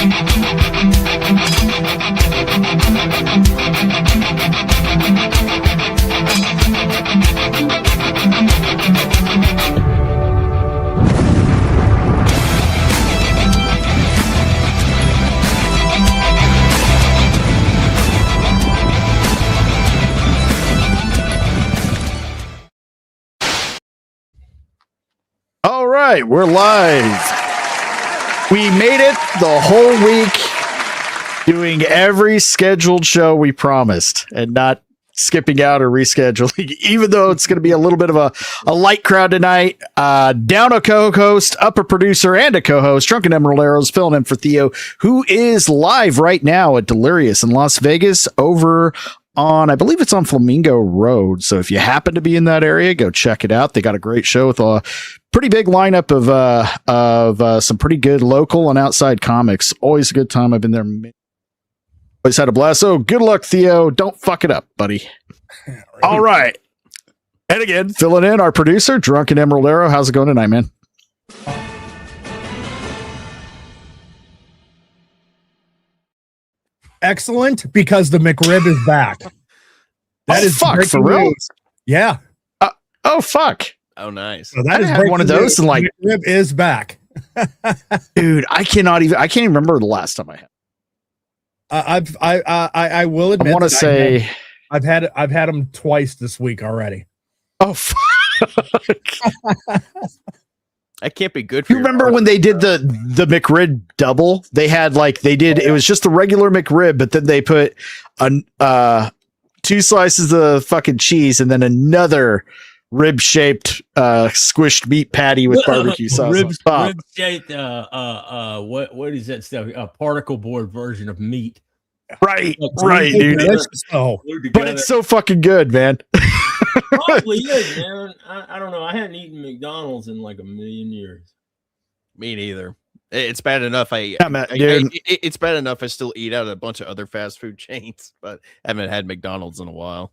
All right, we're live. We made it the whole week doing every scheduled show we promised and not skipping out or rescheduling, even though it's going to be a little bit of a light crowd tonight. Down a co-host, up a producer, and a co-host. Drunken Emerald Arrows filling in for Theo, who is live right now at Delirious in Las Vegas over on, I believe it's on Flamingo Road. So if you happen to be in that area, go check it out. They got a great show with a pretty big lineup of some pretty good local and outside comics. Always a good time. I've been there. Always had a blast. So good luck, Theo. Don't fuck it up, buddy. All right. And again, filling in our producer, Drunken Emerald Arrow. How's it going tonight, man? Excellent, because the McRib is back. That is fuck for real. News. Yeah. Oh fuck. Oh nice. So that is had one of those and like McRib is back. Dude, I can't even remember the last time I had. I will admit. I want to say I've had them twice this week already. Oh fuck. That can't be good for you. Remember when they did the McRib double? They had it was just the regular McRib, but then they put two slices of fucking cheese and then another rib shaped squished meat patty with barbecue sauce. Rib shaped what is that stuff? A particle board version of meat. Right, dude. But it's so fucking good, man. Probably is, man. I don't know. I hadn't eaten McDonald's in like a million years. Me neither. It's bad enough. It's bad enough. I still eat out of a bunch of other fast food chains, but I haven't had McDonald's in a while.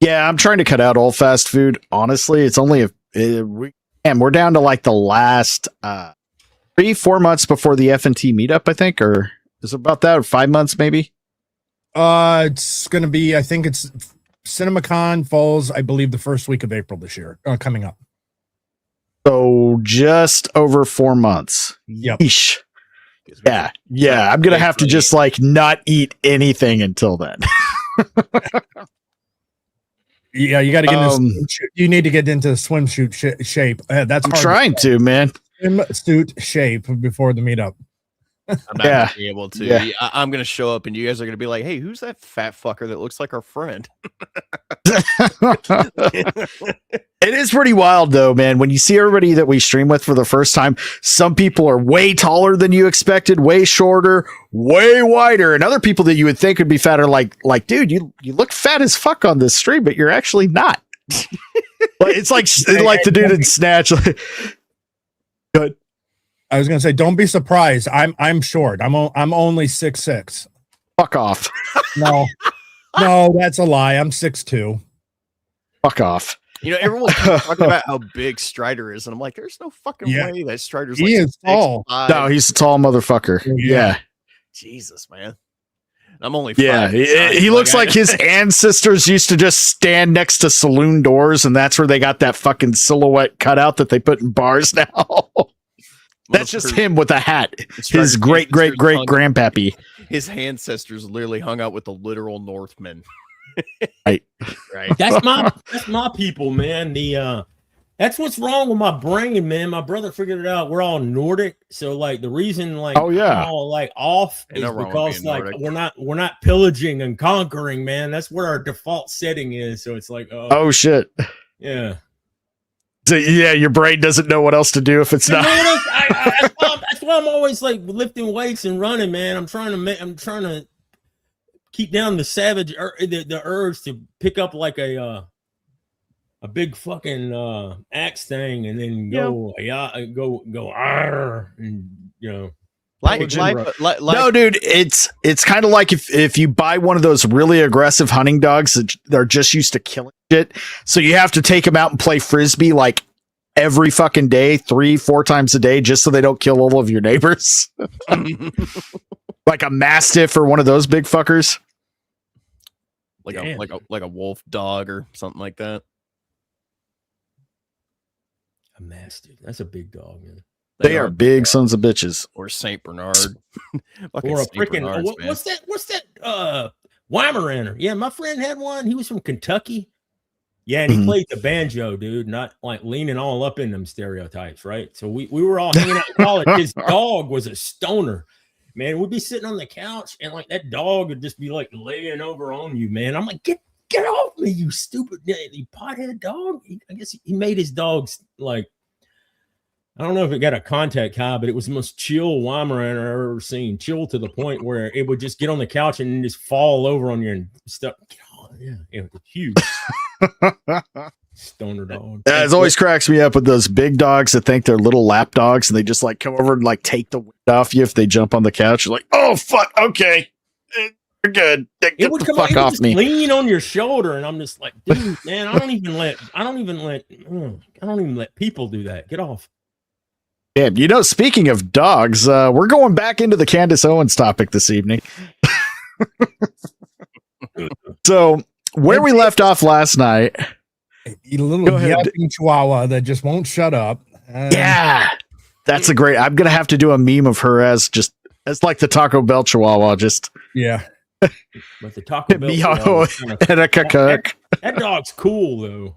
Yeah, I'm trying to cut out all fast food. Honestly, it's only we're down to like the last 3-4 months before the F&T meetup, I think, or is it about that, or 5 months maybe? It's gonna be. I think it's CinemaCon falls, I believe, the first week of April this year, coming up. So just over 4 months. Yep. Yeesh. Yeah. I'm gonna have to just like not eat anything until then. Yeah, you got to get into you need to get into swimsuit shape. That's I'm trying to, man. Swimsuit shape before the meetup. I'm not gonna be able to. Yeah. I'm gonna show up and you guys are gonna be like, "Hey, who's that fat fucker that looks like our friend?" It is pretty wild though, man. When you see everybody that we stream with for the first time, some people are way taller than you expected, way shorter, way wider, and other people that you would think would be fatter, like, dude, you look fat as fuck on this stream, but you're actually not. It's like the dude in Snatch. Good. I was gonna say, don't be surprised. I'm short. I'm only 6'6". Fuck off. No, that's a lie. I'm 6'2". Fuck off. You know, everyone's talking about how big Strider is, and I'm like, there's no fucking way that Strider's like is tall. 6'5". No, he's a tall motherfucker. Yeah. Jesus, man. I'm only 5. Yeah, he looks like his ancestors used to just stand next to saloon doors, and that's where they got that fucking silhouette cutout that they put in bars now. That's just him with a hat. His great grandpappy. His ancestors literally hung out with the literal Northmen. Right. That's my people, man. That's what's wrong with my brain, man. My brother figured it out. We're all Nordic, so like the reason, like, I'm all like off is because like we're not pillaging and conquering, man. That's where our default setting is. So it's like, oh shit, yeah. So yeah, your brain doesn't know what else to do if it's not. That's why I'm always like lifting weights and running, man. I'm trying to keep down the savage, the urge to pick up like a big fucking axe thing and then go and you know. No, dude, it's kind of like if you buy one of those really aggressive hunting dogs that they're just used to killing shit, so you have to take them out and play frisbee like every fucking day, 3-4 times a day, just so they don't kill all of your neighbors. Like a mastiff or one of those big fuckers. Like a wolf dog or something like that. A mastiff. That's a big dog, man. They are big sons of bitches. Or Saint Bernard. Or a freaking what's that Weimaraner. Yeah, my friend had one. He was from Kentucky. Yeah, and he played the banjo, dude, not like leaning all up in them stereotypes, right? So we were all hanging out in college. His dog was a stoner. Man, we'd be sitting on the couch and like that dog would just be like laying over on you, man. I'm like, get off me, you stupid you pothead dog. I guess he made his dogs like, I don't know if it got a contact high, but it was the most chill Weimaraner I've ever seen. Chill to the point where it would just get on the couch and just fall over on you and stuff. Yeah, it was huge. Stoner dog. It always cracks me up with those big dogs that think they're little lap dogs and they just like come over and like take the wind off you if they jump on the couch. You're like, oh fuck, okay, you're good. Get the fuck off me. Lean on your shoulder, and I'm just like, dude, man, I don't even let people do that. Get off. Yeah, you know, speaking of dogs, we're going back into the Candace Owens topic this evening. So where we left off last night, a little yapping chihuahua that just won't shut up. Yeah, that's a great. I'm gonna have to do a meme of her as like the Taco Bell chihuahua. Just but the Taco Bell that dog's cool though.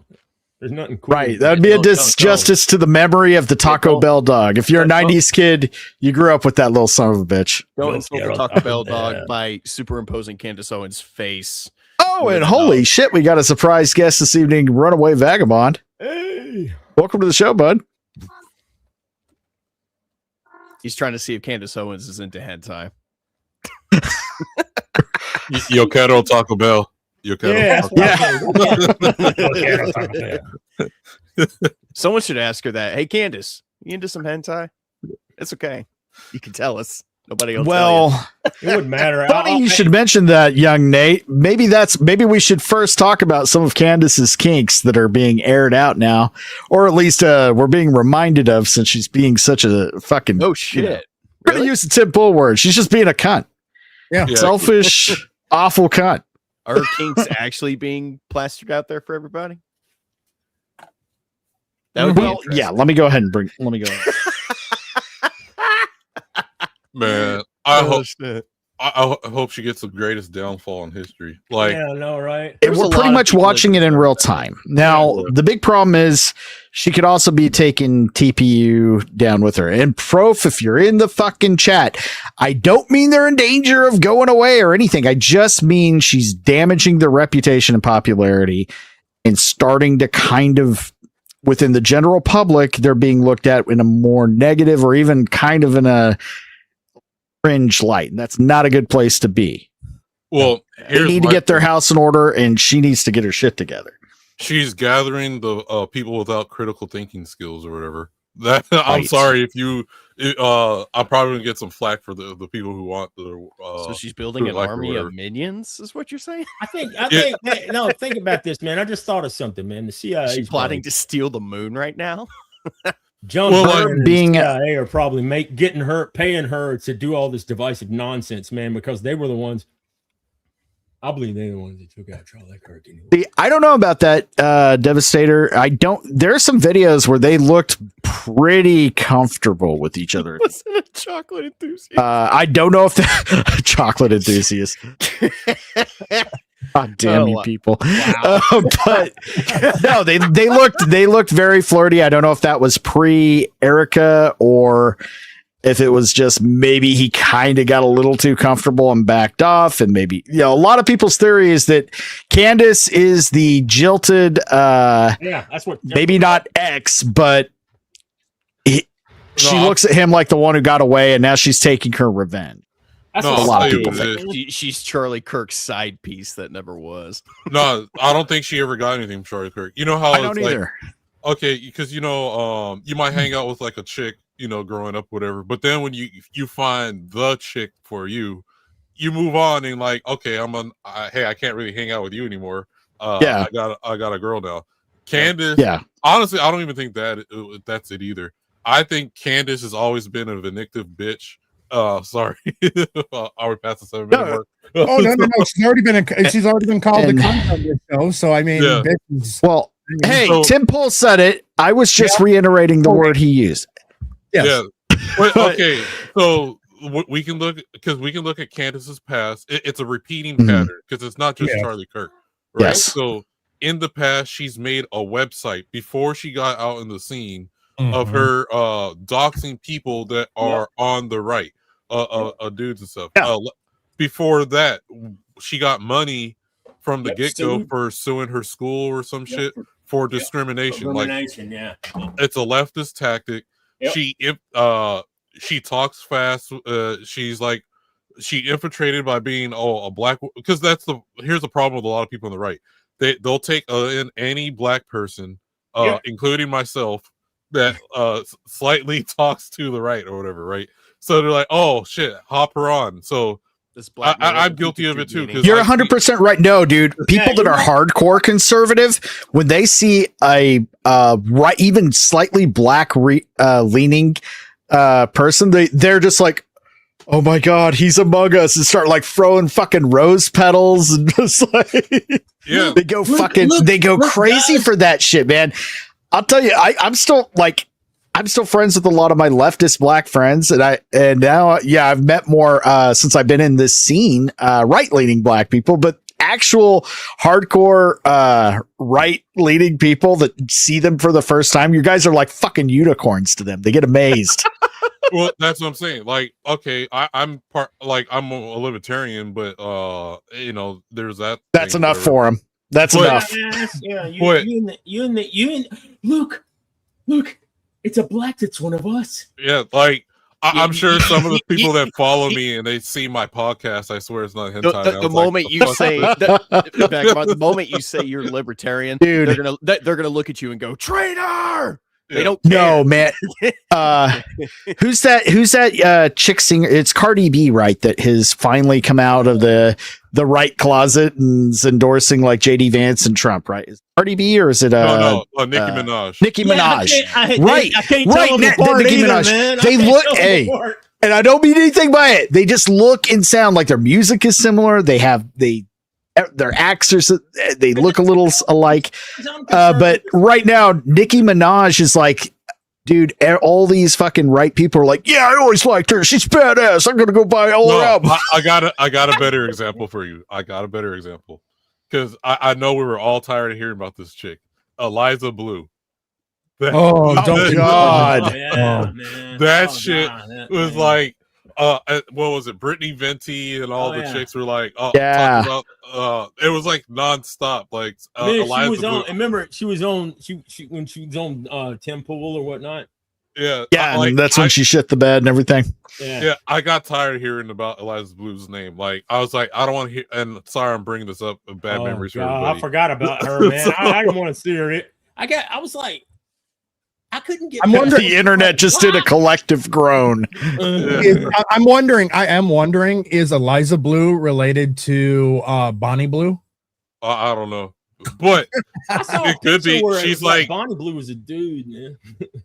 There's nothing cool. Right, that'd be a disjustice to the memory of the Taco Bell dog. If you're a '90s kid, you grew up with that little son of a bitch. Don't insult the Taco Bell dog by superimposing Candace Owens' face. Oh, and holy shit, we got a surprise guest this evening, Runaway Vagabond. Hey, welcome to the show, bud. He's trying to see if Candace Owens is into hentai. Yo quiero Taco Bell. Someone should ask her that. Hey, Candace, you into some hentai? It's okay. You can tell us. Nobody else. Well, it wouldn't matter. Funny you should mention that, young Nate. Maybe we should first talk about some of Candace's kinks that are being aired out now, or at least we're being reminded of, since she's being such a fucking shit. You know, we're gonna use the Tim Bull word. She's just being a cunt. Yeah. Selfish, awful cunt. Are kinks actually being plastered out there for everybody? That would be yeah. Let me go ahead. Man, I hope she gets the greatest downfall in history. Like, yeah, no, right? We're pretty much watching it in real time. Now, the big problem is she could also be taking TPU down with her. And Prof, if you're in the fucking chat, I don't mean they're in danger of going away or anything. I just mean she's damaging their reputation and popularity and starting to kind of, within the general public, they're being looked at in a more negative or even kind of in a cringe light, and that's not a good place to be. Well, they need to get their house in order, and she needs to get her shit together. She's gathering the people without critical thinking skills or whatever. I'm sorry if you. I'm probably gonna get some flack for the people who want the. So she's building an army of minions, is what you're saying? I think. No, think about this, man. I just thought of something, man. The CIA is plotting to steal the moon right now. John being CIA are probably paying her to do all this divisive nonsense, man, because they were the ones. I believe they're the ones that took out Charlie Kirk. Anyway. I don't know about that, Devastator. There are some videos where they looked pretty comfortable with each other. Wasn't a chocolate enthusiast. I don't know if the chocolate enthusiast. God damn you people! Wow. But no, they looked very flirty. I don't know if that was pre Erica or if it was just maybe he kind of got a little too comfortable and backed off, and maybe a lot of people's theory is that Candace is the jilted. That's what. Maybe not ex, but she looks at him like the one who got away, and now she's taking her revenge. That's what a lot of people think. She's Charlie Kirk's side piece that never was. No, I don't think she ever got anything from Charlie Kirk. You know how I don't either. Okay, because you might hang out with like a chick, growing up, whatever. But then when you find the chick for you move on and like, okay, hey, I can't really hang out with you anymore. I got a girl now. Candace. Yeah. Honestly, I don't even think that's it either. I think Candace has always been a vindictive bitch. Sorry. Are we past the 7 minute mark? Oh no. She's already been called a cunt on this show. So I mean, Yeah. Well, hey, Tim Pool said it. I was just reiterating the word he used. Yes. Yeah. Wait, okay. So we can look at Candace's past. It's a repeating pattern because it's not just Charlie Kirk, right? Yes. So in the past, she's made a website before she got out in the scene of her doxing people that are on the right, dudes and stuff. Yeah. Before that, she got money from the get-go for suing her school or some shit for discrimination. It's a leftist tactic. Yep. She talks fast. She's like, she infiltrated by being a black, because here's the problem with a lot of people on the right. They'll take in any black person, including myself, that slightly talks to the right or whatever, right? So they're like, oh shit, hop her on. So I'm guilty of it too. You're 100% right. No, dude. People that are hardcore conservative, when they see a right, even slightly black leaning person, they're just like, oh my god, he's among us, and start like throwing fucking rose petals and just like they go crazy guys. For that shit, man. I'll tell you, I'm still friends with a lot of my leftist black friends, and now I've met more since I've been in this scene, right-leaning black people, but actual hardcore right-leaning people that see them for the first time, you guys are like fucking unicorns to them. They get amazed. Well, that's what I'm saying. Like, okay, I'm a libertarian, but there's that. That's enough for him. That's enough. Yeah, you and look, it's a black that's one of us. Yeah, like I'm sure some of the people that follow me and they see my podcast, I swear it's not hentai. The moment you say the moment you say you're libertarian, dude, they're gonna look at you and go, traitor. They don't care. No, man. Who's that chick singer? It's Cardi B, right? That has finally come out of the right closet and is endorsing like JD Vance and Trump, right? Is it Cardi B or is it Nicki Minaj? Nicki Minaj. I can't tell them apart Nicki either, Minaj. man. They look and I don't mean anything by it. They just look and sound like their music is similar. Their acts they look a little alike. But right now, Nicki Minaj is like, dude, all these fucking right people are like, yeah, I always liked her. She's badass. I'm gonna go buy all her albums. I got a better example for you. I got a better example because I know we were all tired of hearing about this chick, Eliza Blue. God! Oh, yeah, that shit was like. What was it? Brittany Venti and all the chicks were like, talking about, it was like nonstop. Like, she was on. Remember, she was on. She when she was on Tim Pool or whatnot. Yeah, and that's when she shit the bed and everything. Yeah, I got tired of hearing about Eliza Blue's name. Like, I was like, I don't want to hear. And sorry, I'm bringing this up. Bad memories for everybody. I forgot about her, man. I didn't want to see her. I was like. I couldn't get. I'm wondering. The internet just did a collective groan. I am wondering. Is Eliza Blue related to Bonnie Blue? I don't know, but it could be. She's like Bonnie Blue was a dude, man.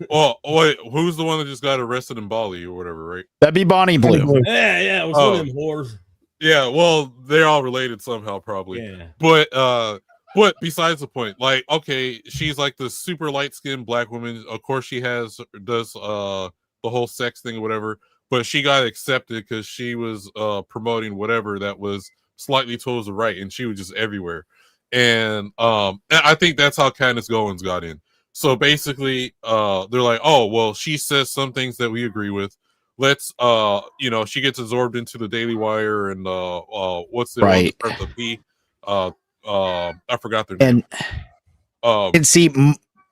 Well, wait, who's the one that just got arrested in Bali or whatever? Right? That'd be Bonnie Blue. Yeah, it was one of them whores. Yeah, well, they're all related somehow, probably. Yeah, but besides the point, like, okay, she's like the super light-skinned black woman. Of course, she does the whole sex thing or whatever. But she got accepted because she was promoting whatever that was slightly towards the right, and she was just everywhere. And I think that's how Candace Owens got in. So basically, they're like, oh, well, she says some things that we agree with. Let's, she gets absorbed into the Daily Wire and what's the right. The P. I forgot their name. And see,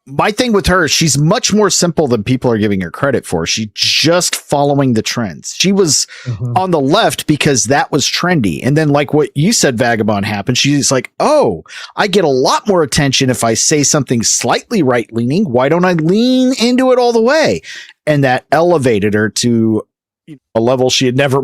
my thing with her, she's much more simple than people are giving her credit for. She's just following the trends. She was on the left because that was trendy. And then like what you said, Vagabond, happened. She's like, oh, I get a lot more attention if I say something slightly right leaning. Why don't I lean into it all the way? And that elevated her to a level she had never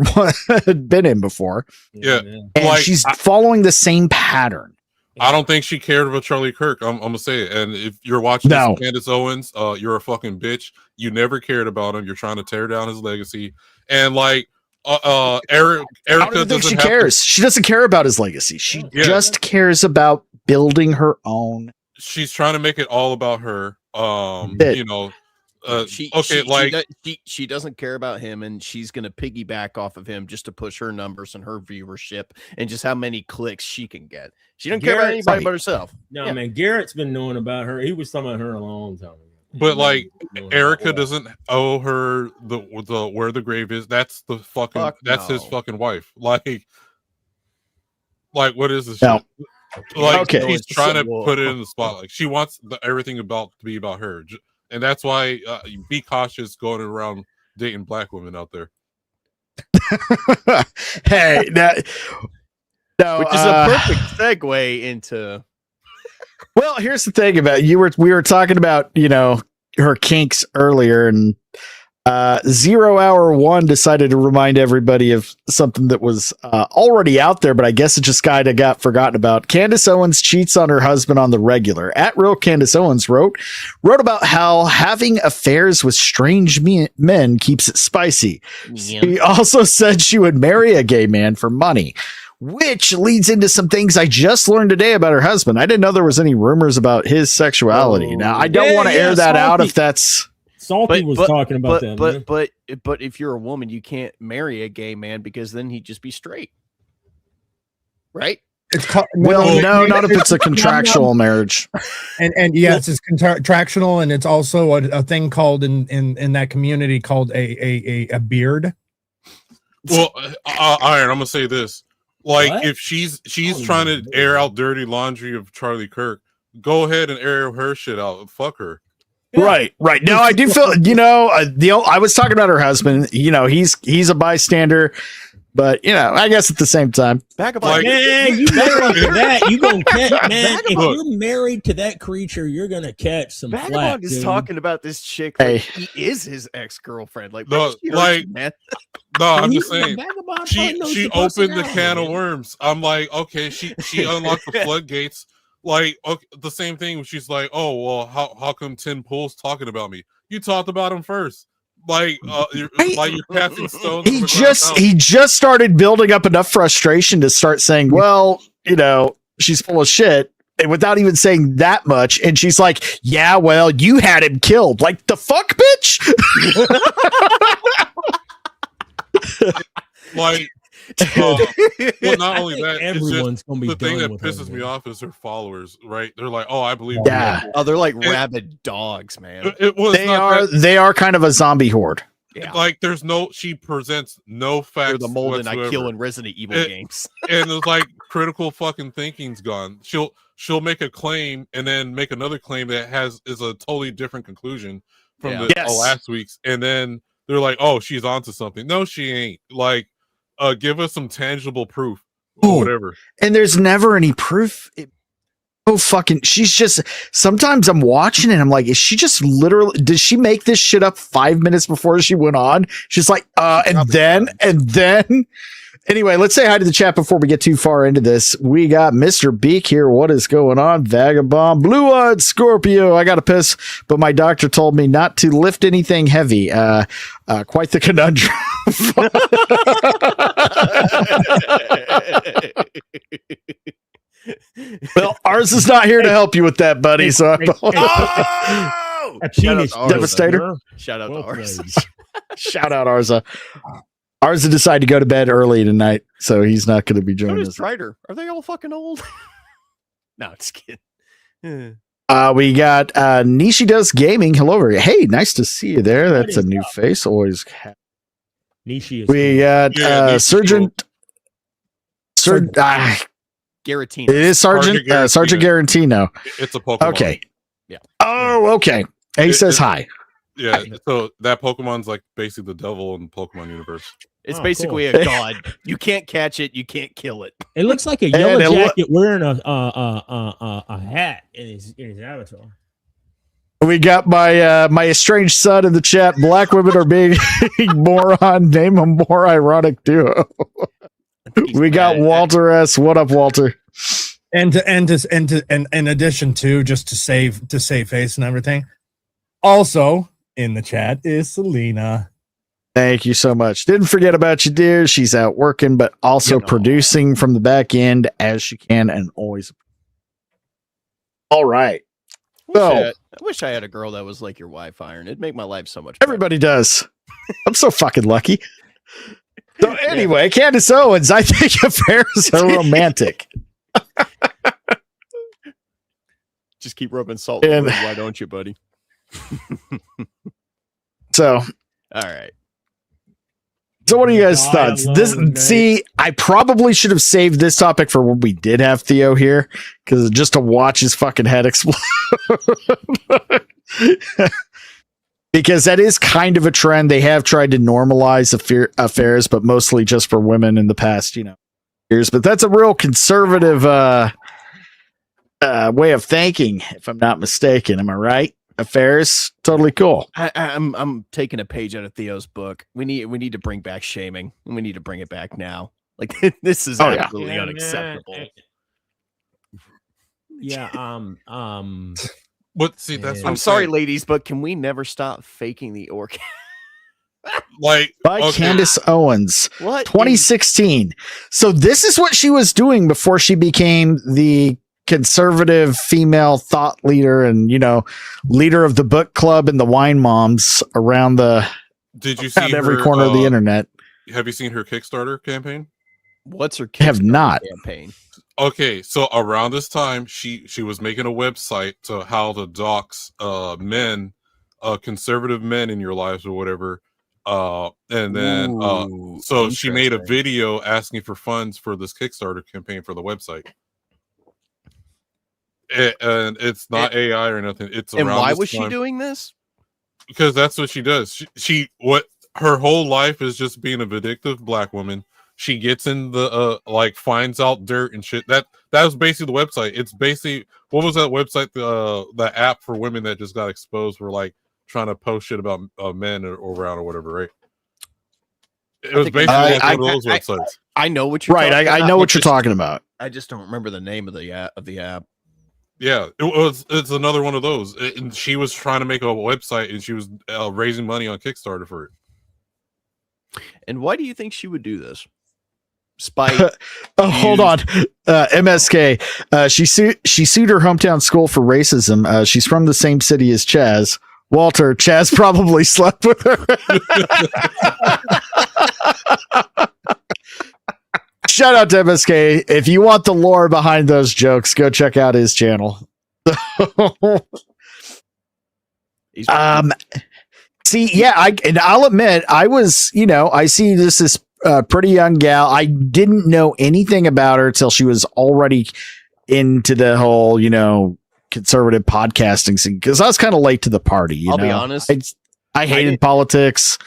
been in before. Yeah. And she's following the same pattern. I don't think she cared about Charlie Kirk. I'm gonna say it. And if you're watching this, Candace Owens, you're a fucking bitch. You never cared about him. You're trying to tear down his legacy. And like Erica doesn't think she cares. She doesn't care about his legacy. She just cares about building her own. She's trying to make it all about her. You know. She doesn't care about him, and she's gonna piggyback off of him just to push her numbers and her viewership and just how many clicks she can get. She doesn't care about anybody but herself. No, man, Garrett's been knowing about her. He was talking about her a long time ago. But like Erica doesn't owe her the where the grave is. That's the fucking his fucking wife. Like what is this? No. Like she's trying to put it in the spotlight. She wants everything to be about her. And that's why be cautious going around dating black women out there. Hey, which is a perfect segue into. Well, here's the thing about we were talking about her kinks earlier, and 0 Hour 1 decided to remind everybody of something that was already out there, but I guess it just kind of got forgotten about. Candace Owens cheats on her husband on the regular. At Real Candace Owens wrote about how having affairs with strange men keeps it spicy. Yeah. She also said she would marry a gay man for money, which leads into some things I just learned today about her husband. I didn't know there was any rumors about his sexuality. Now, I don't want to air that out if that's... Salty was talking about that. But if you're a woman, you can't marry a gay man because then he'd just be straight, right? Not if it's a contractual marriage. And yes, it's contractual, and it's also a thing called in that community called a beard. Well, Iron, I'm gonna say this: like, if she's trying to air out dirty laundry of Charlie Kirk, go ahead and air her shit out. Fuck her. Yeah. Right. No, I do feel, I was talking about her husband, he's a bystander, but I guess at the same time, man, you married to that, you gonna catch, man. If you're married to that creature, you're gonna catch some flack. Is talking about this chick. Like he is his ex-girlfriend. Like, man. No, I'm just saying. She opened the can of worms. I'm like, okay, she unlocked the floodgates. Like, okay, the same thing. She's like, oh, well, how come Tim Pool's talking about me? You talked about him first. Like, you're casting stones. He just started building up enough frustration to start saying, well, she's full of shit, and without even saying that much. And she's like, yeah, well, you had him killed. Like, the fuck, bitch? Like, well, not only that, everyone's gonna be the thing that pisses me off is her followers, right? They're like, "Oh, I believe." Yeah. They're like rabid dogs, man. They are kind of a zombie horde. Yeah. Like, she presents no facts. They're the mold and I kill in Resident Evil games, and it's like critical fucking thinking's gone. She'll make a claim and then make another claim that is a totally different conclusion from last week's, and then they're like, "Oh, she's onto something." No, she ain't. Like. Give us some tangible proof or whatever. And there's never any proof. She's just, sometimes I'm watching and I'm like, is she just literally, did she make this shit up 5 minutes before she went on? She's like, and then. Anyway, let's say hi to the chat before we get too far into this. We got Mr. Beak here. What is going on? Vagabond, Blue-Eyed Scorpio. I got to piss, but my doctor told me not to lift anything heavy. Quite the conundrum. Well, ours is not here to help you with that, buddy. So Devastator. Shout out to Arza. Shout out Arza. Arza decided to go to bed early tonight, so he's not going to be joining us. Strider. Are they all fucking old? No, just kidding. We got Nishi Does Gaming. Hello, hey, nice to see you there. That's a new face. Always. Nishi is. We got Sergeant. Garantino. It is Sergeant Garantino. It's a Pokemon. Okay. Yeah. Oh, okay. He says hi. Yeah, so that Pokemon's like basically the devil in the Pokemon universe. It's basically a god. You can't catch it. You can't kill it. It looks like a yellow jacket wearing a hat in his avatar. We got my estranged son in the chat. Black women are being moron. Name a more ironic duo. We got Walter S. What up, Walter? And in addition to just to save face and everything. Also in the chat is Selena. Thank you so much. Didn't forget about you, dear. She's out working, but also producing from the back end as she can, and always. All right. I wish I had a girl that was like your wife, Iron. It'd make my life so much better. Everybody does. I'm so fucking lucky. So anyway, Candace Owens, I think affairs are romantic. Just keep rubbing salt in the wound, why don't you, buddy? So, all right. So what are you guys' thoughts? See, I probably should have saved this topic for when we did have Theo here, because just to watch his fucking head explode. Because that is kind of a trend. They have tried to normalize affairs, but mostly just for women in the past, years. But that's a real conservative way of thinking, if I'm not mistaken. Am I right? Affairs, totally cool. I'm taking a page out of Theo's book. We need to bring back shaming, and we need to bring it back now. Like this is absolutely unacceptable. But see, that's what I'm sorry, ladies, but can we never stop faking the orc? By Candace Owens. What? 2016. So this is what she was doing before she became the conservative female thought leader and leader of the book club and the wine moms around did you see every corner of the internet. Have you seen her Kickstarter campaign? What's her Kickstarter campaign? Okay, so around this time she was making a website to how to dox men, conservative men in your lives or whatever, and then so she made a video asking for funds for this Kickstarter campaign for the website. And it's not AI or nothing. It's and around why this was time. She doing this? Because that's what she does. She what her whole life is just being a vindictive black woman. She gets in the finds out dirt and shit. That was basically the website. It's basically, what was that website? The app for women that just got exposed for like trying to post shit about men or around or whatever, right? It was basically one of those websites. I know what you're right. I know what you're talking about. I just don't remember the name of the app. Yeah, it's another one of those. And she was trying to make a website, and she was raising money on Kickstarter for it. And why do you think she would do this? Spite. Hold on. MSK. She sued her hometown school for racism. She's from the same city as Chaz. Walter, Chaz probably slept with her. Shout out to MSK. If you want the lore behind those jokes, go check out his channel. See, yeah, I'll admit, I was, I see this pretty young gal. I didn't know anything about her till she was already into the whole, conservative podcasting scene, because I was kind of late to the party. I'll be honest. I hated politics.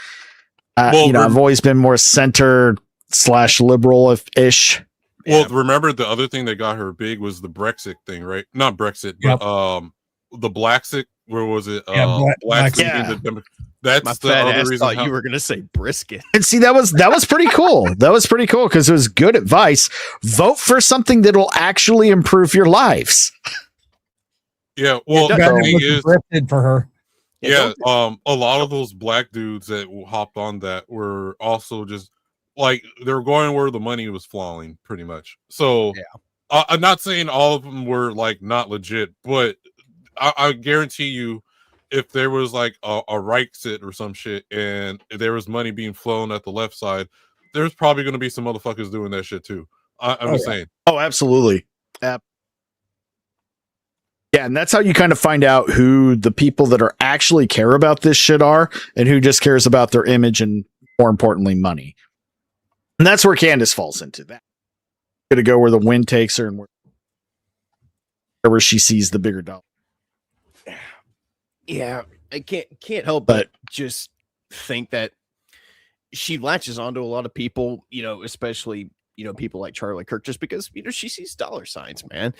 I've always been more center / liberal-ish. Well, remember the other thing that got her big was the Brexit thing, right? Not Brexit, but the Blaxit. Where was it? Blaxit. That's my the fat other ass reason. thought you were gonna say brisket. And see, that was pretty cool. That was pretty cool because it was good advice. Vote for something that will actually improve your lives. Yeah, well, the thing is, for her. Yeah, a lot of those black dudes that hopped on that were also just like they're going where the money was flowing, pretty much. So, I'm not saying all of them were like not legit, but I guarantee you, if there was like a Reichsit or some shit, and if there was money being flown at the left side, there's probably going to be some motherfuckers doing that shit too. I'm just saying. Oh, absolutely. Yeah, and that's how you kind of find out who the people that are actually care about this shit are, and who just cares about their image and, more importantly, money. And that's where Candace falls into that. Going to go where the wind takes her and where she sees the bigger dollar. Yeah, I can't help but just think that she latches onto a lot of people, especially, people like Charlie Kirk, just because, she sees dollar signs, man.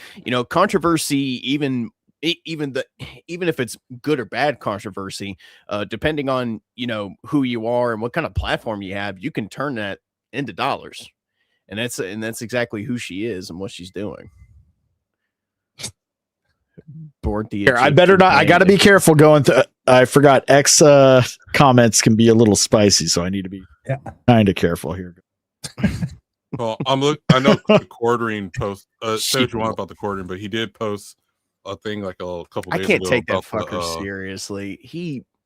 Controversy, even if it's good or bad controversy, depending on, who you are and what kind of platform you have, you can turn that into dollars. And that's exactly who she is and what she's doing. Here, I better not. I got to be careful going to. I forgot X comments can be a little spicy, so I need to be kind of careful here. Well, I know the quartering post said you want about the quartering, but he did post a thing like a couple days ago. I can't take that fucker seriously.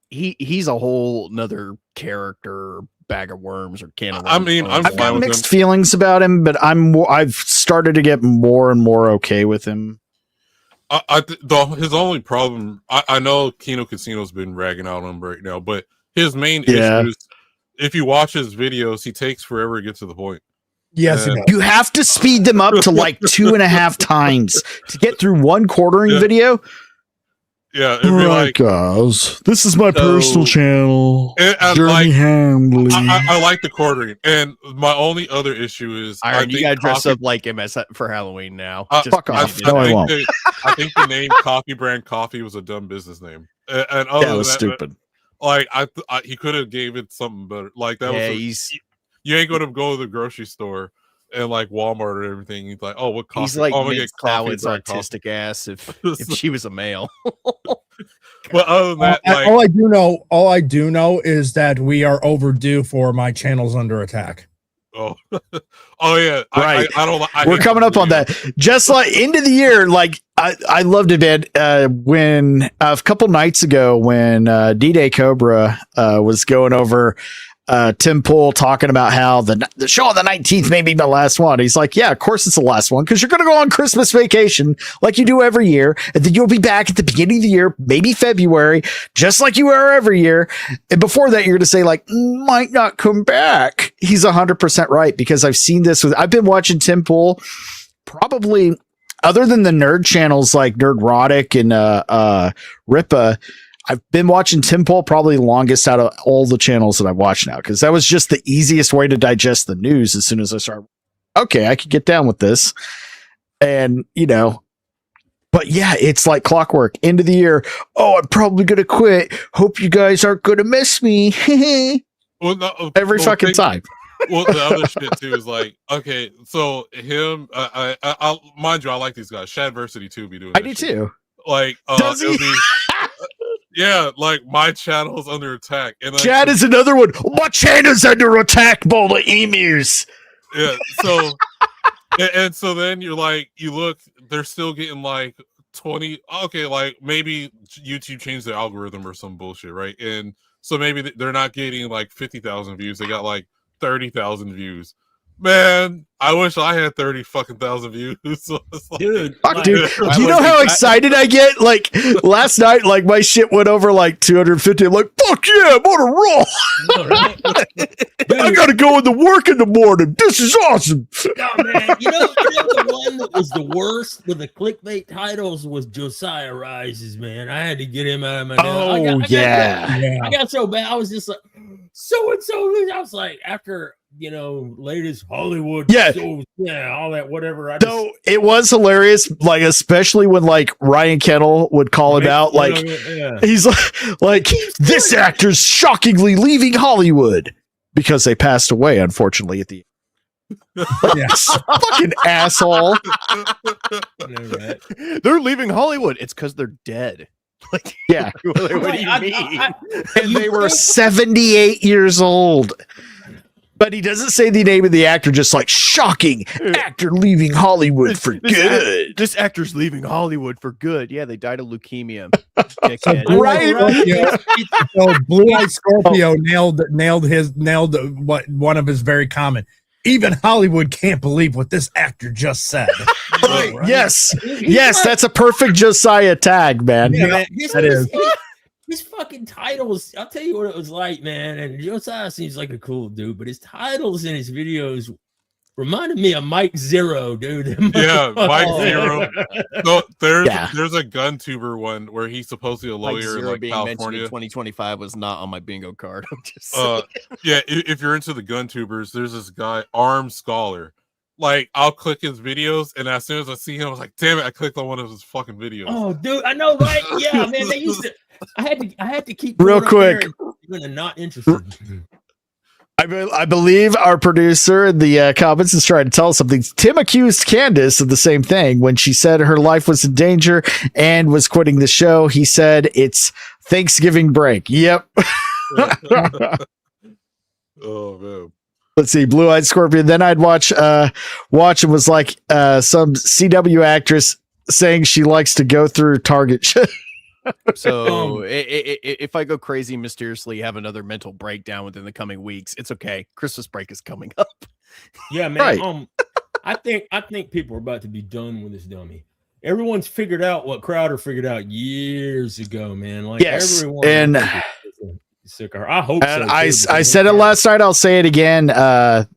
He's a whole nother character, bag of worms, or can of worms. I mean, I've got mixed feelings about him, but I've started to get more and more okay with him. His only problem, I know Kino Casino's been ragging out on him right now, but his main issue is if you watch his videos, he takes forever to get to the point. Yes, you have to speed them up to like 2.5 times to get through one quartering video. Yeah, it'd be like, guys, this is my personal channel. Journey Hamley. I like the quartering, and my only other issue is you gotta dress up like him for Halloween now. Fuck off! No, I won't. I think the name Coffee Brand Coffee was a dumb business name, and other it was stupid. Like he could have gave it something better. Like that was. You ain't gonna go to the grocery store and like Walmart or everything. He's like, oh, what coffee? He's like Mint Cloud's artistic ass if she was a male. Well, other than that, all I do know is that we are overdue for my channel's under attack. Oh, oh yeah, right. I don't. We're coming up on that. Just like end of the year, like I loved it, man. When a couple nights ago, when D-Day Cobra was going over. Tim Pool talking about how the show on the 19th may be the last one. He's like, yeah, of course it's the last one because you're going to go on Christmas vacation like you do every year. And then you'll be back at the beginning of the year, maybe February, just like you are every year. And before that, you're going to say like, might not come back. He's 100% right because I've seen this I've been watching Tim Pool probably other than the nerd channels like Nerdrotic and Ripa. I've been watching Tim Pool probably longest out of all the channels that I've watched now because that was just the easiest way to digest the news as soon as I started. Okay, I could get down with this. And, but yeah, it's like clockwork. End of the year. Oh, I'm probably going to quit. Hope you guys aren't going to miss me. Every fucking time. Well, the other shit too is like, okay, so him, I mind you, I like these guys. Shadversity too be doing I do too. Like, Does he? Yeah, like my channel's under attack. And Chad is another one. My channel's under attack, bowl of emus. Yeah, so and so then you're like, you look, they're still getting like 20. Okay, like maybe YouTube changed their algorithm or some bullshit, right? And so maybe they're not getting like 50,000 views. They got like 30,000 views. Man, I wish I had 30 fucking thousand views. So like, dude, do you know how excited I get? Like last night, like my shit went over like 250. I'm like, fuck yeah, I'm on a roll. Right? I gotta go into work in the morning. This is awesome. No, man. You know the one that was the worst with the clickbait titles was Josiah Rises, man. I had to get him out of my I got so bad. I was just like, so and so. I was like, after latest Hollywood shows, all that whatever. It was hilarious, like especially when like Ryan Kettle would call him out, like he's like this actor's shockingly leaving Hollywood because they passed away, unfortunately, at the yes, fucking asshole. They're leaving Hollywood. It's because they're dead. Like, yeah. What do you mean? And they were 78 years old. But he doesn't say the name of the actor, just like shocking actor leaving Hollywood for good. This actor's leaving Hollywood for good. Yeah, they died of leukemia. Right. So Blue-Eyed Scorpio nailed one of his very common. Even Hollywood can't believe what this actor just said. Right. Yes. Yes, that's a perfect Josiah tag, man. Yeah, man. That is. His fucking titles, I'll tell you what it was like, man. And Josiah seems like a cool dude, but his titles in his videos reminded me of Mike Zero, dude. Yeah, Mike Zero. So there's a gun tuber one where he's supposedly a lawyer in like being California. In 2025 was not on my bingo card. I'm just yeah, if you're into the gun tubers, there's this guy, Armed Scholar. Like, I'll click his videos, and as soon as I see him, I was like, damn it, I clicked on one of his fucking videos. Oh, dude, I know, right? Yeah, man, they used to. I had to keep real quick. Even not interested. I believe our producer in the comments is trying to tell us something. Tim accused Candace of the same thing when she said her life was in danger and was quitting the show. He said it's Thanksgiving break. Yep. Oh man. Let's see, Blue Eyed Scorpion. Then I'd watch and was like some CW actress saying she likes to go through Target shit. So if I go crazy, mysteriously have another mental breakdown within the coming weeks, it's okay. Christmas break is coming up. Yeah, man. Right. I think people are about to be done with this dummy. Everyone's figured out what Crowder figured out years ago, man. Like everyone and sick of her. I hope so. I said it last night. I'll say it again.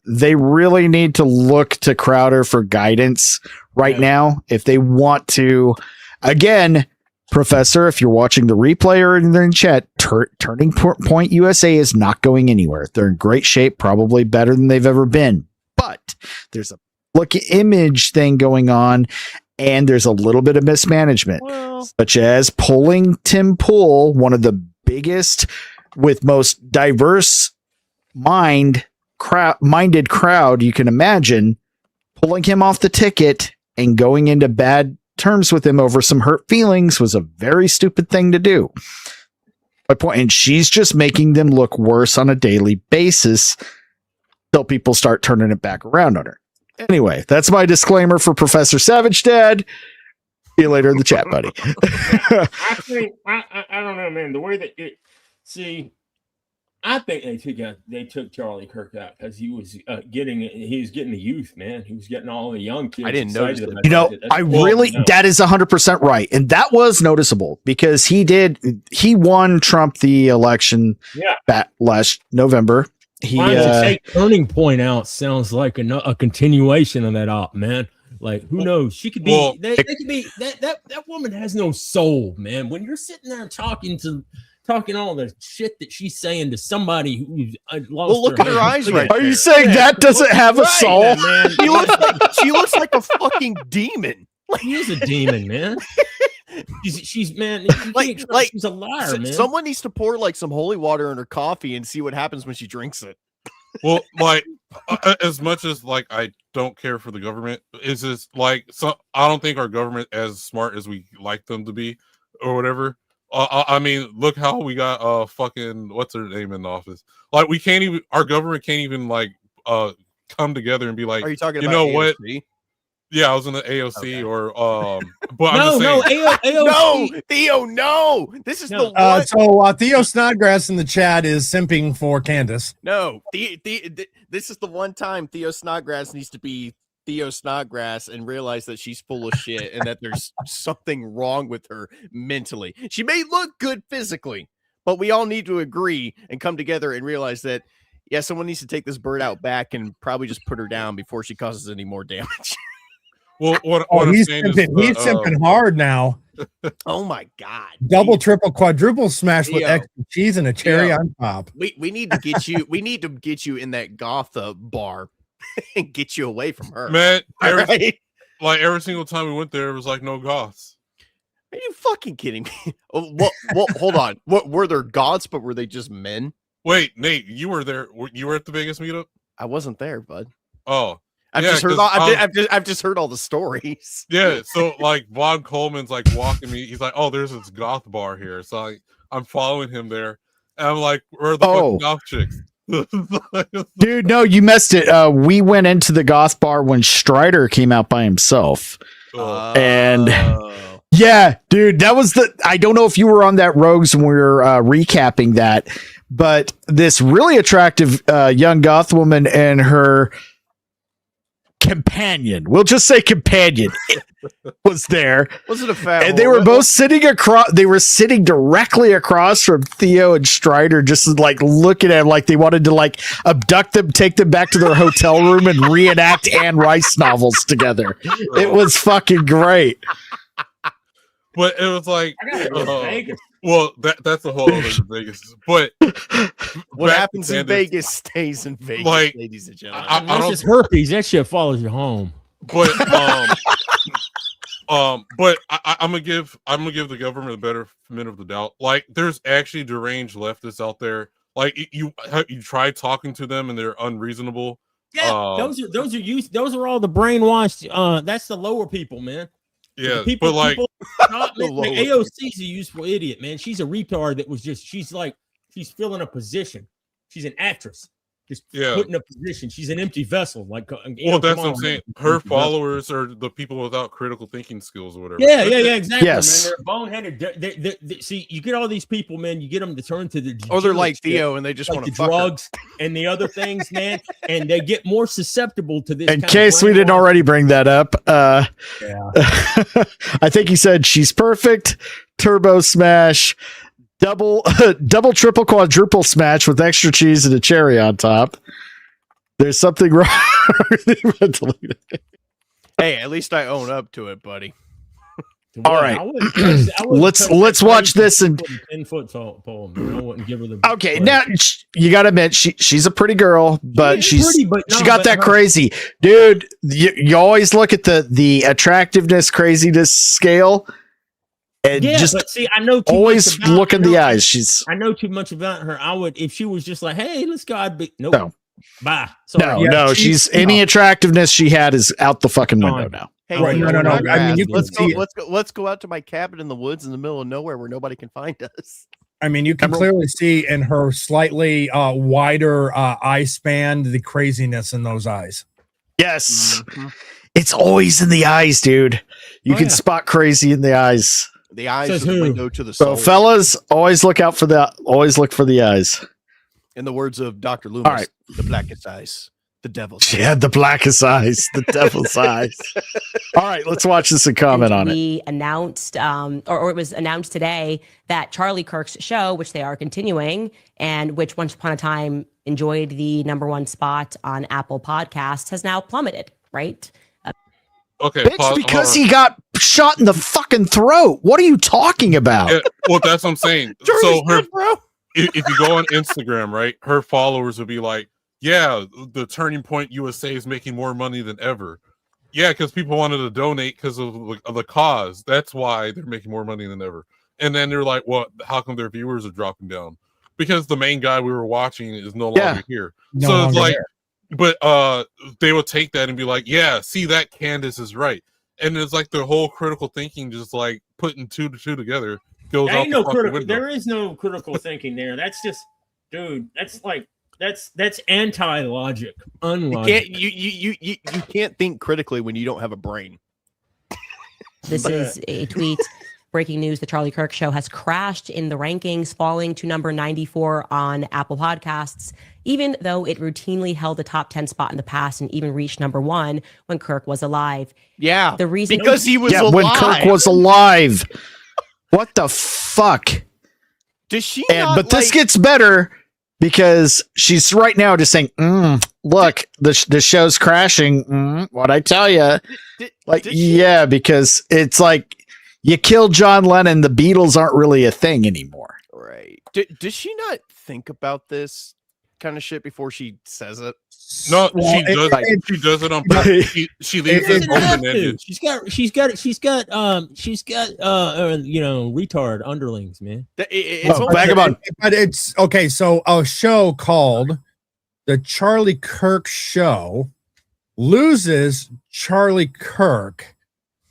They really need to look to Crowder for guidance right now if they want to. Again, Professor, if you're watching the replay or in the chat, Turning Point USA is not going anywhere. They're in great shape, probably better than they've ever been. But there's a look image thing going on, and there's a little bit of mismanagement, such as pulling Tim Pool, one of the biggest with most diverse minded crowd you can imagine, pulling him off the ticket and going into bad terms with him over some hurt feelings was a very stupid thing to do. My point, and she's just making them look worse on a daily basis till people start turning it back around on her. Anyway, that's my disclaimer for Professor Savage Dad. See you later in the chat, buddy. I don't know, man. The way that I think they took Charlie Kirk out because he was getting the youth, man. He was getting all the young kids. I didn't notice that. That is 100% right, and that was noticeable because he won Trump the election back last November. To take Turning Point out sounds like a continuation of that op, man. Like, who knows? She could be. They could be. That woman has no soul, man. When you're sitting there talking all the shit that she's saying to somebody who's lost look at her eyes right Are you saying that doesn't have a soul? Man. She looks like a fucking demon. She's a demon, man. She's man, she's a liar, man. Someone needs to pour like some holy water in her coffee and see what happens when she drinks it. Well, like as much as like I don't care for the government, is this like I don't think our government as smart as we like them to be or whatever. I mean, look how we got fucking what's her name in the office. Like we can't even, our government can't even like come together and be like, are you talking you about know AOC? What? Yeah, I was in the AOC or but no, no, Theo, no. This is the one. So Theo Snodgrass in the chat is simping for Candace. No, this is the one time Theo Snodgrass needs to be Theo Snodgrass and realize that she's full of shit and that there's something wrong with her mentally. She may look good physically, but we all need to agree and come together and realize that someone needs to take this bird out back and probably just put her down before she causes any more damage. Well, he's simping hard now. Oh my god! Double, triple, quadruple smash with extra cheese and a cherry on top. We need to get you. We need to get you in that goth bar and get you away from her, man. Like every single time we went there, it was like no goths. Are you fucking kidding me? Well, hold on. What were there goths? But were they just men? Wait, Nate, you were there. You were at the Vegas meetup. I wasn't there, bud. Oh. I've just heard all the stories. Yeah, so like Von Coleman's like walking me. He's like, "Oh, there's this goth bar here." So I'm following him there, and I'm like, "Where are the fucking goth chicks?" Dude, no, you missed it. We went into the goth bar when Strider came out by himself, and yeah, dude, that was I don't know if you were on that, Rogues, when we were recapping that, but this really attractive young goth woman and her companion, we'll just say companion, was there. Was it a fat? And they were both sitting across. They were sitting directly across from Theo and Strider, just like looking at him like they wanted to like abduct them, take them back to their hotel room, and reenact Anne Rice novels together. It was fucking great. But it was like, well, that's a whole other Vegas. But what happens in Vegas stays in Vegas, like, ladies and gentlemen. That's just herpes. That shit follows you home. But but I'm gonna give the government the benefit of the doubt. Like, there's actually deranged leftists out there Like you try talking to them and they're unreasonable. Yeah, those are youth. Those are all the brainwashed. That's the lower people, man. Yeah, people, but like AOC is a useful idiot, man. She's a retard that was she's filling a position. She's an actress. Just put in a position. She's an empty vessel. Like, well, that's what I'm saying. Her followers are the people without critical thinking skills or whatever. Yeah, exactly. Yes. Man, they're boneheaded. See, you get all these people, man. You get them to turn to the they're like Theo, and they just want to fuck drugs and the other things, man. And they get more susceptible to this. In case we didn't already bring that up, I think he said she's perfect. Turbo smash. Double, triple, quadruple smash with extra cheese and a cherry on top. There's something wrong. Hey, at least I own up to it, buddy. All right, let's watch this and 10-foot pole. I wouldn't give her the. Okay, now you gotta admit she's a pretty girl, but she got that crazy, dude. You always look at the attractiveness craziness scale. And but see, I know always look in the eyes. I know too much about her. I would, if she was just like, "Hey, let's go." I'd be no. Bye. Sorry. No, she's any attractiveness she had is out the fucking window now. Hey, no. I mean, let's go out to my cabin in the woods in the middle of nowhere where nobody can find us. I mean, you can clearly see in her slightly wider eye span the craziness in those eyes. Yes, it's always in the eyes, dude. You can spot crazy in the eyes. The eyes are the window to the soul. So, fellas, always look for the eyes. In the words of Dr. Loomis, the blackest eyes, the devil's eyes. Yeah, the blackest eyes, the devil's eyes. All right, let's watch this and comment on it. We announced, or it was announced today, that Charlie Kirk's show, which they are continuing, and which once upon a time enjoyed the #1 spot on Apple Podcasts, has now plummeted, right? Okay, bitch, because he got shot in the fucking throat. What are you talking about? Yeah, well, that's what I'm saying. So if you go on Instagram, right, her followers will be like, "Yeah, the Turning Point USA is making more money than ever." Yeah, because people wanted to donate because of the cause. That's why they're making more money than ever. And then they're like, "Well, how come their viewers are dropping down?" Because the main guy we were watching is no longer here. So it's like. There. But they would take that and be like, yeah, see that Candace is right. And it's like the whole critical thinking just like putting 2 to 2 together goes out the window. There is no critical thinking there. That's just, dude, that's like that's anti-logic. Unlogic. You can't think critically when you don't have a brain. This is a tweet. Breaking news, the Charlie Kirk Show has crashed in the rankings, falling to number 94 on Apple Podcasts, even though it routinely held the top 10 spot in the past and even reached #1 when Kirk was alive. Yeah, the reason because he was alive. When Kirk was alive. What the fuck? Does she? But this gets better because she's right now just saying, "Look, the show's crashing." What'd I tell you? Because it's like. You killed John Lennon. The Beatles aren't really a thing anymore. Right. Does she not think about this kind of shit before she says it? No, she does it on purpose. She leaves it open-ended. She's got retard underlings, man. Vagabond. But it's okay. So a show called The Charlie Kirk Show loses Charlie Kirk.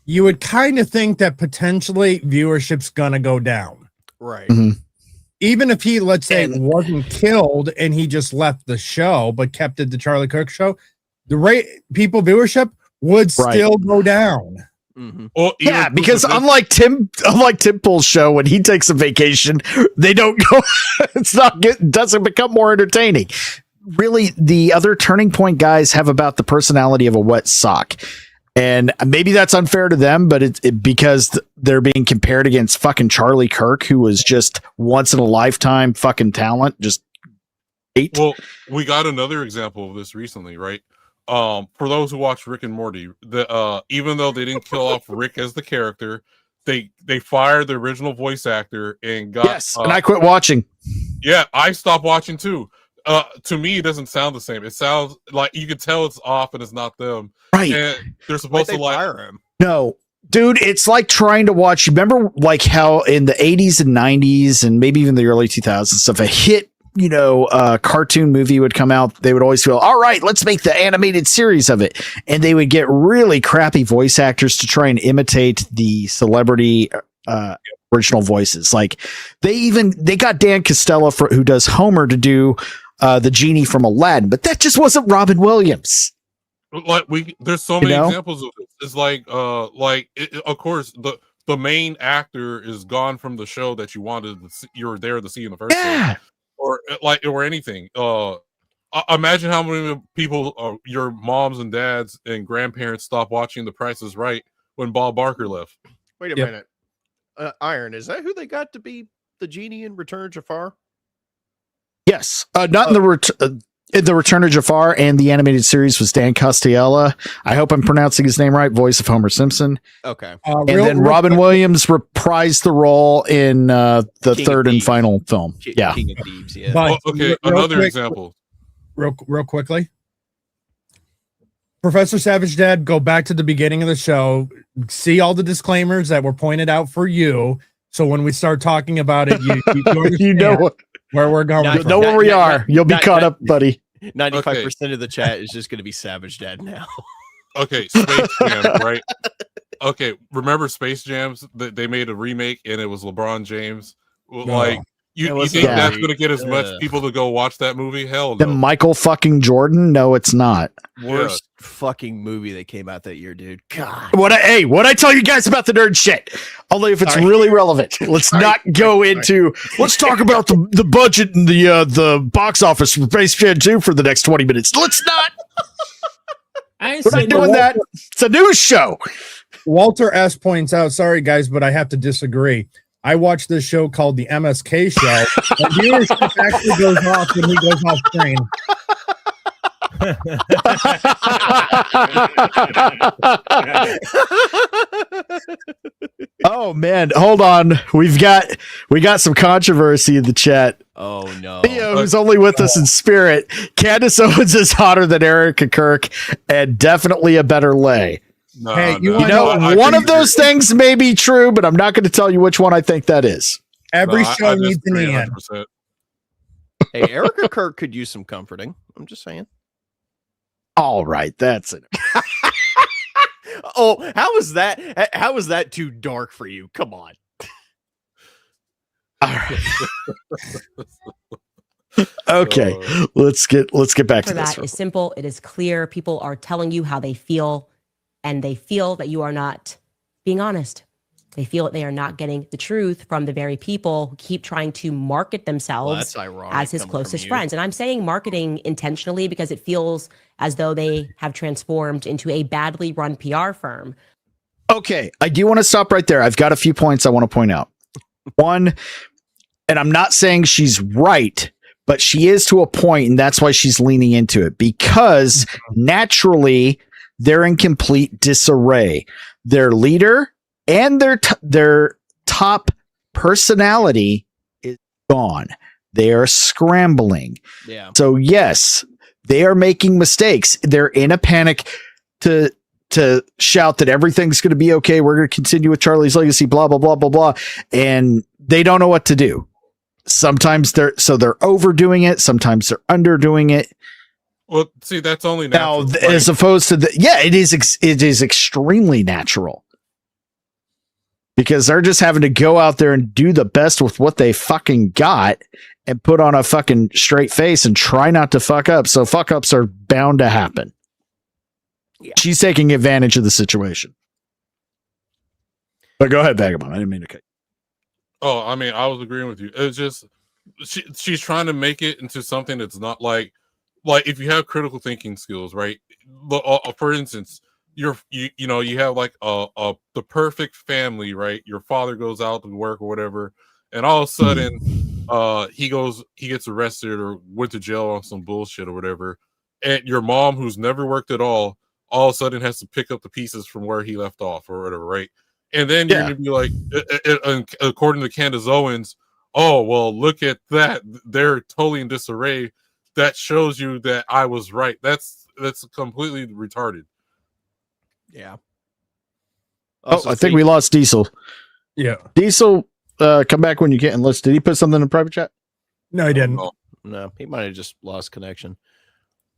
You would kind of think that potentially viewership's gonna go down, right? Mm-hmm. Even if he, let's say, wasn't killed and he just left the show but kept it the Charlie Kirk Show, the viewership would still go down. Mm-hmm. Well, yeah, because unlike Tim Pool's show, when he takes a vacation, they don't go. Doesn't become more entertaining. Really, the other Turning Point guys have about the personality of a wet sock. And maybe that's unfair to them, but it's because they're being compared against fucking Charlie Kirk, who was just once in a lifetime fucking talent. Just eight. Well, we got another example of this recently, right? For those who watch Rick and Morty, even though they didn't kill off Rick as the character, they fired the original voice actor and got and I quit watching. Yeah, I stopped watching too. To me, it doesn't sound the same. It sounds like you can tell it's off and it's not them. Right. And they're supposed to fire him. No, dude, it's like trying to watch. You remember like how in the 80s and 90s and maybe even the early 2000s stuff, a hit cartoon movie would come out, they would always feel, all right, let's make the animated series of it. And they would get really crappy voice actors to try and imitate the celebrity original voices. Like they got Dan Costello who does Homer to do the genie from Aladdin, but that just wasn't Robin Williams. Like there's so many examples of this. It's of course the main actor is gone from the show that you were there to see in the first place, or anything. Imagine how many people, your moms and dads and grandparents, stopped watching The Price is Right when Bob Barker left. Wait a minute, Iron, is that who they got to be the genie in Return of Jafar? Yes, not in the Return of Jafar, and the animated series was Dan Costello. I hope I'm pronouncing his name right. Voice of Homer Simpson. Okay. And then Robin Williams reprised the role in the third and final film. King of Thieves, yeah. But another example. Real quickly. Professor Savage Dad, go back to the beginning of the show. See all the disclaimers that were pointed out for you. So when we start talking about it, you know where we're going. You'll know where we are. You'll be caught up, buddy. 95% of the chat is just going to be Savage Dad now. Okay, Space Jam, right? Okay, remember Space Jams? They made a remake, and it was LeBron James. Like, you think that's going to get as much people to go watch that movie? Hell no. The Michael fucking Jordan? No, it's not. Worst fucking movie that came out that year, dude. God. What I tell you guys about the nerd shit? Only if it's really relevant. Let's not go into. Let's talk about the budget and the box office for Space Jam 2 for the next 20 minutes. Let's not. We're not doing that. It's a news show. Walter S points out, sorry guys, but I have to disagree. I watched this show called the MSK Show, and viewership actually goes off when he goes off screen. Oh man, hold on. We got some controversy in the chat. Oh no. Theo, who's only with us in spirit. Candace Owens is hotter than Erica Kirk and definitely a better lay. No, hey, one of those things may be true, but I'm not going to tell you which one I think that is. Every show needs an Ian. Hey, Erica Kirk could use some comforting. I'm just saying. All right, that's it. Oh, how was that? How was that too dark for you? Come on. All right. Okay, let's get back to this. That is simple. It is clear. People are telling you how they feel, and they feel that you are not being honest. They feel that they are not getting the truth from the very people who keep trying to market themselves as his closest friends. And I'm saying marketing intentionally because it feels as though they have transformed into a badly run PR firm. Okay, I do want to stop right there. I've got a few points I want to point out. One, and I'm not saying she's right, but she is to a point, and that's why she's leaning into it, because naturally they're in complete disarray. Their leader and their top personality is gone. They are scrambling. Yeah. So yes, they are making mistakes. They're in a panic to shout that everything's going to be okay. We're going to continue with Charlie's legacy, blah, blah, blah, blah, blah. And they don't know what to do. Sometimes they're overdoing it. Sometimes they're underdoing it. Well, see, that's only natural. Now, as opposed to it is extremely natural. Because they're just having to go out there and do the best with what they fucking got and put on a fucking straight face and try not to fuck up. So fuck ups are bound to happen. Yeah. She's taking advantage of the situation. But go ahead, Vagabond. I didn't mean to cut. Oh, I mean, I was agreeing with you. It's just she's trying to make it into something that's not like if you have critical thinking skills, right? For instance, you have like the perfect family, right? Your father goes out to work or whatever, and all of a sudden he gets arrested or went to jail on some bullshit or whatever, and your mom, who's never worked at all of a sudden has to pick up the pieces from where he left off or whatever, right? And then you're gonna be like, according to Candace Owens, oh well, look at that, they're totally in disarray. That shows you that I was right. That's completely retarded. Yeah. Also, I think we lost Diesel. Yeah. Diesel, come back when you can. Did he put something in the private chat? No, he didn't. No, he might have just lost connection.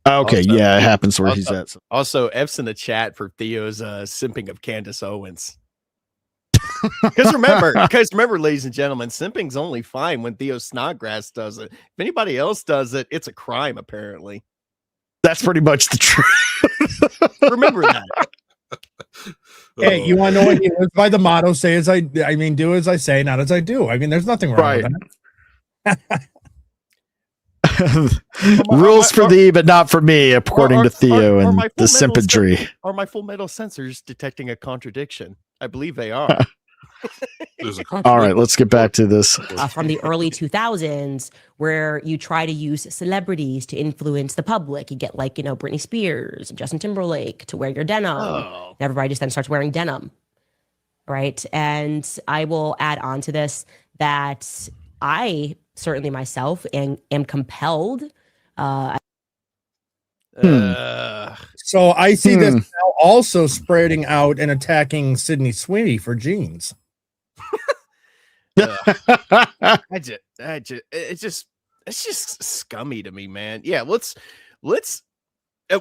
Okay, Also, yeah, it happens where he's at. Also, F's in the chat for Theo's simping of Candace Owens. Because remember, ladies and gentlemen, simping's only fine when Theo Snodgrass does it. If anybody else does it, it's a crime, apparently. That's pretty much the truth. Remember that. Hey, you want to know what he lives by the motto? Say as I mean, do as I say, not as I do. I mean, there's nothing wrong with that. Rules for thee, but not for me, according to Theo and the simpetry. Are my Full Metal sensors detecting a contradiction? I believe they are. All right, let's get back to this. From the early 2000s, where you try to use celebrities to influence the public. You get like, Britney Spears and Justin Timberlake to wear your denim. Oh. Everybody just then starts wearing denim, right? And I will add on to this that I certainly myself am compelled. So I see this now also spreading out and attacking Sydney Sweeney for jeans. It's just scummy to me, man. Yeah, let's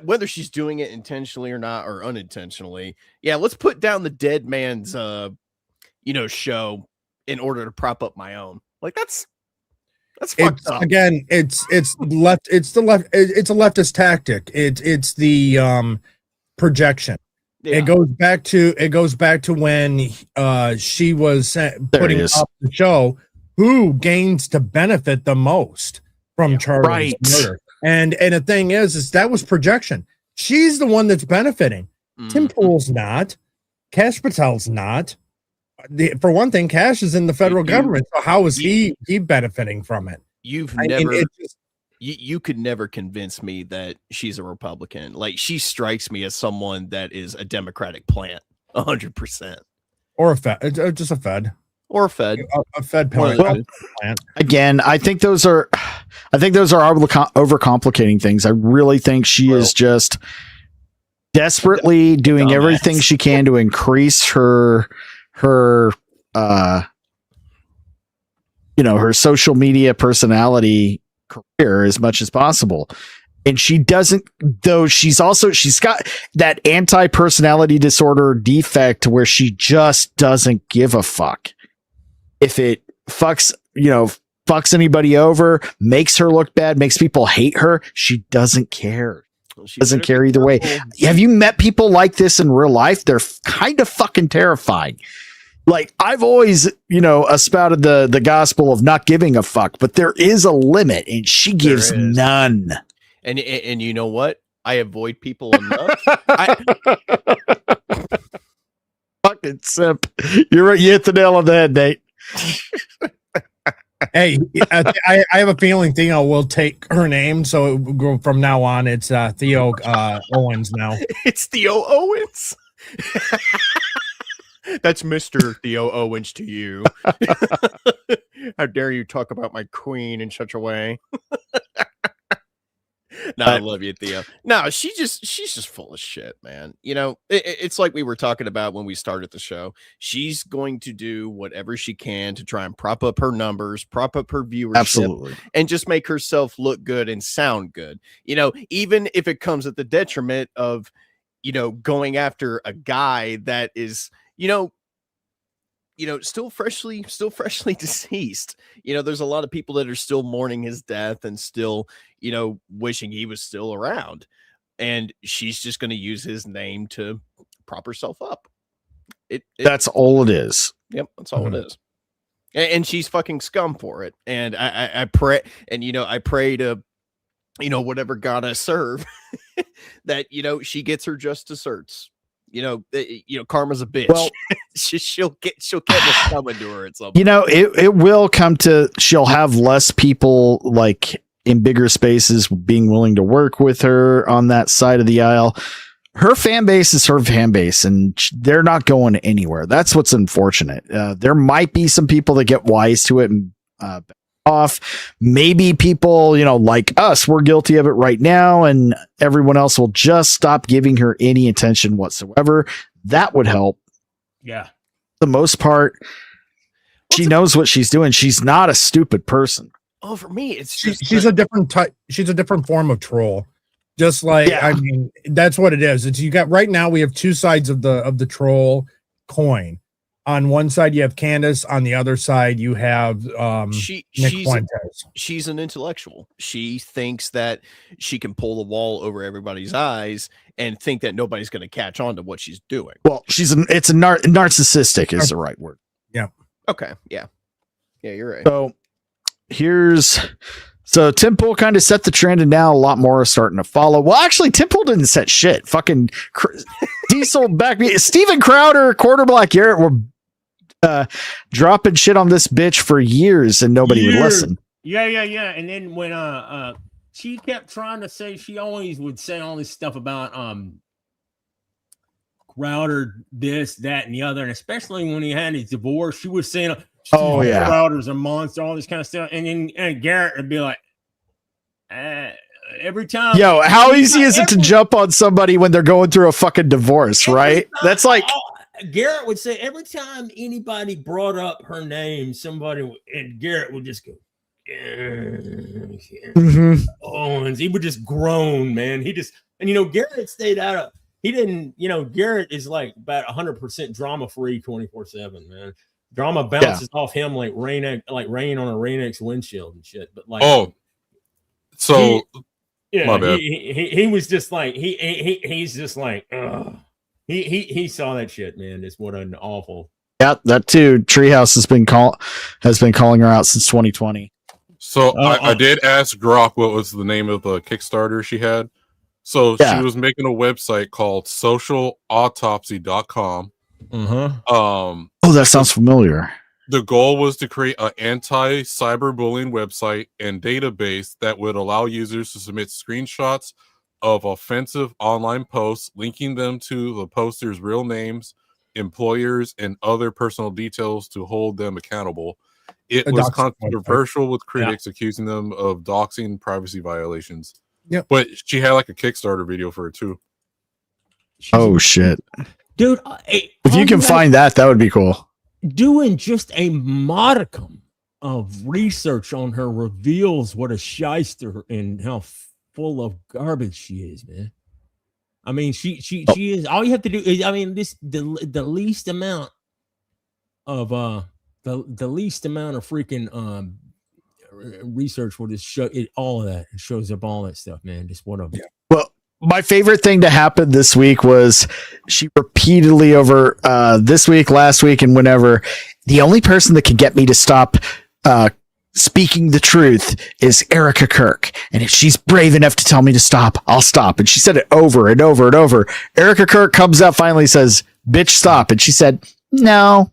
whether she's doing it intentionally or not, or unintentionally. Yeah, let's put down the dead man's show in order to prop up my own. Like that's fucked up. Again, it's a leftist tactic. It's the projection. Yeah. It goes back to when she was putting up the show. Who gains to benefit the most from Charlie's murder? And the thing is that was projection. She's the one that's benefiting. Tim Pool's not. Kash Patel's not. For one thing, Kash is in the federal government. So how is he benefiting from it? You could never convince me that she's a Republican. Like, she strikes me as someone that is a Democratic plant, 100%. Or a Fed, just a Fed. Or a Fed. A Fed plant. Well, again, I think those are overcomplicating things. I really think she is just desperately doing everything she can to increase her social media personality career as much as possible. And she doesn't, though she's got that anti-personality disorder defect where she just doesn't give a fuck. If it fucks anybody over, makes her look bad, makes people hate her, she doesn't care. She doesn't care either way. Have you met people like this in real life? They're kind of fucking terrifying. Like, I've always, espouted the gospel of not giving a fuck, but there is a limit, and she gives none. And you know what? I avoid people enough. Fucking simp. You're right. You hit the nail on the head, Nate. Hey, I have a feeling Theo will take her name, so from now on, it's Theo Owens now. It's Theo Owens. That's Mr. Theo Owens to you. How dare you talk about my queen in such a way? No, I love you, Theo. No, she's just full of shit, man. It's like we were talking about when we started the show. She's going to do whatever she can to try and prop up her numbers, prop up her viewership, absolutely, and just make herself look good and sound good. Even if it comes at the detriment of, going after a guy that is, still freshly deceased. There's a lot of people that are still mourning his death and still, wishing he was still around. And she's just going to use his name to prop herself up. That's all it is. Yep, that's all it is. And she's fucking scum for it. And I pray, and I pray to, whatever God I serve, that she gets her just desserts. Karma's a bitch. Well, she'll get what's coming to her at some point. It will come to, she'll have less people like in bigger spaces being willing to work with her on that side of the aisle. Her fan base is her fan base, and they're not going anywhere. That's what's unfortunate. There might be some people that get wise to it and off. Maybe people, like us, we're guilty of it right now, and everyone else will just stop giving her any attention whatsoever. That would help. Yeah. For the most part, she knows what she's doing. She's not a stupid person. Oh, for me, it's she's a different type. She's a different form of troll. Just like I mean, that's what it is. It's you got right now. We have two sides of the troll coin. On one side, you have Candace. On the other side, you have Nick Fuentes. She's an intellectual. She thinks that she can pull the wall over everybody's eyes and think that nobody's going to catch on to what she's doing. Well, it's a narcissistic is the right word. Yeah. Okay. Yeah. Yeah, you're right. So Tim Pool kind of set the trend, and now a lot more are starting to follow. Well, actually, Tim Pool didn't set shit. Fucking Diesel back. Steven Crowder, Quarter Black Garrett were dropping shit on this bitch for years, and nobody would listen. Yeah. And then when she kept trying to say, she always would say all this stuff about Crowder, this, that, and the other, and especially when he had his divorce, she was saying, Crowder's a monster, all this kind of stuff. And then Garrett would be like, every time. Yo, how easy is it to jump on somebody when they're going through a fucking divorce, right? That's like Garrett would say every time anybody brought up her name, and Garrett would just go, Owens. He would just groan, man. Garrett stayed out of. He didn't, Garrett is like about 100% drama free 24/7, man. Drama bounces off him like rain on a Rain-X windshield and shit. But like, my bad. He was just like he's just like, he saw that shit, man. It's what an awful. Yeah, that too. Treehouse has been calling her out since 2020. So I did ask Grok what was the name of the Kickstarter she had. So she was making a website called socialautopsy.com. That sounds familiar. The goal was to create an anti-cyberbullying website and database that would allow users to submit screenshots of offensive online posts, linking them to the posters' real names, employers, and other personal details to hold them accountable. It was controversial with critics accusing them of doxing privacy violations. Yeah, but she had like a Kickstarter video for it too. Oh shit, dude! If you can find that would be cool. Doing just a modicum of research on her reveals what a shyster and how full of garbage she is, man. I mean, she is. All you have to do is, the least amount of the least amount of freaking research will just show it, all of that. It shows up all that stuff, man. Just what a well, my favorite thing to happen this week was she repeatedly over this week, last week, and whenever, the only person that can get me to stop speaking the truth is Erica Kirk, and if she's brave enough to tell me to stop, I'll stop. And she said it over and over and over. Erica Kirk comes out, finally says, "Bitch, stop," and she said, "No."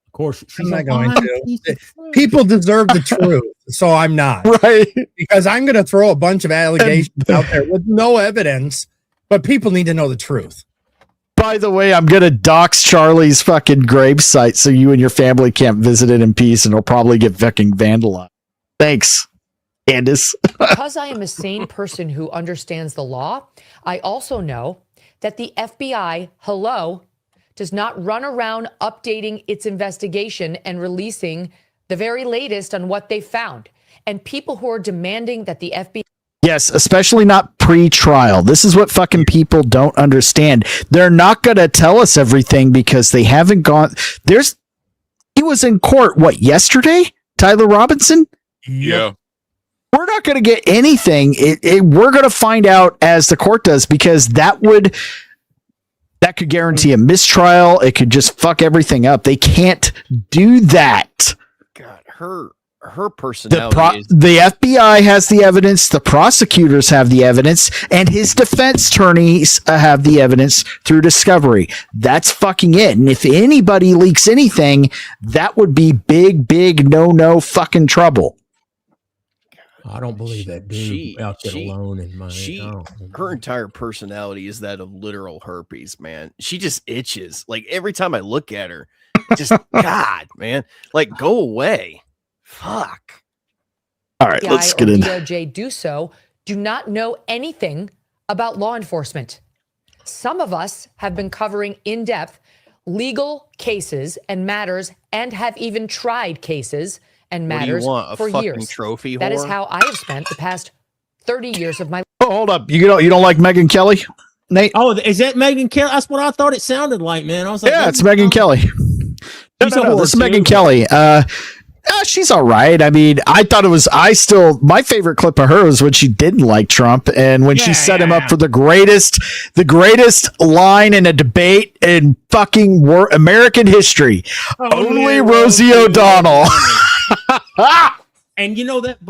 Of course, she's not going to. People deserve the truth, so I'm not. Right. Because I'm going to throw a bunch of allegations out there with no evidence, but people need to know the truth. By the way, I'm going to dox Charlie's fucking gravesite so you and your family can't visit it in peace, and it'll probably get fucking vandalized. Thanks, Candace. Because I am a sane person who understands the law, I also know that the FBI, does not run around updating its investigation and releasing the very latest on what they found. And people who are demanding that the FBI... Yes, especially not pre-trial. This is what fucking people don't understand. They're not going to tell us everything because they haven't gone... He was in court, what, yesterday? Tyler Robinson? Yeah. We're not going to get anything. We're going to find out as the court does, because that could guarantee a mistrial. It could just fuck everything up. They can't do that. God, her personality the FBI has the evidence, the prosecutors have the evidence, and his defense attorneys have the evidence through discovery. That's fucking it. And if anybody leaks anything, that would be big no fucking trouble. I don't believe that dude out there alone in my. Her entire personality is that of literal herpes, man. She just itches. Like every time I look at her, just God, man, like go away. Fuck. All right, let's get in. DOJ do not know anything about law enforcement. Some of us have been covering in depth legal cases and matters, and have even tried cases and matters for years. Trophy that is whore? how I have spent the past 30 years of my life. Oh, hold up. You don't like Megyn Kelly, Nate? Oh, is that Megyn Kelly? That's what I thought it sounded like, man. I was like, yeah, it's Megyn Kelly. No, this is Megyn Kelly. She's all right. I mean, my favorite clip of her was when she didn't like Trump and when she set him up for the greatest line in a debate in fucking American history. Only Rosie O'Donnell. And you know that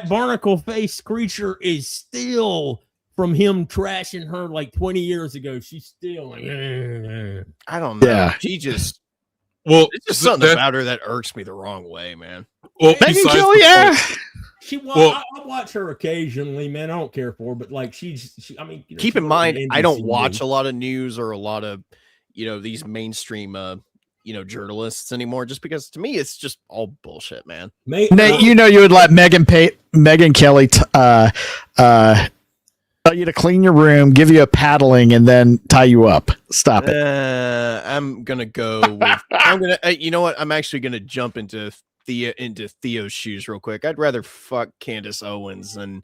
barnacle face creature is still from him trashing her like 20 years ago. She's still like, I don't know. Yeah. She just it's just something about her that irks me the wrong way, man. Well, Megyn Kelly, yeah. I watch her occasionally, man. I don't care for her, but like I mean, keep in mind, I don't watch a lot of news or a lot of, these mainstream, journalists anymore, just because to me it's just all bullshit, man. Nate, you would let Megyn Kelly tell you to clean your room, give you a paddling, and then tie you up. Stop it. I'm gonna go with. I'm gonna. You know what? I'm actually gonna jump into Theo's shoes real quick. I'd rather fuck Candace Owens than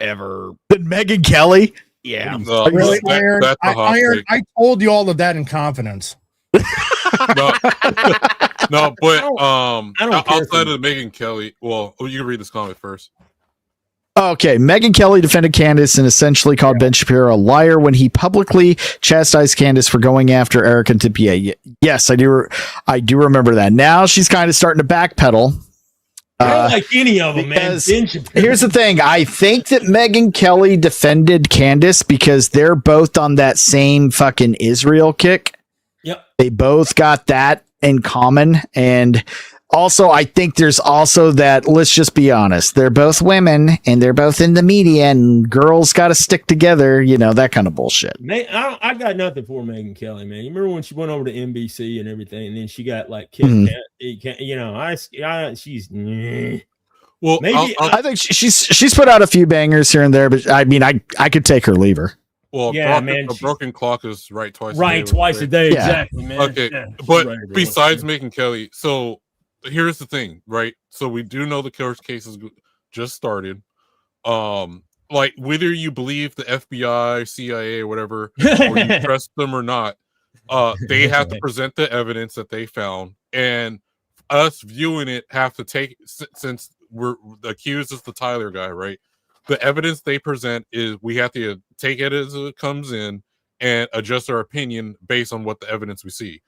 Megyn Kelly. Yeah. Really, Iron? I told you all of that in confidence. No, but outside of Megyn Kelly, well, you can read this comment first. Okay, Megyn Kelly defended Candace and essentially called Ben Shapiro a liar when he publicly chastised Candace for going after Eric and Tipia. Yes, I do remember that. Now she's kind of starting to backpedal. I don't like any of them, man. Here's the thing. I think that Megyn Kelly defended Candace because they're both on that same fucking Israel kick. Yep. They both got that in common. And also, I think there's also that, let's just be honest, they're both women and they're both in the media and girls got to stick together, that kind of bullshit. Man, I got nothing for Megyn Kelly, man. You remember when she went over to NBC and everything and then she got like kicked out? She's well, maybe I think she's put out a few bangers here and there, but I mean, I could take her, leave her. Well, yeah, man, a broken clock is right twice a day. Yeah. Exactly, man. Okay, yeah, but besides Megyn Kelly, so here's the thing, right? So we do know the killer's case is just started. Like whether you believe the FBI, CIA, or whatever, or you trust them or not, they have to present the evidence that they found, and us viewing it have to take, since we're the accused is the Tyler guy, right? The evidence they present is we have to take it as it comes in and adjust our opinion based on what the evidence we see.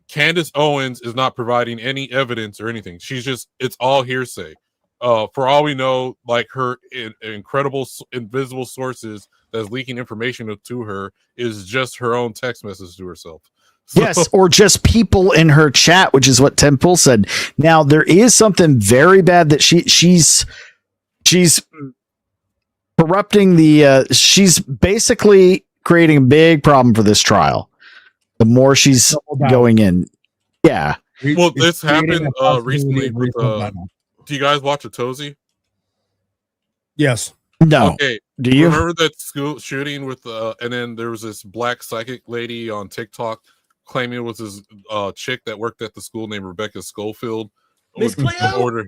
Candace Owens is not providing any evidence or anything. It's all hearsay. For all we know, like her incredible invisible sources that's leaking information to her is just her own text message to herself. So, yes, or just people in her chat, which is what Temple said. Now there is something very bad that she's corrupting she's basically creating a big problem for this trial. The more she's going in. Yeah. Well, this happened recently with do you guys watch Atozi? Yes. No. Okay. Do you remember that school shooting with and then there was this black psychic lady on TikTok claiming it was this chick that worked at the school named Rebecca Schofield. Miss Cleo?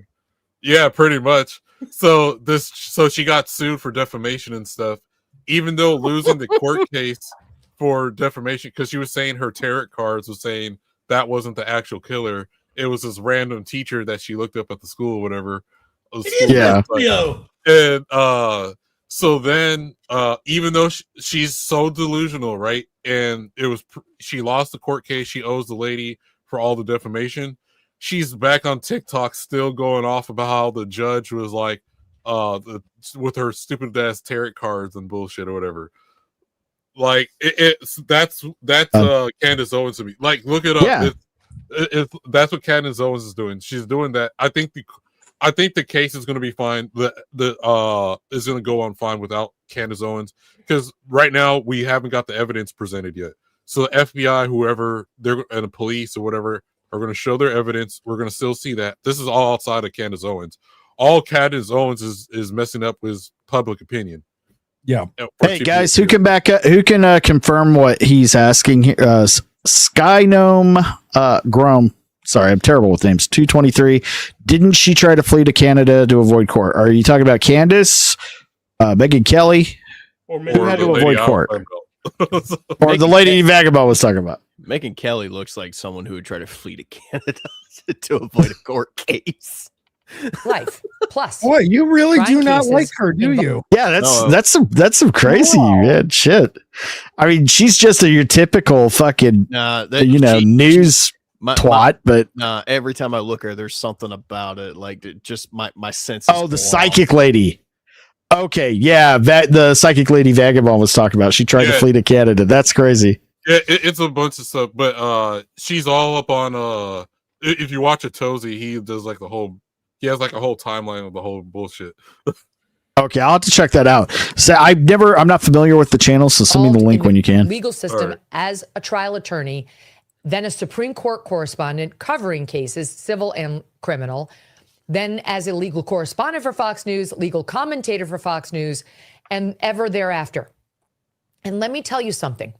Yeah, pretty much. So she got sued for defamation and stuff, even though losing the court case for defamation because she was saying her tarot cards was saying that wasn't the actual killer. It was this random teacher that she looked up at the school or whatever. Yeah. And so then even though she's so delusional, right? And she lost the court case, she owes the lady for all the defamation. She's back on TikTok still going off about how the judge was like with her stupid ass tarot cards and bullshit or whatever. Like that's Candace Owens to me. Like look it up. Yeah. That's what Candace Owens is doing. She's doing that. I think the case is going to be fine. The is going to go on fine without Candace Owens because right now we haven't got the evidence presented yet. So the FBI, whoever and the police or whatever are going to show their evidence. We're going to still see that. This is all outside of Candace Owens. All Candace Owens is messing up with public opinion. Yeah. Hey guys, who can confirm what he's asking here? Skynome Grome Sorry, I'm terrible with names. 223. Didn't she try to flee to Canada to avoid court? Are you talking about Candace, Megan Kelly, or who had to avoid court? Or the lady Vagabond was talking about? Megan Kelly looks like someone who would try to flee to Canada to avoid a court case. Life plus. Boy, you really Crime do not cases like her, do you? Yeah, that's some crazy man shit. I mean, she's just your typical fucking news twat, but every time I look at her, there's something about it, like just my sense. Oh, the psychic lady. Okay, yeah, the psychic lady Vagabond was talking about. She tried to flee to Canada. That's crazy. Yeah, it's a bunch of stuff, but she's all up on if you watch a Tozy, he does like he has like a whole timeline of the whole bullshit. Okay, I'll have to check that out. So I'm not familiar with the channel, so send me the link when you can. Legal system as a trial attorney, then a Supreme Court correspondent covering cases, civil and criminal, then as a legal correspondent for Fox News, legal commentator for Fox News, and ever thereafter. And let me tell you something.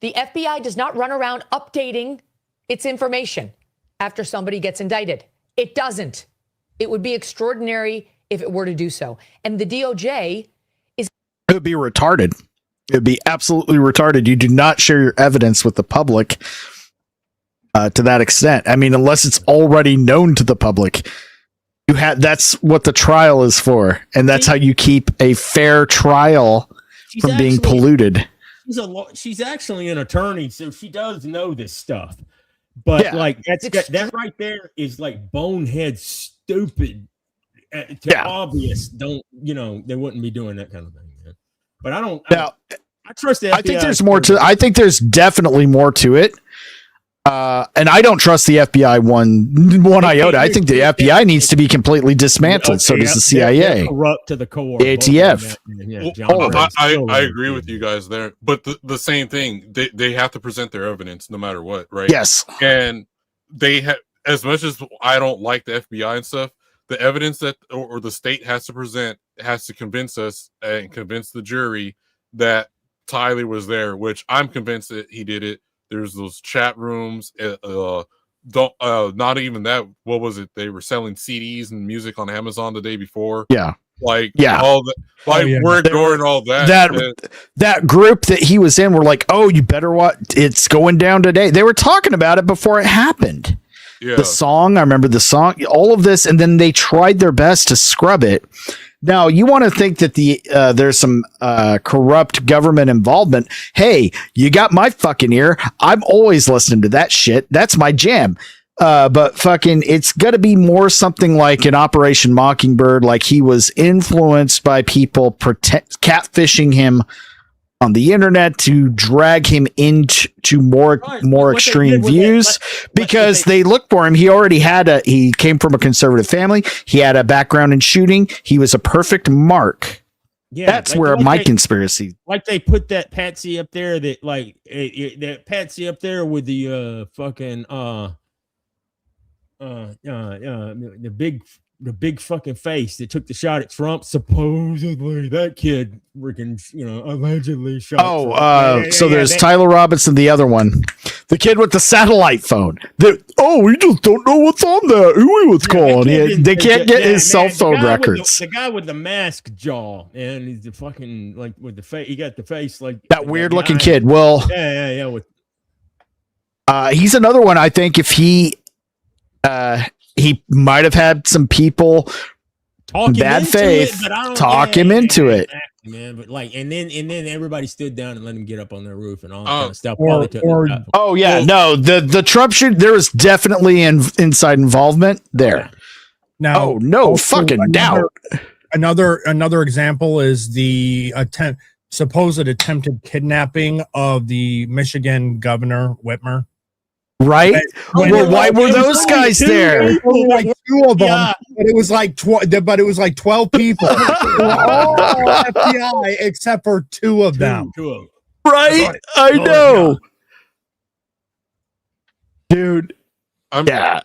The FBI does not run around updating its information after somebody gets indicted. It doesn't. It would be extraordinary if it were to do so. And the DOJ is... It would be retarded. It would be absolutely retarded. You do not share your evidence with the public to that extent. I mean, unless it's already known to the public. That's what the trial is for. And that's how you keep a fair trial from being polluted. She's actually an attorney, so she does know this stuff. But that right there is like bonehead stupid. Obvious. They wouldn't be doing that kind of thing, man. But I trust the FBI. I think there's more to. I think there's definitely more to it. And I don't trust the FBI one iota. I think the FBI needs to be completely dismantled. So does the CIA. They're corrupt to the core. The ATF. I agree with you guys there. But the same thing, they have to present their evidence no matter what, right? Yes. And they have, as much as I don't like the FBI and stuff, the evidence that or the state has to present has to convince us and convince the jury that Tyler was there, which I'm convinced that he did it. There's those chat rooms. Not even that. What was it? They were selling CDs and music on Amazon the day before. Yeah. All that. We're ignoring all that. That group that he was in were like, oh, you better watch. It's going down today. They were talking about it before it happened. Yeah. The song, I remember the song, all of this, and then they tried their best to scrub it. Now, you want to think that there's some corrupt government involvement. Hey, you got my fucking ear. I'm always listening to that shit. That's my jam. But fucking, it's got to be more something like an Operation Mockingbird, like he was influenced by people catfishing him on the internet to drag him into more extreme views because they looked for him. He came from a conservative family. He had a background in shooting. He was a perfect mark. Yeah, that's where my conspiracy. Like they put that Patsy up there that Patsy up there with the fucking the big fucking face that took the shot at Trump. Supposedly that kid freaking, allegedly shot. So there's Tyler Robinson, the other one, the kid with the satellite phone. We just don't know what's on there. Who he was calling? They can't get his cell phone records. The guy with the mask jaw, and he's the fucking with the face. He got the face like that weird looking kid. Well, yeah. He's another one. I think if he might have had some people in bad faith talk him into it. Man, but and then everybody stood down and let him get up on their roof and all that kind of stuff. The Trump shoot, there was definitely inside involvement there. Now, doubt. Another example is the supposed attempted kidnapping of the Michigan governor Whitmer. Right? Why were those guys there? Like two of them, but it was like 12 people. All FBI except for two of them. Right? I know, dude. The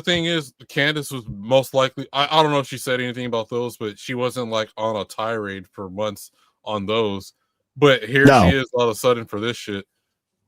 thing is, Candace was most likely. I don't know if she said anything about those, but she wasn't on a tirade for months on those. But here she is all of a sudden for this shit.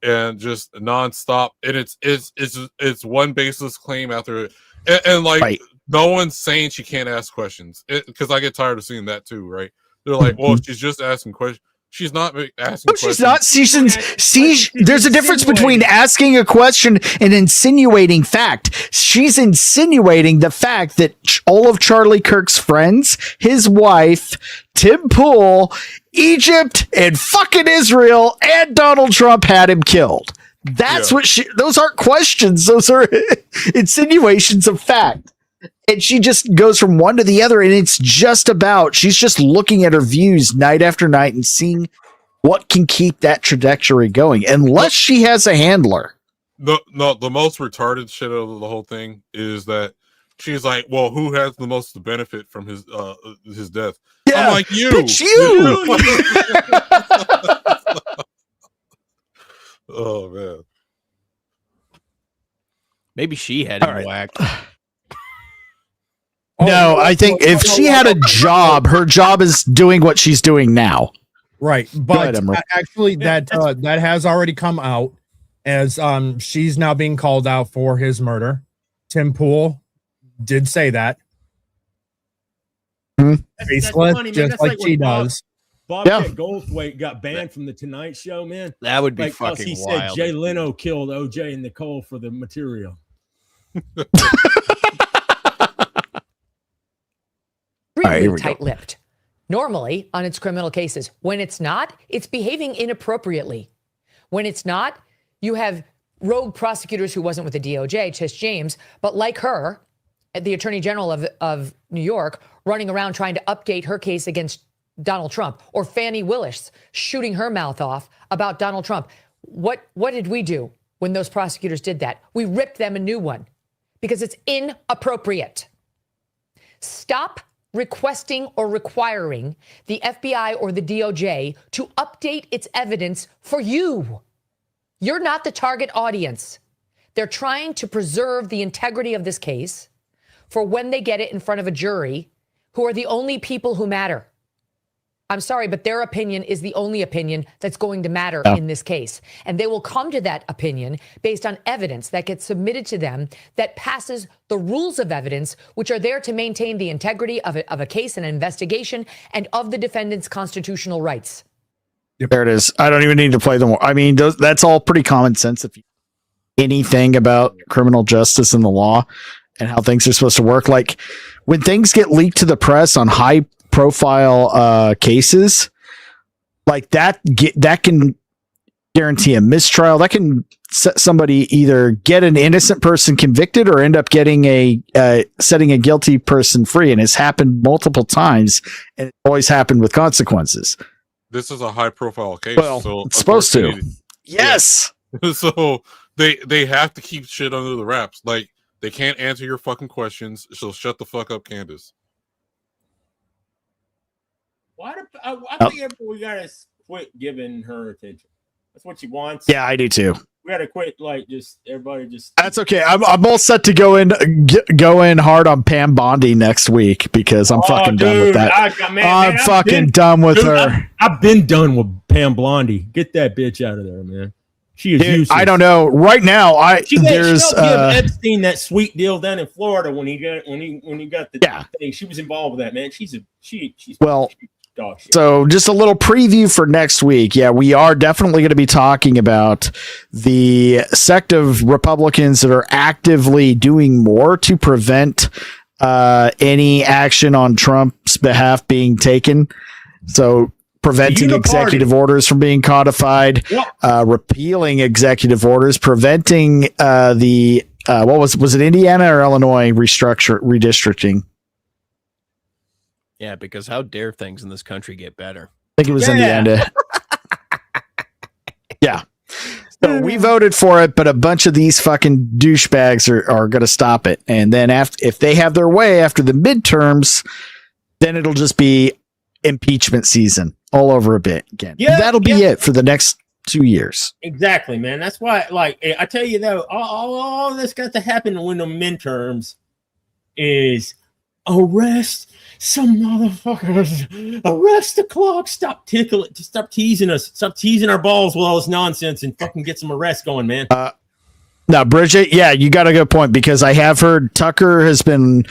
and just nonstop, and it's one baseless claim after, and like right. No one's saying she can't ask questions, because I get tired of seeing that too, right? They're like, well, she's just asking questions. She's not asking questions. She's not. There's a difference between asking a question and insinuating fact. She's insinuating the fact that all of Charlie Kirk's friends, his wife, Tim Pool, Egypt, and fucking Israel, and Donald Trump had him killed. That's what those aren't questions. Those are insinuations of fact. And she just goes from one to the other, and it's just about, she's just looking at her views night after night and seeing what can keep that trajectory going, unless she has a handler. The most retarded shit of the whole thing is that she's like, well, who has the most benefit from his death? Yeah, I'm like, you. Bitch, you. Oh, man. Maybe she had him whacked. No, I think if she had a job, her job is doing what she's doing now. Right, but actually, that has already come out as she's now being called out for his murder. Tim Pool did say that. That's funny, man. That's like she does. Bob Goldthwait got banned from the Tonight Show, man. That would be fucking he wild. Said Jay Leno killed OJ and Nicole for the material. Really tight-lipped. Normally, on its criminal cases. When it's not, it's behaving inappropriately. When it's not, you have rogue prosecutors who wasn't with the DOJ, Tish James, but like her, the Attorney General of New York, running around trying to update her case against Donald Trump, or Fannie Willis shooting her mouth off about Donald Trump. What did we do when those prosecutors did that? We ripped them a new one because it's inappropriate. Stop requesting or requiring the FBI or the DOJ to update its evidence for you. You're not the target audience. They're trying to preserve the integrity of this case for when they get it in front of a jury, who are the only people who matter. I'm sorry, but their opinion is the only opinion that's going to matter in this case. And they will come to that opinion based on evidence that gets submitted to them that passes the rules of evidence, which are there to maintain the integrity of a case and an investigation and of the defendant's constitutional rights. There it is. I don't even need to play them. I mean, that's all pretty common sense. If you know anything about criminal justice and the law and how things are supposed to work, like when things get leaked to the press on high profile cases like that can guarantee a mistrial. That can set somebody, either get an innocent person convicted or end up getting setting a guilty person free. And it's happened multiple times, and it's always happened with consequences. This is a high profile case. Well, so it's supposed to. Yes. Yeah. So they have to keep shit under the wraps. Like, they can't answer your fucking questions. So shut the fuck up, Candace. I think we gotta quit giving her attention. That's what she wants. Yeah, I do too. We gotta quit. Like, just everybody just. That's okay. I'm all set to go in hard on Pam Bondi next week because I'm fucking done with that. I'm fucking done with her. I've been done with Pam Bondi. Get that bitch out of there, man. She is useless. I don't know. Right now, she'll give Epstein that sweet deal down in Florida when he got the thing. She was involved with that, man. She's so just a little preview for next week. Yeah, we are definitely going to be talking about the sect of Republicans that are actively doing more to prevent any action on Trump's behalf being taken. So preventing executive orders from being codified, repealing executive orders, preventing what was it, Indiana or Illinois redistricting? Yeah, because how dare things in this country get better? I think it was Indiana. Yeah. So we voted for it, but a bunch of these fucking douchebags are going to stop it. And then if they have their way after the midterms, then it'll just be impeachment season all over a bit again. Yeah, that'll be it for the next 2 years. Exactly, man. That's why, like, I tell you though, all that's got to happen when the midterms is arrest some motherfuckers arrest the clock. Stop tickling. Stop teasing us. Stop teasing our balls with all this nonsense and fucking get some arrests going, man. Now, Bridget, yeah, you got a good point because I have heard Tucker has been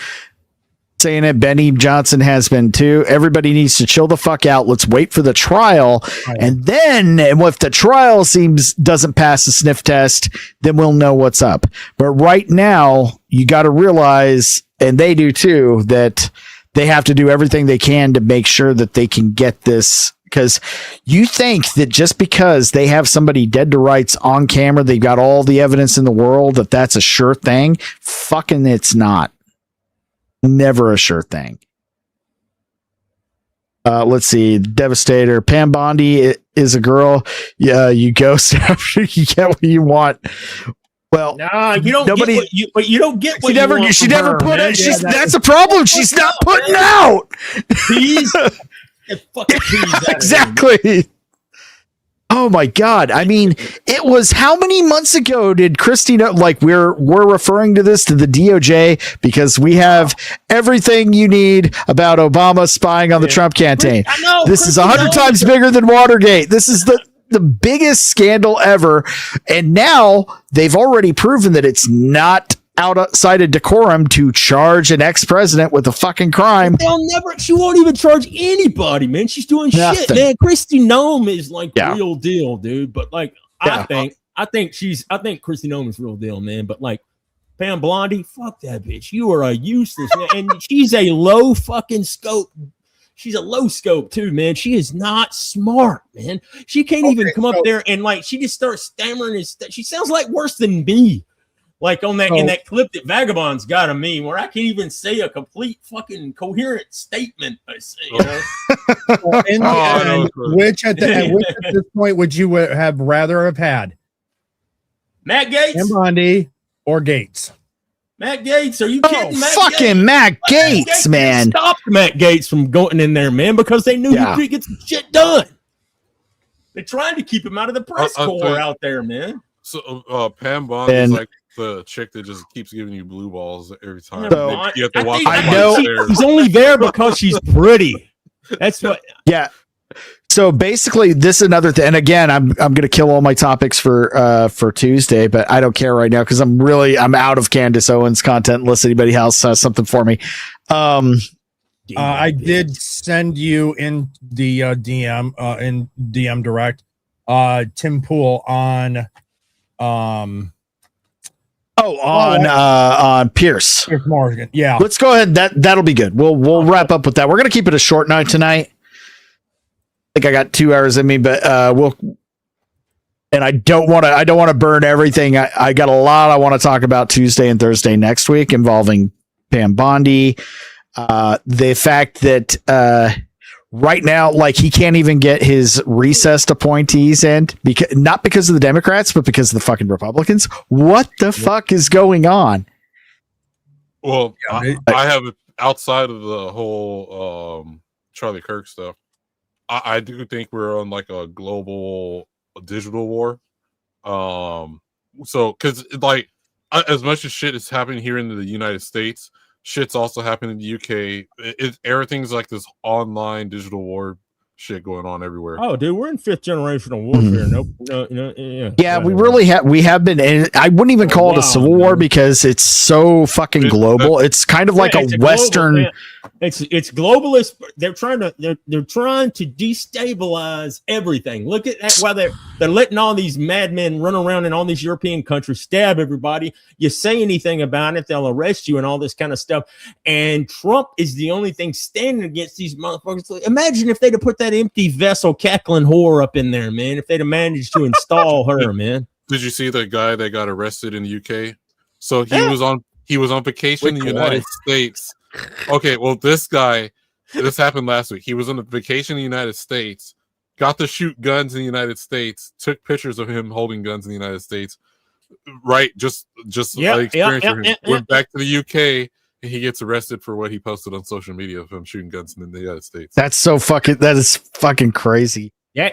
saying it. Benny Johnson has been too. Everybody needs to chill the fuck out. Let's wait for the trial. Right. And then if the trial doesn't pass the sniff test, then we'll know what's up. But right now, you got to realize, and they do too, that they have to do everything they can to make sure that they can get this. Because you think that just because they have somebody dead to rights on camera, they've got all the evidence in the world that that's a sure thing. Fucking it's not. Never a sure thing. Let's see. Devastator. Pam Bondi is a girl. Yeah, you ghost after you get what you want. Well, nah, you don't. Nobody, but you don't get what she never. She never put it. That's a problem. She's not putting out. Please. Exactly. Oh my God. I mean, it was how many months ago did Christina, like we're referring to this to the DOJ because we have everything you need about Obama spying on the Trump campaign. This is 100 times bigger than Watergate. This is the biggest scandal ever. And now they've already proven that it's not outside of decorum to charge an ex-president with a fucking crime. She won't even charge anybody, man. She's doing shit, man. Kristi Noem is like real deal, dude. But like, I think Kristi Noem is real deal, man. But like, Pam Bondi, fuck that bitch. You are a useless man. And she's a low fucking scope. She's a low scope too, man. She is not smart, man. She can't even come up there and like, she just starts stammering. She sounds like worse than me. Like on that in that clip that Vagabond's got of me, where I can't even say a complete fucking coherent statement. I say, you know? Which at this point would you have rather have had? Matt Gaetz, Pam Bondi, or Gaetz? Matt Gaetz, are you kidding? Matt Gaetz, man! Stopped Matt Gaetz from going in there, man, because they knew he could get some shit done. They're trying to keep him out of the press corps out there, man. So Pam Bondi is like the chick that just keeps giving you blue balls every time. So, you have to walk. I know she's only there because she's pretty. That's what. Yeah. So basically, this is another thing. And again, I'm gonna kill all my topics for Tuesday, but I don't care right now because I'm out of Candace Owens content unless anybody else has something for me. I did send you in the DM direct Tim Pool on on Pierce Morgan. Yeah. Let's go ahead. That'll be good. We'll wrap up with that. We're going to keep it a short night tonight. I think I got 2 hours in me, but and I don't want to burn everything. I got a lot I want to talk about Tuesday and Thursday next week involving Pam Bondi. The fact that, right now, like he can't even get his recessed appointees in not because of the Democrats, but because of the fucking Republicans. What the fuck is going on? Well, I have outside of the whole Charlie Kirk stuff. I do think we're on like a global digital war. So because like as much as shit is happening here in the United States, shit's also happening in the UK. Everything's like this online digital war shit going on everywhere. Oh, dude, we're in 5th generational warfare. Yeah, we have been, and I wouldn't even call it a civil war because it's so fucking global. It's kind of like a Western. It's globalist. They're trying to destabilize everything. Look at that. While they're letting all these madmen run around in all these European countries, stab everybody. You say anything about it, they'll arrest you and all this kind of stuff. And Trump is the only thing standing against these motherfuckers. Imagine if they'd have put that empty vessel cackling whore up in there, man. If they'd have managed to install her, man. Did you see the guy that got arrested in the UK? So he was on vacation in the United States. Okay, well, this happened last week. He was on a vacation in the United States, got to shoot guns in the United States, took pictures of him holding guns in the United States. Right, just experience for him. Went back to the UK, and he gets arrested for what he posted on social media of him shooting guns in the United States. That is fucking crazy. Yeah,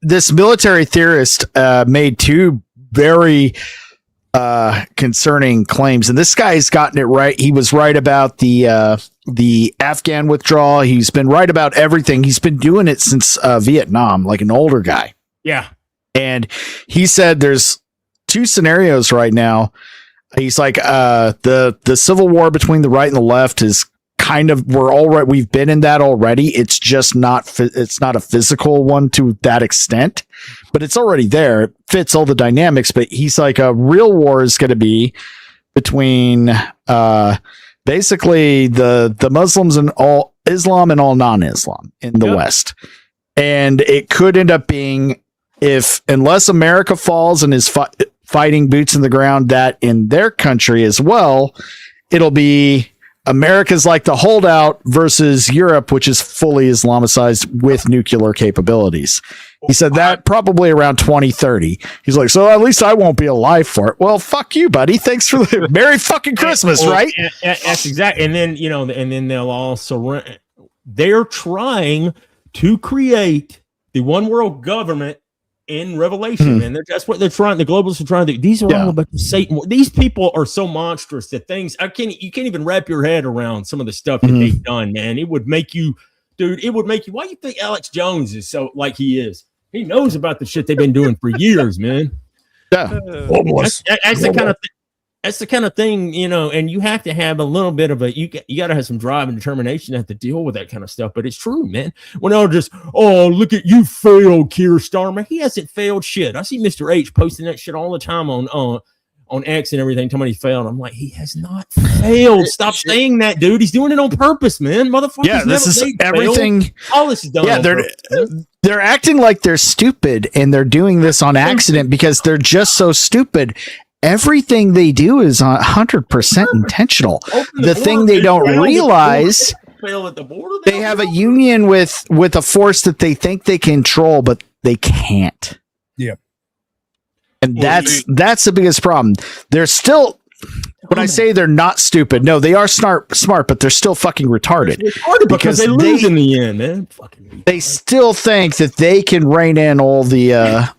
this military theorist made two very concerning claims, and this guy's gotten it right. He was right about the Afghan withdrawal. He's been right about everything. He's been doing it since Vietnam, like an older guy. Yeah. And he said there's two scenarios right now. He's like, the civil war between the right and the left is kind of, we've been in that already. It's just not, it's not a physical one to that extent, but it's already there. It fits all the dynamics, but he's like, a real war is going to be between, basically the Muslims and all Islam and all non-Islam in the West. And it could end up being, unless America falls and is fighting boots in the ground, that in their country as well, it'll be America's like the holdout versus Europe, which is fully Islamicized with nuclear capabilities. He said that probably around 2030. He's like, so at least I won't be alive for it. Well, fuck you, buddy. Thanks for the Merry fucking Christmas, right? That's exactly. And then, and then they'll all surrender. They're trying to create the one world government in Revelation, man. That's what they're trying. The globalists are trying to do. These are all about Satan. These people are so monstrous that you can't even wrap your head around some of the stuff that they've done, man. It would make you, dude, why do you think Alex Jones is so like he is? He knows about the shit they've been doing for years, man. Yeah. That's the kind of thing, and you have to have a little bit of you got to have some drive and determination to have to deal with that kind of stuff. But it's true, man. When they'll just, look at you failed, Keir Starmer. He hasn't failed shit. I see Mr. H posting that shit all the time on X and everything. Talking about he failed. I'm like, he has not failed. Stop saying that, dude. He's doing it on purpose, man. Motherfucker. Yeah, this is everything. Failed. All this is done. Yeah, they're acting like they're stupid, and they're doing this on accident because they're just so stupid. Everything they do is 100% intentional. The thing they don't realize, they have a union with a force that they think they control, but they can't. Yeah. And that's the biggest problem. They're still, when I say they're not stupid, no, they are smart, but they're still fucking retarded. Because they lose in the end, man. They still think that they can rein in all the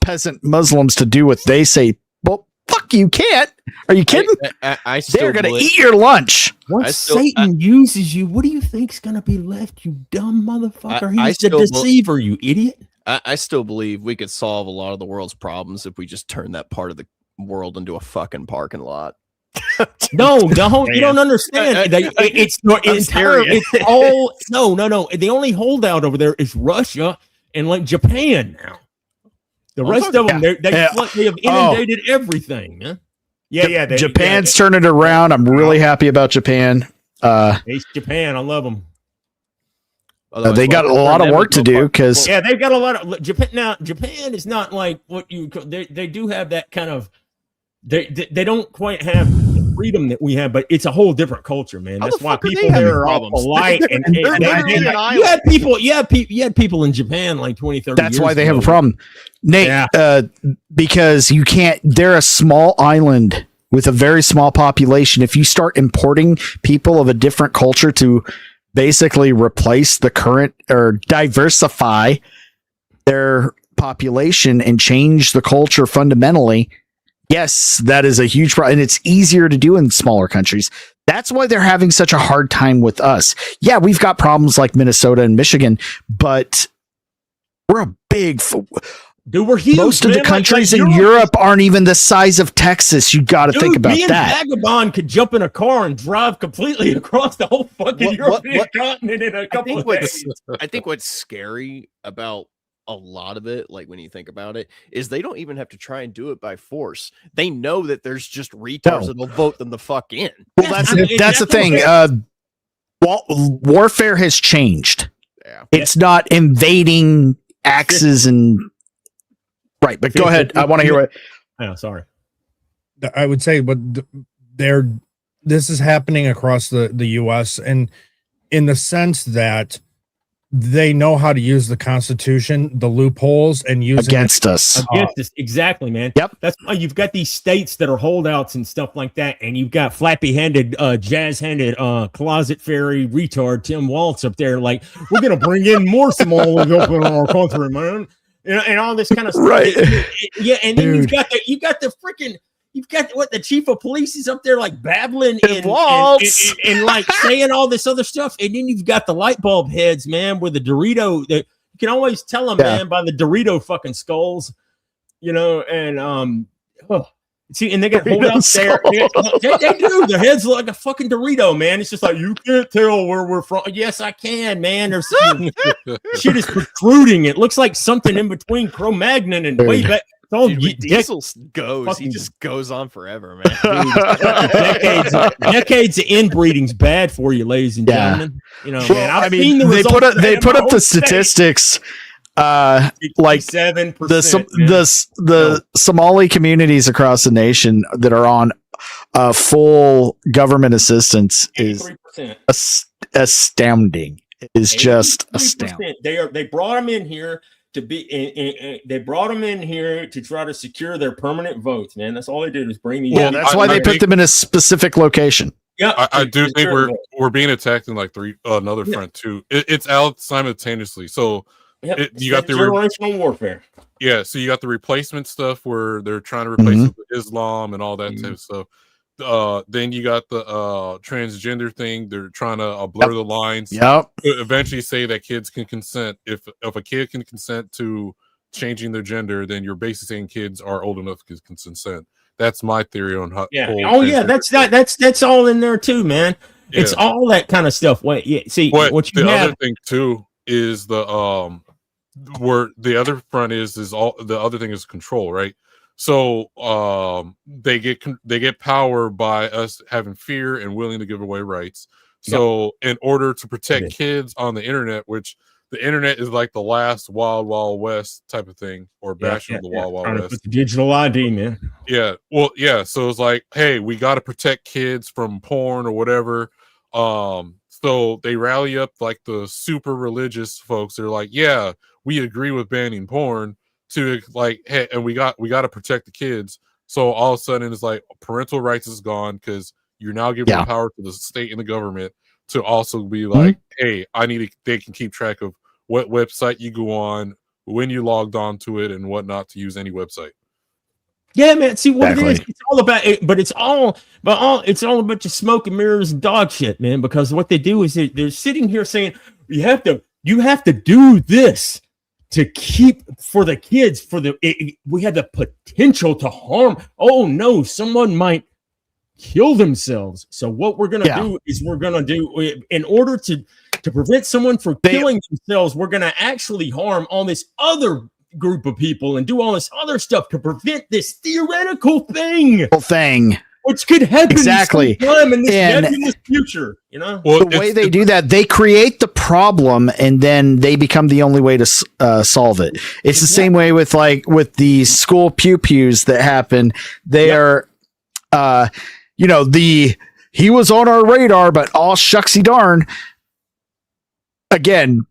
peasant Muslims to do what they say. Well, fuck, you can't. Are you kidding? They're going to eat your lunch. Once Satan uses you, what do you think's going to be left, you dumb motherfucker? He's the deceiver, you idiot. I still believe we could solve a lot of the world's problems if we just turn that part of the world into a fucking parking lot. No, you don't understand. It's all no. The only holdout over there is Russia and like Japan now. The rest of them, they have inundated everything, man. Japan's turning it around. I'm really happy about Japan. It's Japan. I love them. They got a lot of work to do because they've got a lot of Japan. Now, Japan is not like what they do have that kind of. They don't quite have the freedom that we have, but it's a whole different culture, man. That's why people there are all polite and you had people in Japan like 20, 30 That's years why they ago. have a problem, Nate. Because you can't. They're a small island with a very small population. If you start importing people of a different culture to basically replace the current or diversify their population and change the culture fundamentally. Yes, that is a huge problem, and it's easier to do in smaller countries. That's why they're having such a hard time with us. Yeah, we've got problems like Minnesota and Michigan, but we're a big... Dude, we're huge. Most of the countries in Europe aren't even the size of Texas. You got to think about that. Vagabond could jump in a car and drive completely across the whole fucking European continent in a couple of days. I think what's scary about a lot of it, like when you think about it, is they don't even have to try and do it by force. They know that there's just retards that'll vote them the fuck in. Well, that's the thing. Warfare has changed. Yeah. It's not invading axes and right. But go ahead. I want to hear what. Oh, sorry. I would say, but this is happening across the U.S. and in the sense that they know how to use the Constitution, the loopholes, and use against us. Exactly, man. Yep. That's why you've got these states that are holdouts and stuff like that, and you've got flappy-handed, jazz-handed, closet fairy retard Tim Waltz up there. Like, we're gonna bring in more Somalians up in our country, man. and all this kind of stuff. Right. Yeah, and then Dude. you've got the chief of police is up there like babbling and like saying all this other stuff, and then you've got the light bulb heads, man, with the Dorito. That you can always tell them, man, by the Dorito fucking skulls, and see, and they got holdouts there. They do. Their heads look like a fucking Dorito, man. It's just like, you can't tell where we're from. Yes, I can, man. There's shit is protruding. It looks like something in between Cro-Magnon and way back. Diesel goes. He just goes on forever, man. Decades of inbreeding's bad for you, ladies and gentlemen. Man. They put up the statistics. Like 7%, the Somali communities across the nation that are on full government assistance is astounding. It is just astounding. They brought them in here to be. They brought them in here to try to secure their permanent votes. Man, that's all they did is bring these. Yeah, that's why they put them in a specific location. Yeah, I do think we're being attacked in like another front too. It's out simultaneously. So. Yep. You got the generational warfare. Yeah, so you got the replacement stuff where they're trying to replace it with Islam and all that type of stuff. Then you got the transgender thing. They're trying to blur the lines. Yep. Eventually say that kids can consent. If a kid can consent to changing their gender, then you're basically saying kids are old enough to consent. That's my theory on how. Yeah. Oh yeah, that's all in there too, man. Yeah. It's all that kind of stuff. Wait, yeah. See, what you have. Other thing too is the where the other front is all the other thing is control, right? So they get power by us having fear and willing to give away rights. So in order to protect kids on the internet, which the internet is like the last wild west type of thing, or bastion of the wild west. The digital ID, man. Yeah, well, yeah. So it's like, hey, we got to protect kids from porn or whatever. So they rally up like the super religious folks. They're like, yeah, we agree with banning porn, to like, hey, and we got to protect the kids. So all of a sudden it's like parental rights is gone because you're now giving the power to the state and the government to also be like, hey, they can keep track of what website you go on, when you logged on to it, and whatnot to use any website. Yeah, man. See what it is. It's all about it, but it's all a bunch of smoke and mirrors and dog shit, man. Because what they do is they're sitting here saying you have to do this to keep for the kids. We have the potential to harm. Oh no, someone might kill themselves. So what we're gonna do is in order to prevent someone from killing themselves, we're gonna actually harm all this other group of people and do all this other stuff to prevent this theoretical thing, which could happen exactly in this nebulous future. Well, the way they do that, they create the problem and then they become the only way to solve it. It's the same way with the school pew-pews that happen. They are he was on our radar, but all shucksy darn. Again,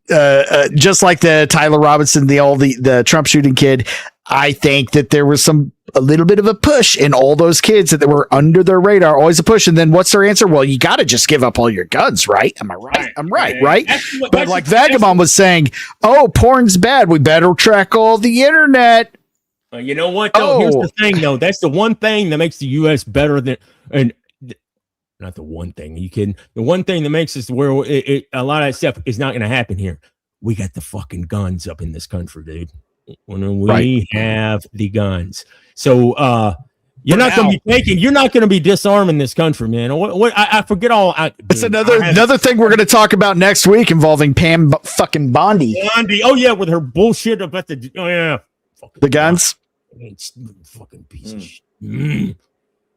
just like the Tyler Robinson, the Trump shooting kid, I think that there was a little bit of a push in all those kids that were under their radar, always a push. And then what's their answer? Well, you got to just give up all your guns, right? Am I right? I'm right, right? But like Vagabond was saying, oh, porn's bad. We better track all the internet. You know what, though? Here's the thing, though. That's the one thing that makes the U.S. better than... Not the one thing. Are you kidding? The one thing that makes us where a lot of that stuff is not going to happen here. We got the fucking guns up in this country, dude. When we have the guns, so you're not going to be disarming this country, man. I forget all. It's another thing we're going to talk about next week involving Pam fucking Bondi. Oh yeah, with her bullshit about the guns. Fucking piece of shit.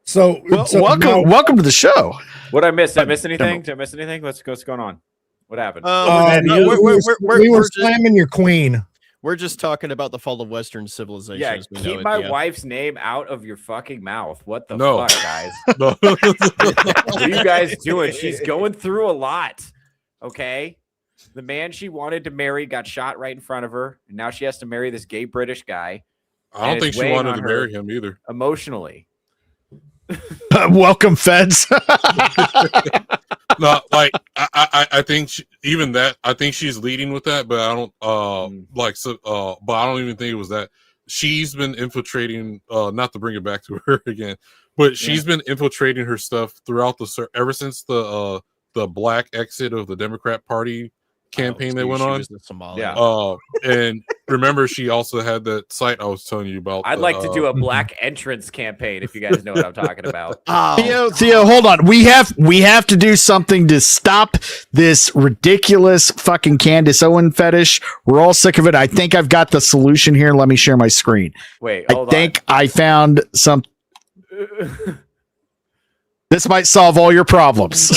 So welcome to the show. What I missed? Did I miss anything? What's going on? What happened? We were slamming your queen. We're just talking about the fall of Western civilization. Yeah, keep my wife's name out of your fucking mouth. What the fuck, guys? What are you guys doing? She's going through a lot. Okay. The man she wanted to marry got shot right in front of her, and now she has to marry this gay British guy. I don't think she wanted to marry him either. Emotionally. Welcome, feds. No, like I think even that. I think she's leading with that, but I don't but I don't even think it was that. She's been infiltrating. Not to bring it back to her again, but she's been infiltrating her stuff throughout ever since the black exit of the Democrat Party campaign that went on. Yeah. And remember, she also had that site I was telling you about. I'd like to do a black entrance campaign if you guys know what I'm talking about. Theo, hold on. We have to do something to stop this ridiculous fucking Candace Owens fetish. We're all sick of it. I think I've got the solution here. Let me share my screen. Wait, I think I found some. This might solve all your problems.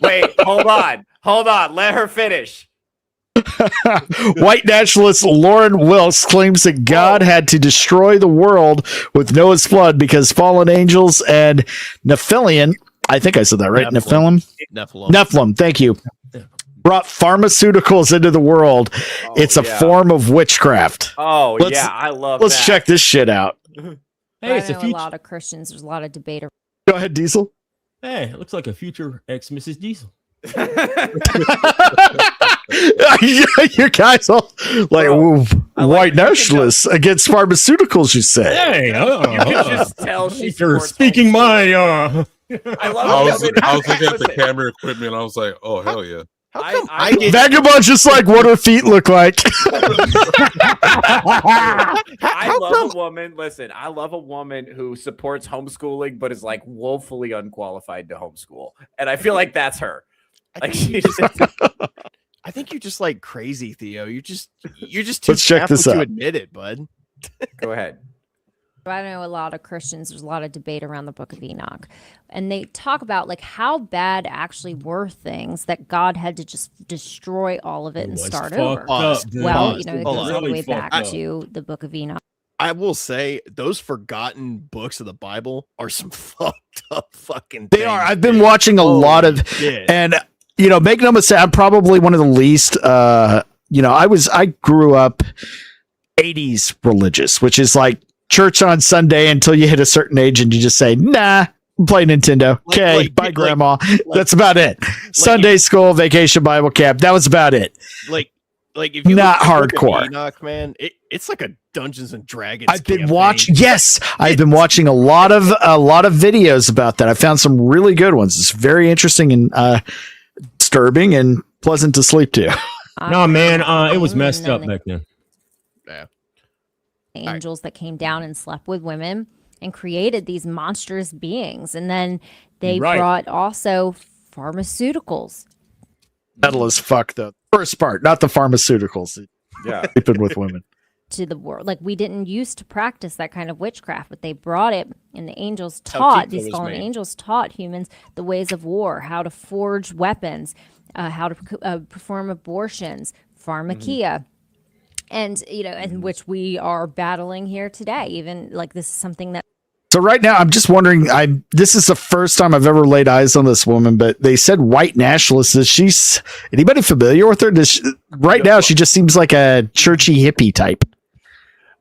Wait, hold on. Let her finish. White nationalist Lauren Wilkes claims that God had to destroy the world with Noah's flood because fallen angels and Nephilim, I think I said that right, Nephilim, thank you, brought pharmaceuticals into the world. It's a form of witchcraft. I love that. Let's check this shit out. Hey, it's a lot of Christians. There's a lot of debate. Go ahead, Diesel. Hey, it looks like a future ex-Mrs. Diesel. You guys all like white nationalists against pharmaceuticals, you say? Hey, you can just tell she's speaking my I was looking at the camera equipment. I was like, oh hell yeah. Vagabond's just like what her feet look like. I love a woman. Listen, I love a woman who supports homeschooling, but is like woefully unqualified to homeschool, and I feel like that's her. Like I think you're just like crazy, Theo. You're just too Let's check this to out. admit it, bud. Go ahead. I know a lot of Christians. There's a lot of debate around the Book of Enoch, and they talk about like how bad actually were things that God had to just destroy all of it and start over. Well, you know, it goes all the way back to the Book of Enoch. I will say those forgotten books of the Bible are some fucked up fucking. They are. I've been watching a lot of, and you know, make no mistake, I'm probably one of the least. You know, I grew up 80s religious, which is like church on Sunday until you hit a certain age and you just say, nah, play Nintendo. Okay, bye, Grandma. That's about it. Sunday school, vacation Bible camp. That was about it. Like if you not hardcore, Enoch, man, it's like a Dungeons and Dragons. I've been watching. Yes, I've been watching a lot of videos about that. I found some really good ones. It's very interesting and disturbing and pleasant to sleep to. No, man, it was messed up back then. Yeah. Angels that came down and slept with women and created these monstrous beings, and then they brought also pharmaceuticals. Metal as fuck, though. First part, not the pharmaceuticals. Yeah, sleeping with women to the world. Like, we didn't used to practice that kind of witchcraft, but they brought it, and the angels taught, these fallen angels taught humans the ways of war, how to forge weapons, how to perform abortions, pharmakia. And, you know, in which we are battling here today. Even like this is something that. So right now, I'm just wondering, this is the first time I've ever laid eyes on this woman, but they said white nationalist. Is she's anybody familiar with her? Right now, she just seems like a churchy hippie type.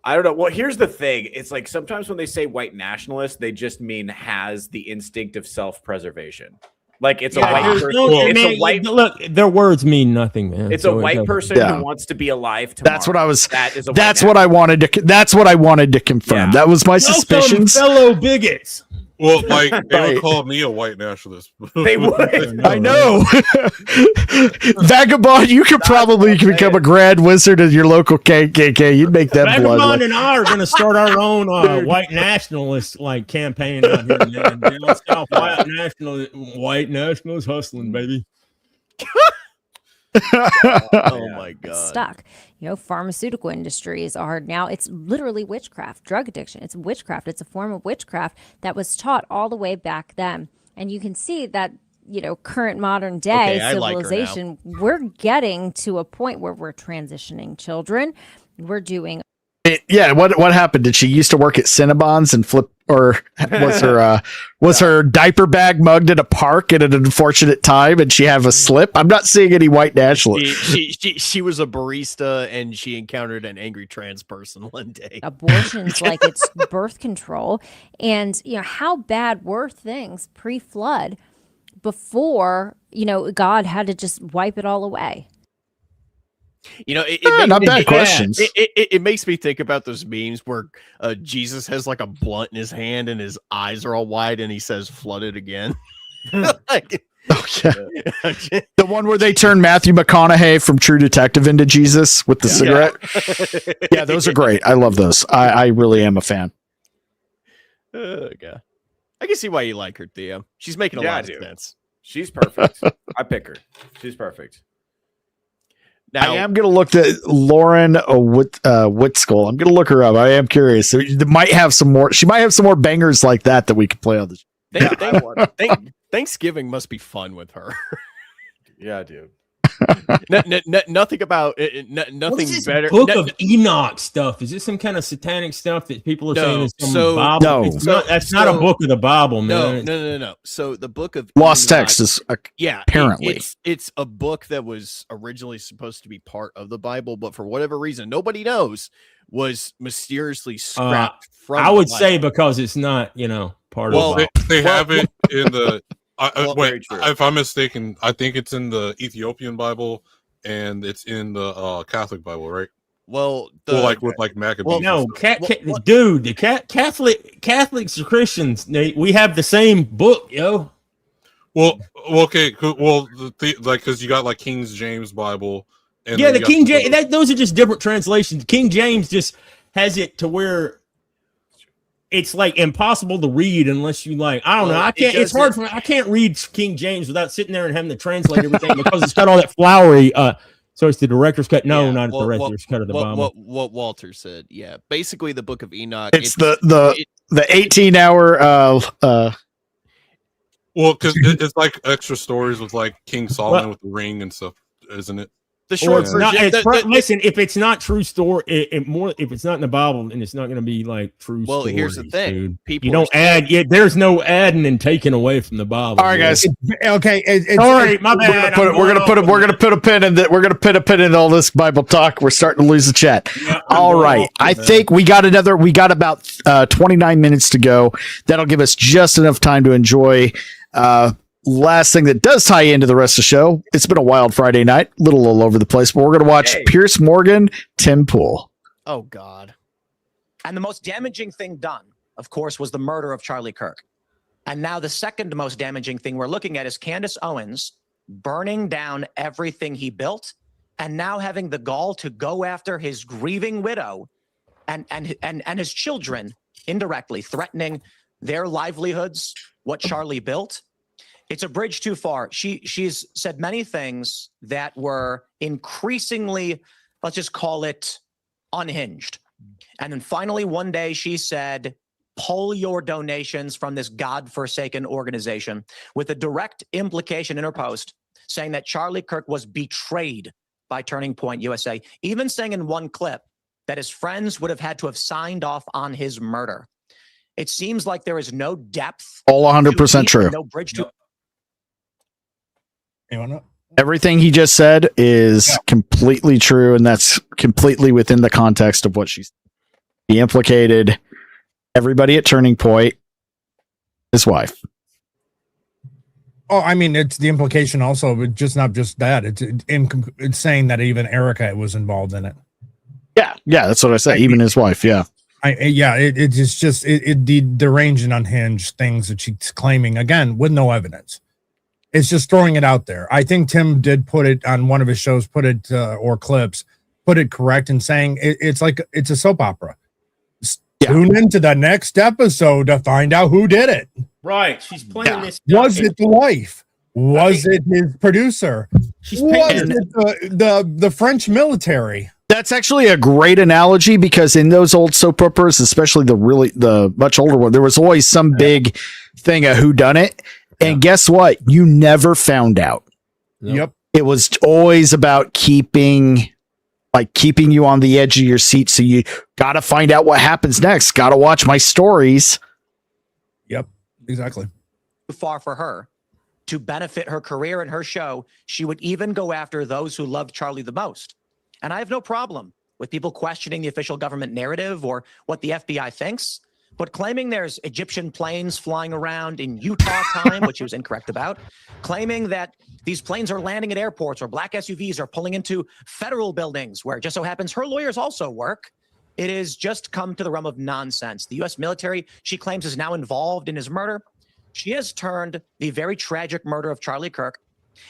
I don't know. Well, here's the thing. It's like sometimes when they say white nationalist, they just mean has the instinct of self-preservation. Like it's a white person. Look, their words mean nothing, man. It's a white person who wants to be alive tomorrow. That's what I was. That's what I wanted to. That's what I wanted to confirm. Yeah. That was my suspicions. Fellow bigots. Well, like they would call me a white nationalist. They would. I know. Vagabond, you could probably become a grand wizard of your local KKK. You'd make that blood. Vagabond and I are going to start our own white nationalist like campaign out here, man. Down south, white nationalists hustling, baby. Oh my god. Stuck. You know, pharmaceutical industries are now, it's literally witchcraft, drug addiction. It's witchcraft. It's a form of witchcraft that was taught all the way back then. And you can see that, you know, current modern day civilization, we're getting to a point where we're transitioning children. We're doing. Yeah, what happened? Did she used to work at Cinnabons and flip or was her diaper bag mugged in a park at an unfortunate time and she had a slip? I'm not seeing any white nationalists. She was a barista and she encountered an angry trans person one day. Abortion's like it's birth control. And, how bad were things pre-flood before, God had to just wipe it all away? Not bad questions. It makes me think about those memes where Jesus has like a blunt in his hand and his eyes are all wide and he says flooded again. The one where they turn Matthew McConaughey from True Detective into Jesus with the cigarette. Yeah, those are great. I love those. I really am a fan. God. I can see why you like her, Theo. She's making a lot of sense. She's perfect. I pick her. She's perfect. Now, I am going to look at Lauren Whitskell. I'm going to look her up. I am curious. So they might have some more. She might have some more bangers like that we could play on this. Thanksgiving must be fun with her. Yeah, dude. Nothing about it. Nothing better. Book of Enoch stuff. Is this some kind of satanic stuff that people are saying is some Bible? No, that's not a book of the Bible, man. No. So the book of Lost Enoch, Text is apparently it's a book that was originally supposed to be part of the Bible, but for whatever reason, nobody knows, was mysteriously scrapped from. I would say because it's not, part of the Bible. They have it in the. Wait, if I'm mistaken, I think it's in the Ethiopian Bible and it's in the Catholic Bible, right? Well, with Maccabees. Well, no, dude, the Catholics or Christians, we have the same book, yo. Well, okay, well, because you got like King James Bible, and the King James. Those are just different translations. King James just has it to where it's like impossible to read unless you I don't know. I can't. It's hard for me. I can't read King James without sitting there and having to translate everything because it's got all that flowery. So it's the director's cut. No, not the director's cut of the Bible. What Walter said. Yeah, basically the Book of Enoch. It's the 18-hour. Well, because it's like extra stories with like King Solomon with the ring and stuff, isn't it? The short version. Listen, if it's not true story, if it's not in the Bible, and it's not going to be like true. Well, stories, here's the thing: dude. You don't add. There's no adding and taking away from the Bible. All right, guys. Okay. Sorry, my bad. We're gonna put a pin in that. We're gonna put a pin in all this Bible talk. We're starting to lose the chat. Yeah, all right. I think we got about 29 minutes to go. That'll give us just enough time to enjoy. Last thing that does tie into the rest of the show, it's been a wild Friday night, little all over the place, but we're going to watch Pierce Morgan, Tim Pool. Oh, God. And the most damaging thing done, of course, was the murder of Charlie Kirk. And now the second most damaging thing we're looking at is Candace Owens burning down everything he built and now having the gall to go after his grieving widow and his children, indirectly threatening their livelihoods, what Charlie built. It's a bridge too far. She's said many things that were increasingly, let's just call it, unhinged. And then finally, one day she said, pull your donations from this godforsaken organization, with a direct implication in her post saying that Charlie Kirk was betrayed by Turning Point USA, even saying in one clip that his friends would have had to have signed off on his murder. It seems like there is no depth. All 100% true. No bridge to. Everything he just said is completely true, and that's completely within the context of what she said. He implicated everybody at Turning Point, his wife. Oh, I mean, it's the implication also, but not just that. It's saying that even Erica was involved in it. Yeah, that's what I said. Even his wife, yeah. It's just the deranged and unhinged things that she's claiming, again, with no evidence. It's just throwing it out there. I think Tim did put it on one of his shows, or clips, put it correct in saying it's like it's a soap opera. Tune into the next episode to find out who did it. Right. She's playing this. Was it the wife? Was it his producer? Was it the French military? That's actually a great analogy, because in those old soap operas, especially the much older one, there was always some big thing of who done it. And guess what? You never found out. Yep. It was always about keeping you on the edge of your seat. So you got to find out what happens next. Got to watch my stories. Yep, exactly. Too far for her to benefit her career and her show. She would even go after those who loved Charlie the most. And I have no problem with people questioning the official government narrative or what the FBI thinks, but claiming there's Egyptian planes flying around in Utah time, which he was incorrect about, claiming that these planes are landing at airports or black SUVs are pulling into federal buildings where it just so happens her lawyers also work. It has just come to the realm of nonsense. The U.S. military, she claims, is now involved in his murder. She has turned the very tragic murder of Charlie Kirk,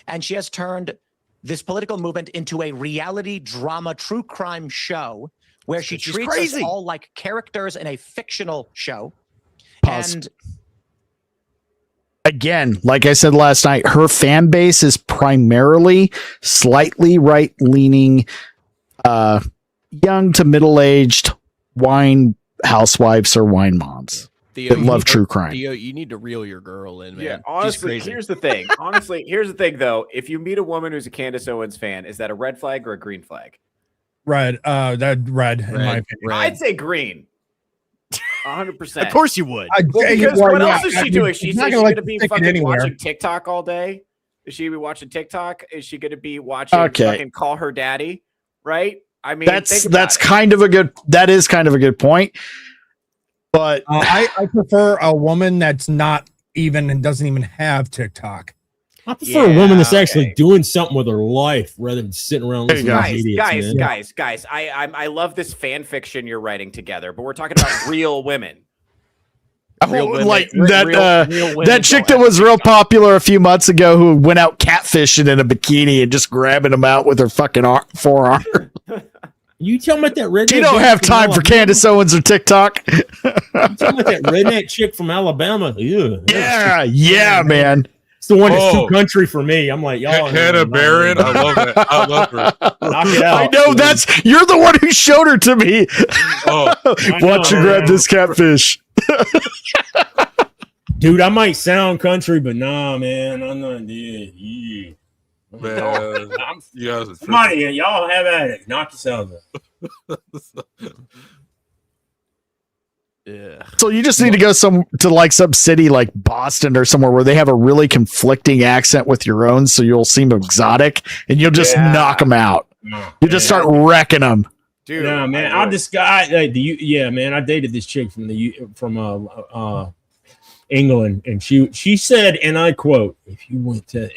and she has turned this political movement into a reality drama true crime show where she treats us all like characters in a fictional show. Pause. And again, like I said last night, her fan base is primarily slightly right-leaning, young to middle-aged wine housewives or wine moms that love true crime. Theo, you need to reel your girl in, man. Yeah, honestly, here's the thing. Here's the thing, though. If you meet a woman who's a Candace Owens fan, is that a red flag or a green flag? Red. That red. In my opinion. I'd say green. 100%. Of course you would. Because what else is she doing? She's going to be fucking watching TikTok all day. Is she going to be watching TikTok? Is she going to be watching fucking Call Her Daddy? Right? I mean, that's kind of a good. That is kind of a good point. But I prefer a woman that's not even and doesn't even have TikTok. I prefer a woman that's actually doing something with her life rather than sitting around listening to idiots. Guys, I love this fan fiction you're writing together, but we're talking about real women. Real women, like that chick that was real popular a few months ago who went out catfishing in a bikini and just grabbing them out with her fucking forearm. You tell me about that redneck. You don't have time for Candace Owens or TikTok. You tell me about that redneck chick from Alabama. Yeah, man. It's the one that's too country for me. I'm like, y'all. Hannah Barron. I love that. I love her. Knock it out. I know you're the one who showed her to me. Watch her grab this catfish. Dude, I might sound country, but nah, man. I'm not dead. Man, you guys are come on, y'all have at it. Knock yourselves out. Yeah. So you just need to go some city like Boston or somewhere where they have a really conflicting accent with your own, so you'll seem exotic and you'll just knock them out. You just start wrecking them. Dude, yeah, man. I dated this chick from England, and she said, and I quote, "If you went to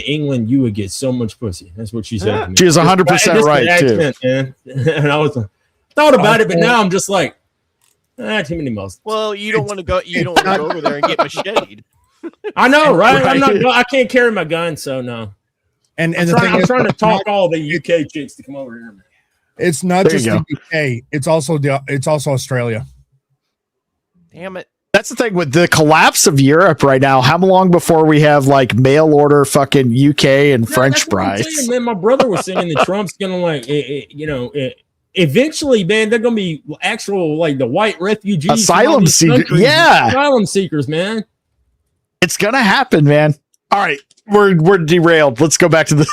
England, you would get so much pussy." That's what she said to me. She was 100% right too. Accent, man. And I thought about it, but now I'm just like, too many mouths. Well, you don't want to go. You don't want to go over there and get macheted. I know, right? I can't carry my gun, so no. And I'm trying to talk all the UK chicks to come over here. Man. It's not just the UK. It's also Australia. Damn it. That's the thing with the collapse of Europe right now. How long before we have like mail order fucking UK and French fries? Man, my brother was saying that Trump's gonna eventually, man, they're gonna be actual like the white refugees, asylum seekers. Yeah, asylum seekers, man. It's gonna happen, man. All right, we're derailed. Let's go back to the.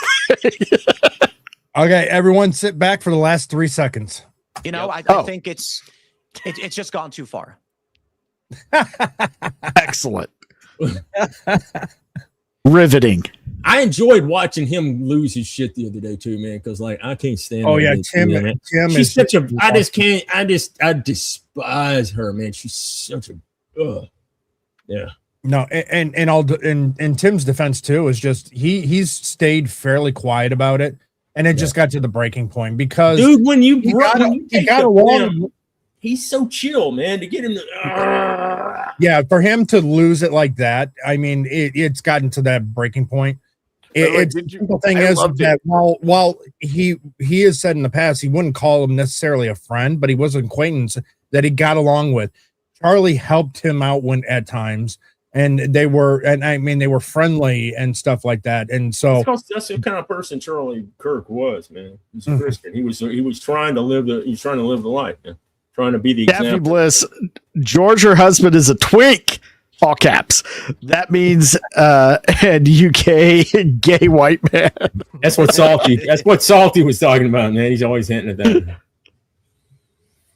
Okay, everyone, sit back for the last 3 seconds. You know, I think it's just gone too far. Excellent. Riveting. I enjoyed watching him lose his shit the other day too, man, because like I can't stand Tim she's such a I despise her, man. She's such a No, and Tim's defense too is just he's stayed fairly quiet about it, and it just got to the breaking point because dude, when you got along, he's so chill, man. To get him to for him to lose it like that, I mean, it's gotten to that breaking point. The simple thing is that while he has said in the past he wouldn't call him necessarily a friend, but he was an acquaintance that he got along with. Charlie helped him out at times. And they were friendly and stuff like that. And so that's the kind of person Charlie Kirk was, man. He's a Christian. He was trying to live the life, man. Trying to be the Daphne example. Bliss, George, her husband, is a twink. All caps. That means and UK gay white man. That's what Salty was talking about, man. He's always hinting at that.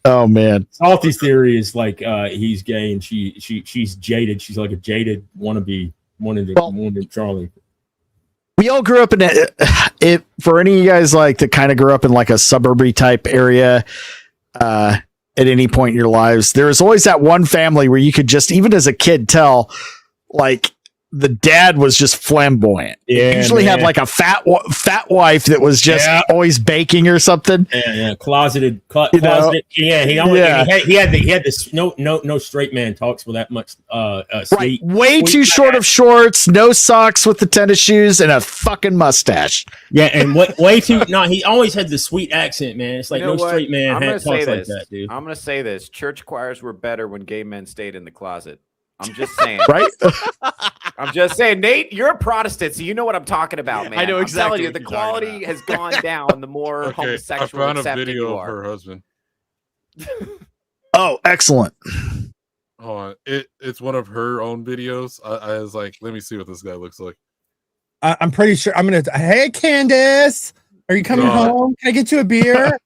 Oh man, Salty's theory is like he's gay and she's jaded. She's like a jaded wannabe Charlie. We all grew up in it. For any of you guys like that kind of grew up in like a suburby type area, at any point in your lives, there was always that one family where you could just, even as a kid, tell like the dad was just flamboyant. Yeah, usually had like a fat wife that was just always baking or something. Yeah, closeted. Yeah, he had this. No straight man talks with that much. Right, way too short of shorts, no socks with the tennis shoes, and a fucking mustache. Yeah, and way too. No, he always had the sweet accent, man. It's like straight man talks like that, dude. I'm gonna say this: church choirs were better when gay men stayed in the closet. I'm just saying. Right? I'm just saying, Nate, you're a Protestant, so you know what I'm talking about, man. I know exactly. I'm telling you, the quality has gone down the more homosexual I found a accepting video you of are. her husband. Oh, excellent. Hold on. It's one of her own videos. I was like, let me see what this guy looks like. I'm pretty sure I'm gonna. Hey, Candace, are you coming home? Can I get you a beer?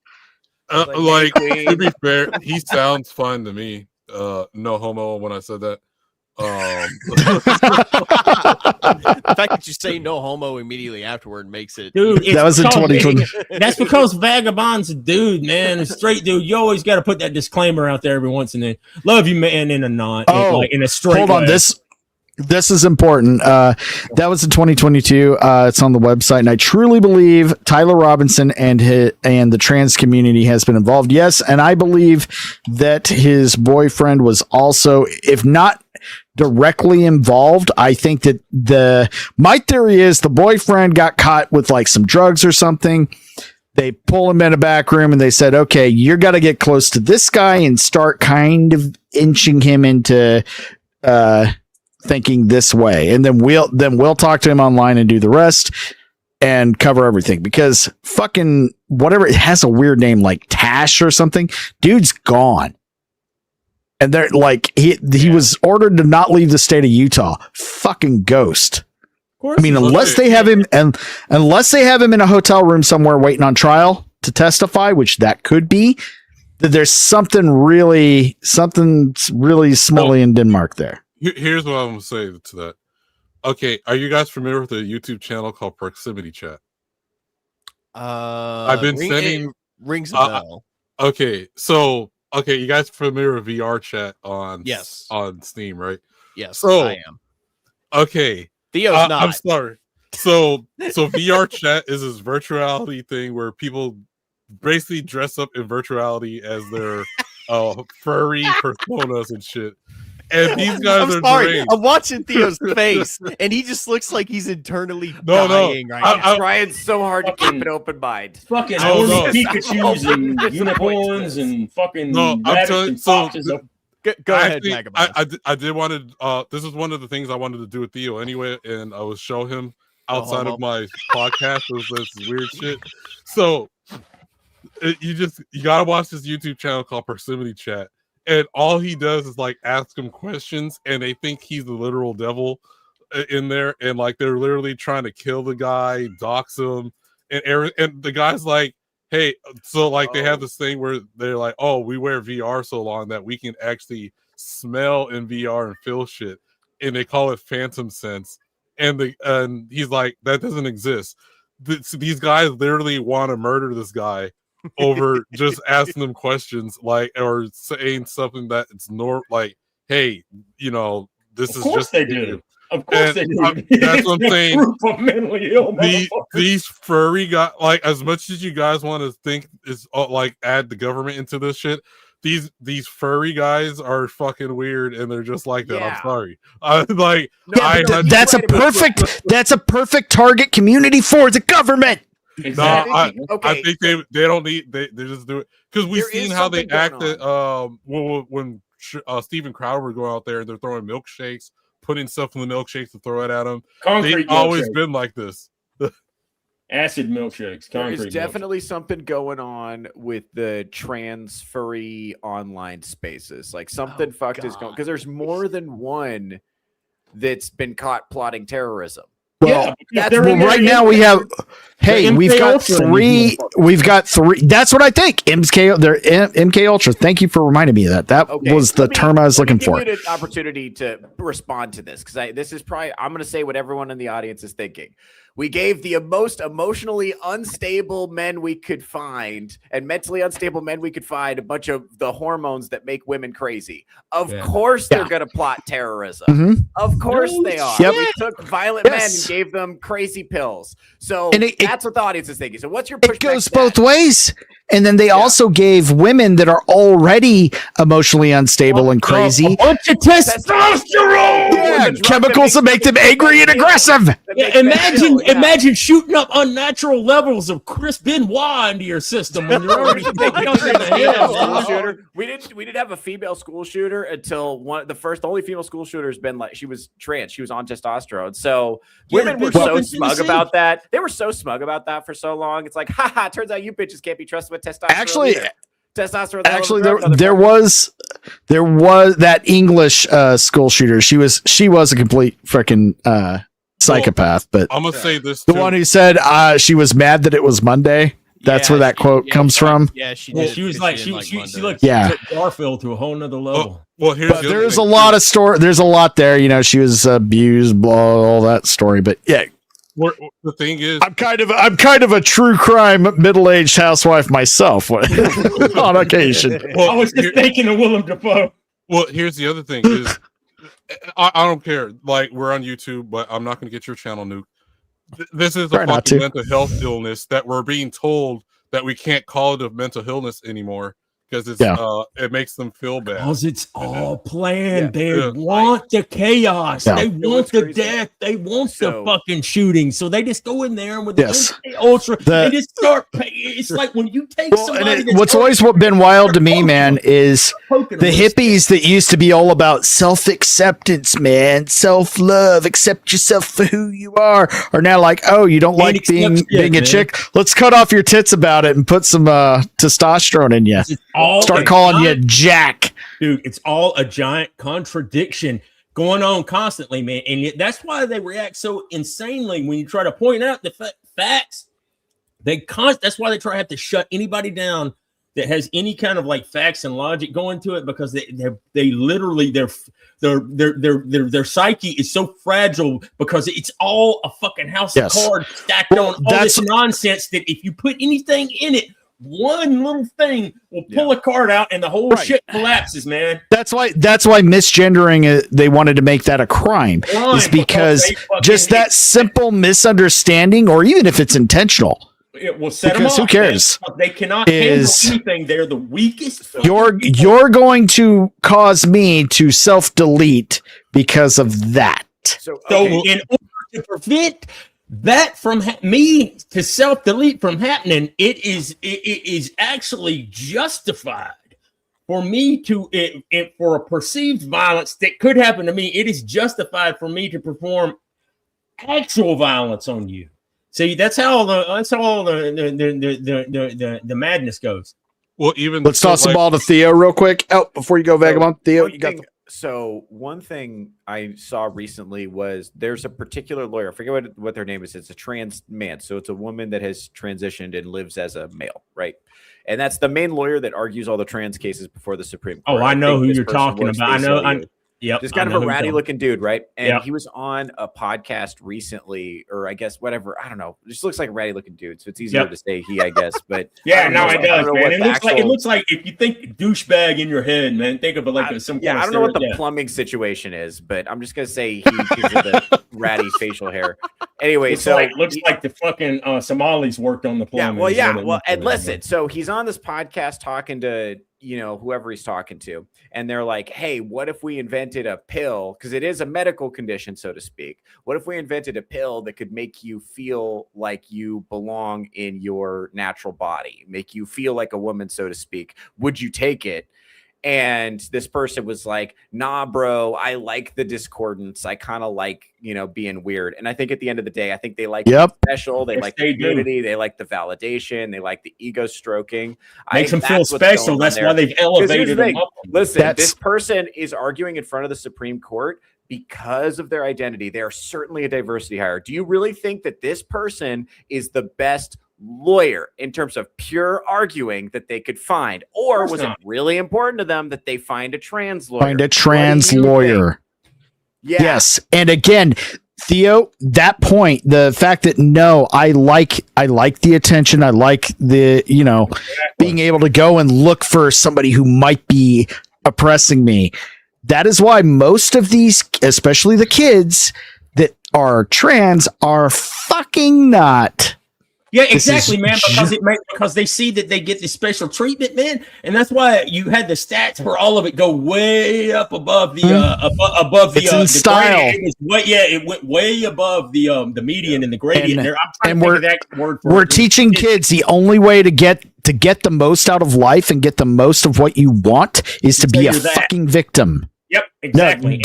To be fair, he sounds fine to me. No homo when I said that. The fact that you say no homo immediately afterward makes it. Dude, that was in 2020. That's because Vagabond's a dude, man. A straight dude. You always got to put that disclaimer out there every once and then. Love you, man, in a non. In a straight. Hold on, way. This is important. That was in 2022. It's on the website, and I truly believe Tyler Robinson and the trans community has been involved. Yes, and I believe that his boyfriend was also, if not directly involved. I think that my theory is the boyfriend got caught with like some drugs or something. They pull him in a back room and they said, okay, you're got to get close to this guy and start kind of inching him into thinking this way, and then we'll talk to him online and do the rest and cover everything, because fucking whatever, it has a weird name like Tash or something. Dude's gone, and they're like he was ordered to not leave the state of Utah. Fucking ghost. I mean, unless they have him in a hotel room somewhere waiting on trial to testify, which that could be, that there's something really smelly in Denmark there. Here's what I'm gonna say to that. Okay, are you guys familiar with a YouTube channel called Proximity Chat? I've been sending rings a bell. Okay, you guys familiar with VR chat on Steam, right? Yes, so I am. Okay, Theo's not. I'm sorry. So VR chat is this virtuality thing where people basically dress up in virtuality as their furry personas and shit. And these guys are deranged. I'm watching Theo's face, and he just looks like he's internally dying right now. I'm trying so hard to keep an open mind. Fucking Pikachu's and unicorns and fucking rabbits and foxes. Go ahead, I did want to. This is one of the things I wanted to do with Theo anyway, and I would show him outside of my podcast. Was this weird shit? So you gotta watch this YouTube channel called Proximity Chat. And all he does is like ask him questions, and they think he's the literal devil in there, and like they're literally trying to kill the guy, dox him, and the guy's like, "Hey," so like they have this thing where they're like, "Oh, we wear VR so long that we can actually smell in VR and feel shit," and they call it phantom sense, and he's like, "That doesn't exist." These guys literally want to murder this guy over just asking them questions, like, or saying something that it's like, hey, this is just they do. Of course they do. That's what I'm saying. Mentally ill these furry guys, like, as much as you guys want to think is like add the government into this shit, these furry guys are fucking weird, and they're just like that. Yeah. I'm sorry. That's a perfect target community for the government. Exactly. No, I think they don't need they just do it because we've seen how they acted when Steven Crowder would go out there and they're throwing milkshakes, putting stuff in the milkshakes to throw it at them. They've always been like this. Acid milkshakes. There's definitely something going on with the trans furry online spaces. Like something fucked is going, because there's more than one that's been caught plotting terrorism. Well, right now we have. Hey, we've got three. That's what I think. MK Ultra. Thank you for reminding me of that. That was the term I was looking for. Give you an opportunity to respond to this because this is probably I'm going to say what everyone in the audience is thinking. We gave the most emotionally unstable men we could find and mentally unstable men we could find a bunch of the hormones that make women crazy. Of course, they're going to plot terrorism. Of course they are. Yep. We took violent men and gave them crazy pills. So that's what the audience is thinking. So what's your pushback? It goes both ways. And then they also gave women that are already emotionally unstable and crazy a bunch of testosterone, chemicals that make them angry and aggressive. Imagine shooting up unnatural levels of Chris Benoit into your system when you're already We didn't have a female school shooter until the only female school shooter has been like she was trans. She was on testosterone. So women were so smug about that. They were so smug about that for so long. It's like, haha, turns out you bitches can't be trusted with testosterone. Testosterone. There was that English school shooter. She was a complete freaking psychopath. But I'm gonna say this: the one who said she was mad that it was Monday. That's where that quote comes from. Yeah, she was like she looked Garfield to a whole nother level. Well, there's a lot of story. There's a lot there. You know, she was abused, blah, all that story. But yeah. The thing is, I'm kind of a true crime middle-aged housewife myself on occasion. Well, I was just thinking of Willem Dafoe. Well, here's the other thing is, I don't care. Like, we're on YouTube, but I'm not going to get your channel nuked. This is a fucking mental health illness that we're being told that we can't call it a mental illness anymore because it's it makes them feel bad. Because it's all planned. They want the chaos. They want the death. They want the fucking shooting. So they just go in there and with the MK Ultra, they just start. It's like when you take somebody. What's always been wild to me, man, is the hippies that used to be all about self-acceptance, man, self-love, accept yourself for who you are now like, oh, you don't like being a chick? Let's cut off your tits about it and put some testosterone in you. Start calling you Jack. Dude, it's all a giant contradiction going on constantly, man. And that's why they react so insanely when you try to point out the facts. That's why they try to have to shut anybody down that has any kind of like facts and logic going to it, because they literally their psyche is so fragile because it's all a fucking house of cards stacked on all this nonsense that if you put anything in it, one little thing will pull a card out and the whole shit collapses, man. That's why misgendering, they wanted to make that a crime is because just that simple misunderstanding, or even if it's intentional, it will set because them off, who cares? Man. They cannot handle anything. They're the weakest. You're going to cause me to self-delete because of that. So in order to prevent that from me to self-delete from happening, it is actually justified for me to for a perceived violence that could happen to me. It is justified for me to perform actual violence on you. See, that's how the madness goes. Well, even let's toss the ball to Theo real quick. Oh, before you go, Vagabond, Theo, you got. So one thing I saw recently was there's a particular lawyer. I forget what their name is. It's a trans man. So it's a woman that has transitioned and lives as a male, right? And that's the main lawyer that argues all the trans cases before the Supreme Court. Oh, I know who you're talking about. Yep, just kind of a ratty looking dude, right? And he was on a podcast recently, or I guess whatever. I don't know. Just looks like a ratty looking dude, so it's easier to say he, I guess. But yeah, no, it does, man. It looks like if you think douchebag in your head, man, think of it like some. Yeah, I don't know what the plumbing situation is, but I'm just gonna say he gives it the ratty facial hair. Anyway, looks like the fucking Somalis worked on the plumbing. Well, and listen, so he's on this podcast talking to whoever he's talking to, and they're like, hey, what if we invented a pill, because it is a medical condition, so to speak. What if we invented a pill that could make you feel like you belong in your natural body, make you feel like a woman, so to speak? Would you take it? And this person was like, nah, bro, I like the discordance. I kind of like, being weird. And I think at the end of the day, I think they like the special. They like the community. They like the validation. They like the ego stroking. Makes them feel special. That's why they've elevated them up. Listen, this person is arguing in front of the Supreme Court because of their identity, they are certainly a diversity hire. Do you really think that this person is the best lawyer in terms of pure arguing that they could find? Or was it really important to them that they find a trans lawyer? Find a trans lawyer. Yes. And again, Theo, that point, the fact that I like the attention. I like the, being able to go and look for somebody who might be oppressing me. That is why most of these, especially the kids that are trans, are fucking not. Yeah, exactly, man. Because they see that they get this special treatment, man, and that's why you had the stats where all of it go way up above the above the. It's in style. It went way above the median and the gradient. We're teaching kids the only way to get the most out of life and get the most of what you want is to be a fucking victim. Yep, exactly.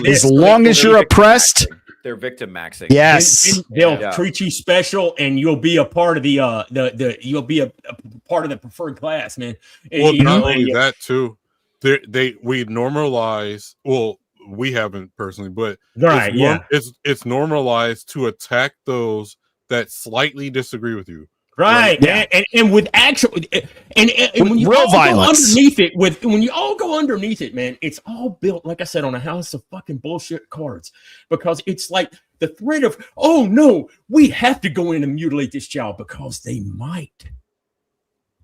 As long as you're oppressed. They're victim maxing. Yes, they'll treat you special, and you'll be a part of you'll be a part of the preferred class, man. Well, not only that too, we normalize. Well, we haven't personally, but it's normalized to attack those that slightly disagree with you. Right, yeah. and with actual and when you all violence. go underneath it, when you all go underneath it, man, it's all built, like I said, on a house of fucking bullshit cards, because it's like the threat of, oh no, we have to go in and mutilate this child because they might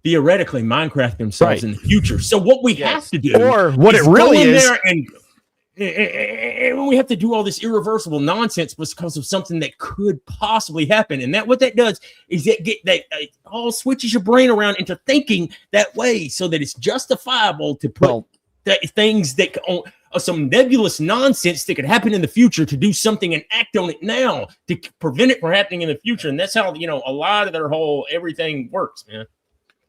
theoretically Minecraft themselves in the future. So what we have to do, or what it really is, there and we have to do all this irreversible nonsense because of something that could possibly happen, and what that does is that all switches your brain around into thinking that way, so that it's justifiable to put things that some nebulous nonsense that could happen in the future to do something and act on it now to prevent it from happening in the future, and that's how a lot of their whole everything works, man.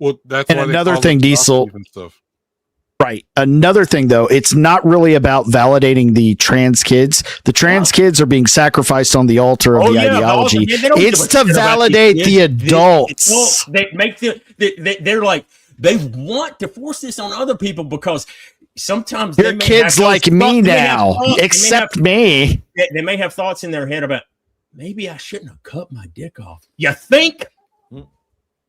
Well, that's and another thing, Diesel. Right. Another thing, though, it's not really about validating the trans kids. The trans kids are being sacrificed on the altar of the ideology. It's to validate the adults. They make they're like, they want to force this on other people because sometimes they're kids like me now, except me. They may have thoughts in their head about, maybe I shouldn't have cut my dick off. You think?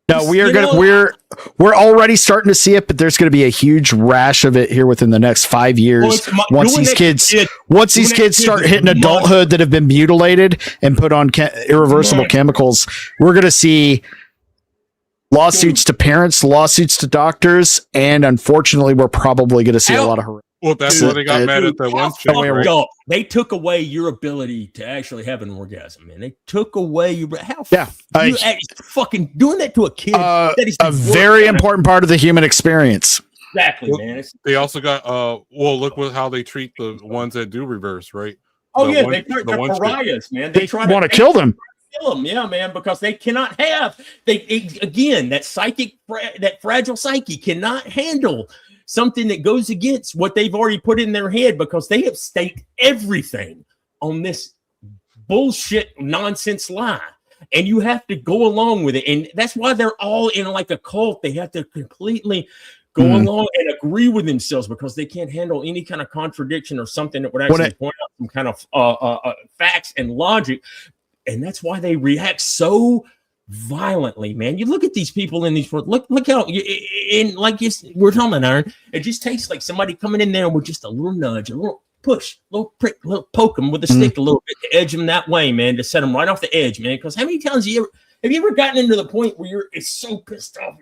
No, we're already starting to see it, but there's going to be a huge rash of it here within the next 5 years. Once these kids start hitting adulthood that have been mutilated and put on irreversible chemicals, we're going to see lawsuits to parents, lawsuits to doctors, and unfortunately, we're probably going to see a lot of harassment. Well, that's why they got mad at that one chick, right? They took away your ability to actually have an orgasm, man. They took away your fucking doing that to a kid. That is a very important part of the human experience. Exactly, man. They also got look how they treat the ones that do reverse, right? They're pariahs, man. They want to kill them. Kill them, yeah, man, because they cannot have that fragile psyche cannot handle something that goes against what they've already put in their head, because they have staked everything on this bullshit nonsense lie, and you have to go along with it. And that's why they're all in like a cult. They have to completely go along and agree with themselves, because they can't handle any kind of contradiction or something that would actually point out some kind of facts and logic. And that's why they react so violently, man. You look at these people in these, look how, we're talking about, Iron, it just takes like somebody coming in there with just a little nudge, a little push, a little prick, a little poke them with a stick a little bit to edge them that way, man, to set them right off the edge, man. Because how many times have you ever gotten into the point where it's so pissed off?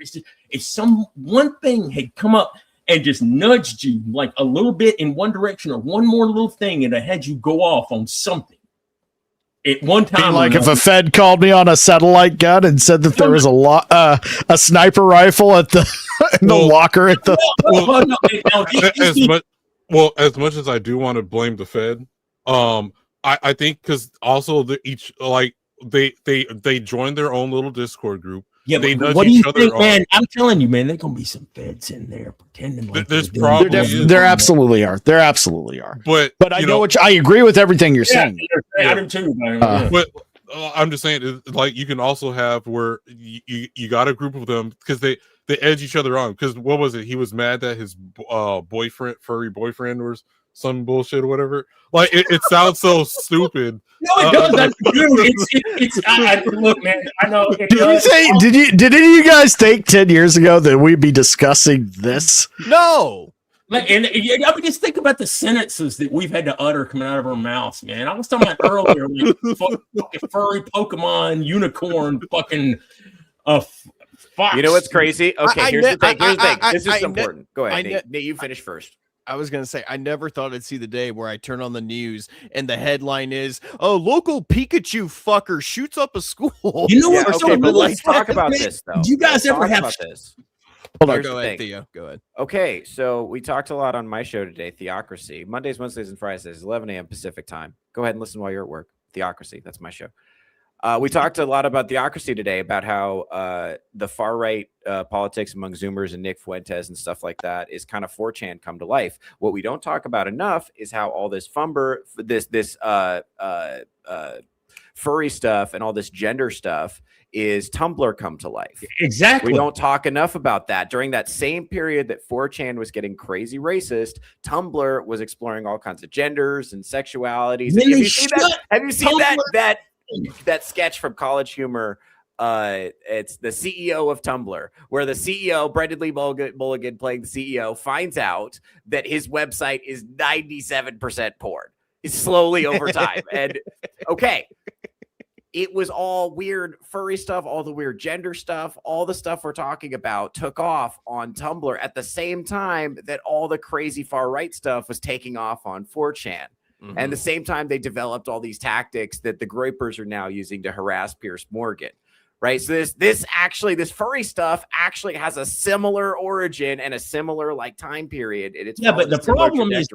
If one thing had come up and just nudged you like a little bit in one direction, or one more little thing, and it had you go off on something. At one time, like if a Fed called me on a satellite gun and said that there was a sniper rifle at the in the locker at the. As much as I do want to blame the Fed, I think because also they joined their own little Discord group. Yeah, but what do you think, man? I'm telling you, man, there's gonna be some feds in there pretending like there's probably there absolutely are. There absolutely are. But I know what I agree with everything you're saying. I do too, man. But I'm just saying, like, you can also have where you got a group of them because they edge each other on. Because what was it? He was mad that his furry boyfriend was some bullshit or whatever. Like it sounds so stupid. No, it does. Look, man. I know. Did any of you guys think 10 years ago that we'd be discussing this? No. Like, and I mean, just think about the sentences that we've had to utter coming out of our mouths, man. I was talking about earlier, like, fucking furry Pokemon unicorn, fucking fox. You know what's crazy? Okay, here's the thing. This is important. Go ahead, Nate. You finish first. I was going to say, I never thought I'd see the day where I turn on the news and the headline is, "Oh, local Pikachu fucker shoots up a school." You know what? Okay, but let's talk about this, though. Do you guys ever have this? Hold on, go ahead, Theo. Go ahead. Okay, so we talked a lot on my show today, Theocracy. Mondays, Wednesdays, and Fridays, 11 a.m. Pacific time. Go ahead and listen while you're at work. Theocracy, that's my show. We talked a lot about Theocracy today, about how the far right politics among Zoomers and Nick Fuentes and stuff like that is kind of 4chan come to life. What we don't talk about enough is how all this furry stuff and all this gender stuff is Tumblr come to life. Exactly. We don't talk enough about that. During that same period that 4chan was getting crazy racist, Tumblr was exploring all kinds of genders and sexualities. Have you seen that sketch from College Humor? It's the CEO of Tumblr, where the CEO, Brendan Lee Mulligan playing the CEO, finds out that his website is 97% porn. It's slowly over time. And okay, it was all weird furry stuff, all the weird gender stuff, all the stuff we're talking about took off on Tumblr at the same time that all the crazy far right stuff was taking off on 4chan. Mm-hmm. And the same time they developed all these tactics that the Groypers are now using to harass Pierce Morgan. Right. So this furry stuff actually has a similar origin and a similar like time period. But the problem is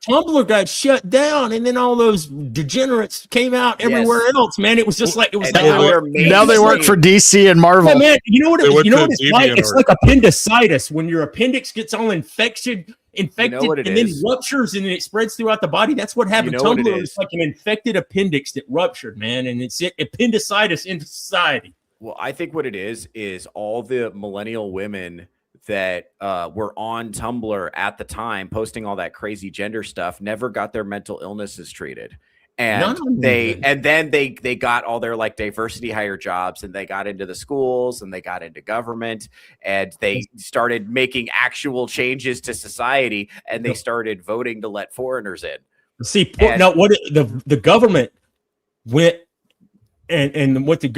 Tumblr got shut down, and then all those degenerates came out everywhere else. Man, it was just like it was. Now they work for DC and Marvel. Yeah, man, you know what it's like? It's like appendicitis when your appendix gets all infected, and then ruptures, and then it spreads throughout the body. That's what happened. Tumblr is like an infected appendix that ruptured, man, and it's appendicitis into society. Well, I think what it is all the millennial women that were on Tumblr at the time posting all that crazy gender stuff never got their mental illnesses treated. And then they got all their like diversity hire jobs, and they got into the schools, and they got into government, and they started making actual changes to society, and they started voting to let foreigners in. See, now what the government went. And what the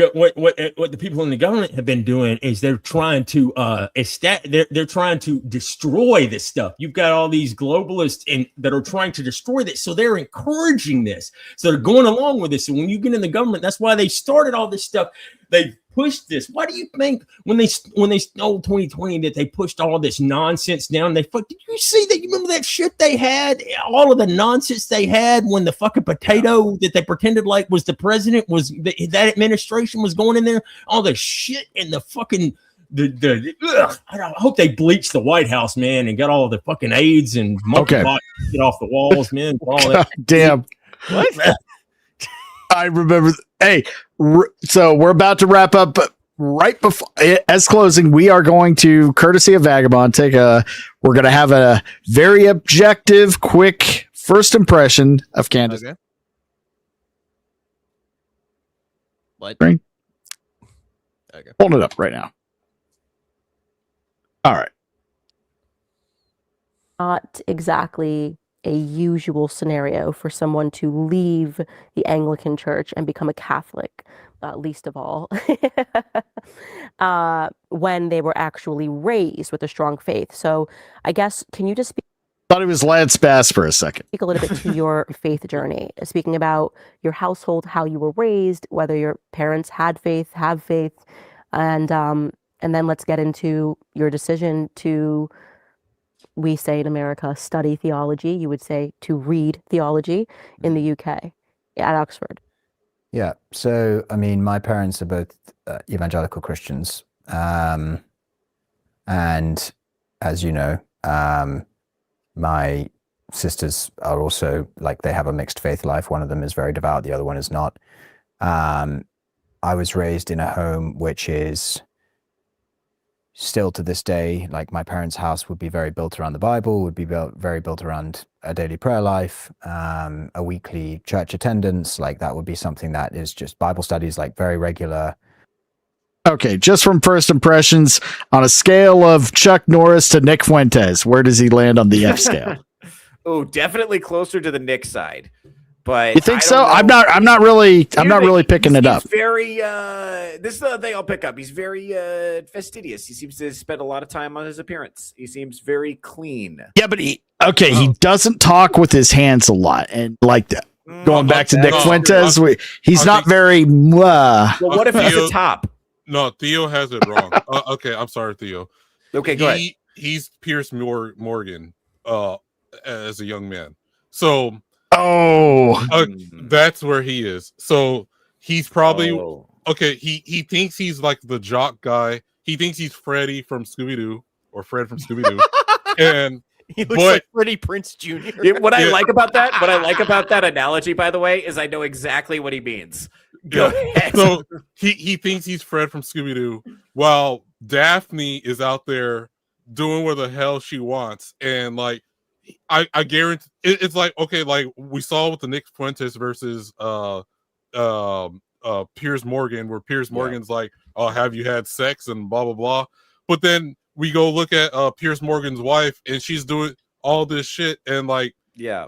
people in the government have been doing is they're trying to they're trying to destroy this stuff. You've got all these globalists that are trying to destroy this, so they're encouraging this. So they're going along with this. So when you get in the government, that's why they started all this stuff. They pushed this. Why do you think when they stole 2020 that they pushed all this nonsense down? Did you see that? You remember that shit they had? All of the nonsense they had when the fucking potato that they pretended like was the president that administration was going in there. All the shit and the fucking I hope they bleached the White House, man, and got all the fucking AIDS and monkeypox get off the walls, man. All that. Damn. What? I remember. Hey, so we're about to wrap up, but right before as closing, we are going to, courtesy of Vagabond, we're going to have a very objective, quick first impression of Candace. Okay. What? Okay. Hold it up right now. All right. Not exactly a usual scenario for someone to leave the Anglican Church and become a Catholic, least of all, when they were actually raised with a strong faith. So I guess, can you just speak? Thought it was Lance Bass for a second. Speak a little bit to your faith journey, speaking about your household, how you were raised, whether your parents had faith, have faith, and then let's get into your decision to, we say in America, study theology. You would say to read theology in the UK at Oxford. Yeah. So, I mean, my parents are both evangelical Christians. And as you know, my sisters are also, like, they have a mixed faith life. One of them is very devout. The other one is not. I was raised in a home which is still to this day, like my parents' house would be very built around the Bible, would be very built around a daily prayer life, a weekly church attendance. Like that would be something that is just Bible studies, like very regular. Okay, just from first impressions, on a scale of Chuck Norris to Nick Fuentes, where does he land on the F scale? Oh, definitely closer to the Nick side. But you think so? I'm not really picking it up. Very this is the thing I'll pick up. He's very fastidious. He seems to spend a lot of time on his appearance. He seems very clean. Yeah, but he doesn't talk with his hands a lot, and like that. Going back to Nick Fuentes, he's not very. Well, what if he's a top? No, Theo has it wrong. Okay, I'm sorry, Theo. Okay, go ahead. He's Pierce Morgan as a young man. So, that's where he is. So he's probably okay. He thinks he's like the jock guy. He thinks he's Freddy from Scooby Doo or Fred from Scooby Doo, and he looks like Freddie Prinze Jr. What I like about that analogy, by the way, is I know exactly what he means. Go ahead. So he thinks he's Fred from Scooby Doo, while Daphne is out there doing what the hell she wants, and like I guarantee it's like okay, like we saw with the Nick Fuentes versus Piers Morgan, where Piers Morgan's like, "Oh, have you had sex?" and blah blah blah, but then we go look at Piers Morgan's wife, and she's doing all this shit, and like,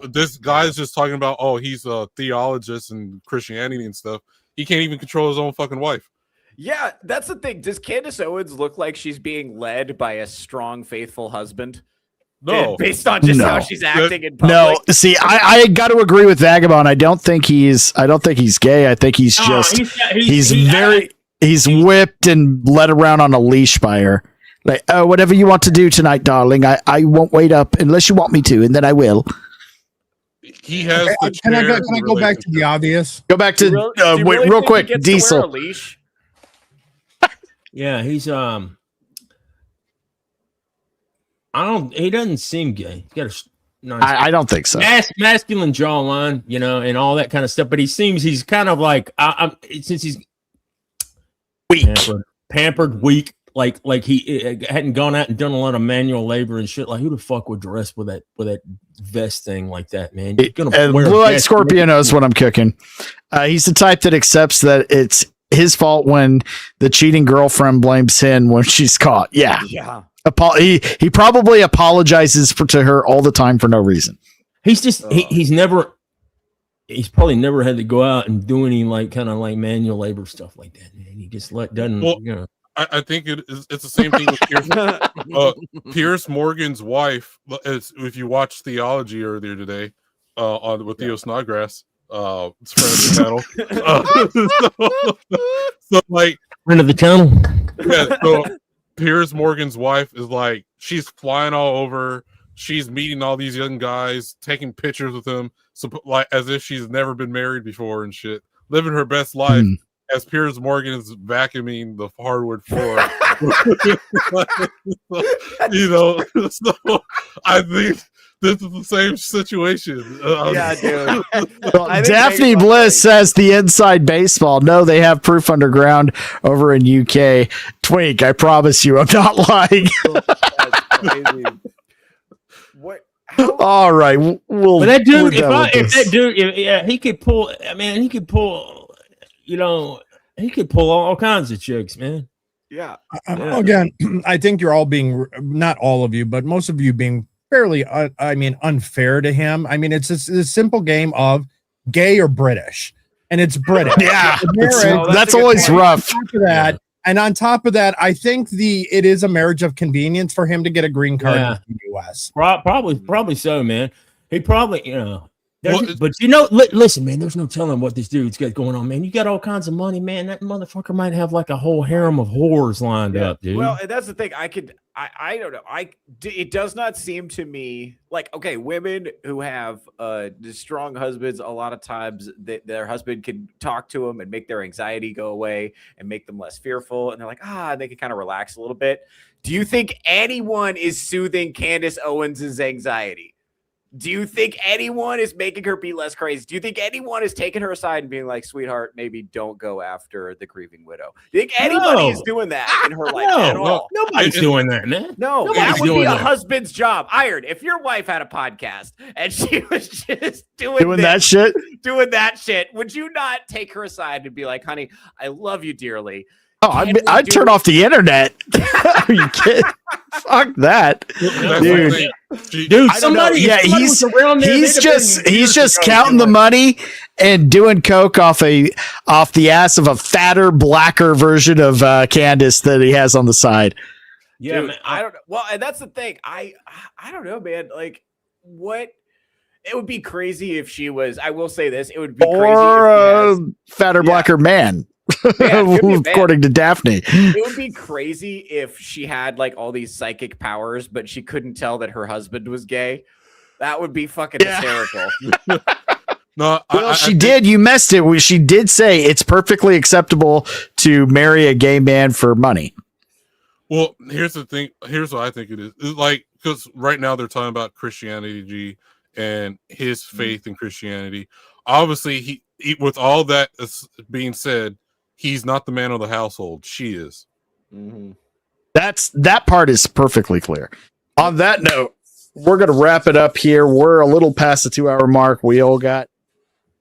this guy's just talking about, oh, he's a theologist and Christianity and stuff. He can't even control his own fucking wife. Yeah, that's the thing. Does Candace Owens look like she's being led by a strong, faithful husband? No, based on just how she's acting in public. No, see, I got to agree with Vagabond. I don't think he's gay. I think he's just he's whipped and led around on a leash by her. Like, oh, whatever you want to do tonight, darling. I won't wait up unless you want me to, and then I will. He has. Can I go back to the obvious? Go back to real quick, Diesel. Yeah, he's he doesn't seem gay. He's got a nice, I don't think so. Masculine jawline, and all that kind of stuff. But he's kind of like since he's weak, pampered, weak. Like he hadn't gone out and done a lot of manual labor and shit. Like who the fuck would dress with that vest thing like that, man? You're gonna wear Blue Eyed Scorpio knows what I'm cooking. He's the type that accepts that it's his fault when the cheating girlfriend blames him when she's caught. Yeah. He probably apologizes to her all the time for no reason. He's just he's probably never had to go out and do any kind of manual labor stuff like that. Man. He just doesn't. I think it's the same thing with Pierce. Piers Morgan's wife. If you watched Theology earlier today, with Theo Snodgrass, it's friend of the channel. So friend of the channel. Yeah. So Piers Morgan's wife is she's flying all over. She's meeting all these young guys, taking pictures with them, so as if she's never been married before and shit, living her best life. As Piers Morgan is vacuuming the hardwood floor. So I think this is the same situation. Yeah, dude. Daphne Bliss says the Inside Baseball. No, they have Proof Underground over in UK. Twink, I promise you, I'm not lying. That's crazy. What? All right, but that dude, if that dude, he could pull. I mean, he could pull. He could pull all kinds of chicks, man. Yeah. Again, I think you're all being, not all of you, but most of you being fairly, unfair to him. I mean, it's a simple game of gay or British, and it's British. Yeah, that's always rough. And on top of that, I think it is a marriage of convenience for him to get a green card in the U.S. Probably so, man. He probably, but listen, man, there's no telling what this dude's got going on, man. You got all kinds of money, man. That motherfucker might have a whole harem of whores lined up, dude. Well, and that's the thing. I don't know. It does not seem to me okay, women who have strong husbands, a lot of times their husband can talk to them and make their anxiety go away and make them less fearful. And they're like, they can kind of relax a little bit. Do you think anyone is soothing Candace Owens' anxiety? Do you think anyone is making her be less crazy? Do you think anyone is taking her aside and being like, sweetheart, maybe don't go after the grieving widow? Do you think anybody is doing that in her life at all? Nobody's doing that, man. No, that would be a husband's job. Iron, if your wife had a podcast and she was just doing that shit, would you not take her aside and be like, honey, I love you dearly? Oh, I'd turn off the internet. Are you kidding? Fuck that, dude. Somebody, he's just counting the money and doing coke off the ass of a fatter, blacker version of Candace that he has on the side. Yeah, dude, man, I don't know. Well, and that's the thing. I don't know, man. Like, what? It would be crazy if she was. I will say this. It would be crazy if fatter, blacker man. According to Daphne, it would be crazy if she had like all these psychic powers, but she couldn't tell that her husband was gay. That would be fucking hysterical. No, she did. You messed it. She did say it's perfectly acceptable to marry a gay man for money. Well, here's the thing. Here's what I think it is. It's like, because right now they're talking about Christianity and his faith in Christianity. Obviously, he with all that being said, he's not the man of the household. She is. Mm-hmm. That part is perfectly clear. On that note, we're going to wrap it up here. We're a little past the 2-hour mark. We all got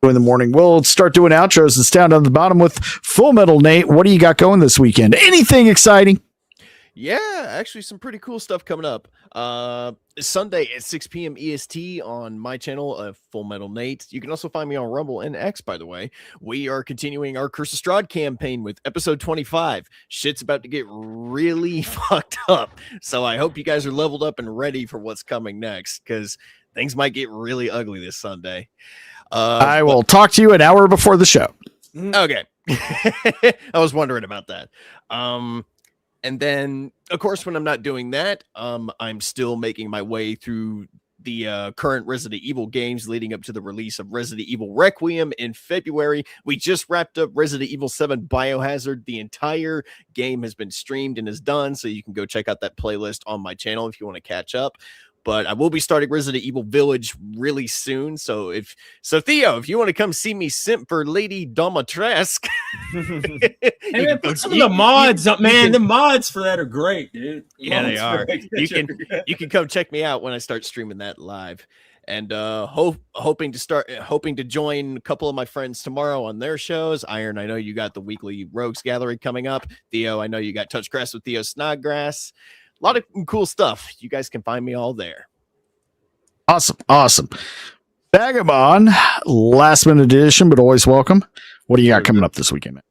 in the morning. We'll start doing outros. It's down to the bottom with Full Metal Nate. What do you got going this weekend? Anything exciting? Yeah, actually some pretty cool stuff coming up. Sunday at 6 p.m. EST on my channel of Full Metal Nate. You can also find me on Rumble and X, by the way. We are continuing our Curse of Strahd campaign with episode 25. Shit's about to get really fucked up. So I hope you guys are leveled up and ready for what's coming next, because things might get really ugly this Sunday. I will talk to you an hour before the show. Okay. I was wondering about that. And then, of course, when I'm not doing that, I'm still making my way through the current Resident Evil games leading up to the release of Resident Evil Requiem in February. We just wrapped up Resident Evil 7 Biohazard. The entire game has been streamed and is done, so you can go check out that playlist on my channel if you want to catch up. But I will be starting Resident Evil Village really soon. So Theo, if you want to come see me simp for Lady Domitresque, some of the mods, man, the mods for that are great, dude. Yeah, they are. You can come check me out when I start streaming that live. And hoping to join a couple of my friends tomorrow on their shows. Iron, I know you got the weekly Rogues Gathering coming up. Theo, I know you got Touch Grass with Theo Snodgrass. A lot of cool stuff. You guys can find me all there. Awesome. Vagabond, last minute edition, but always welcome. What do you got coming up this weekend, man?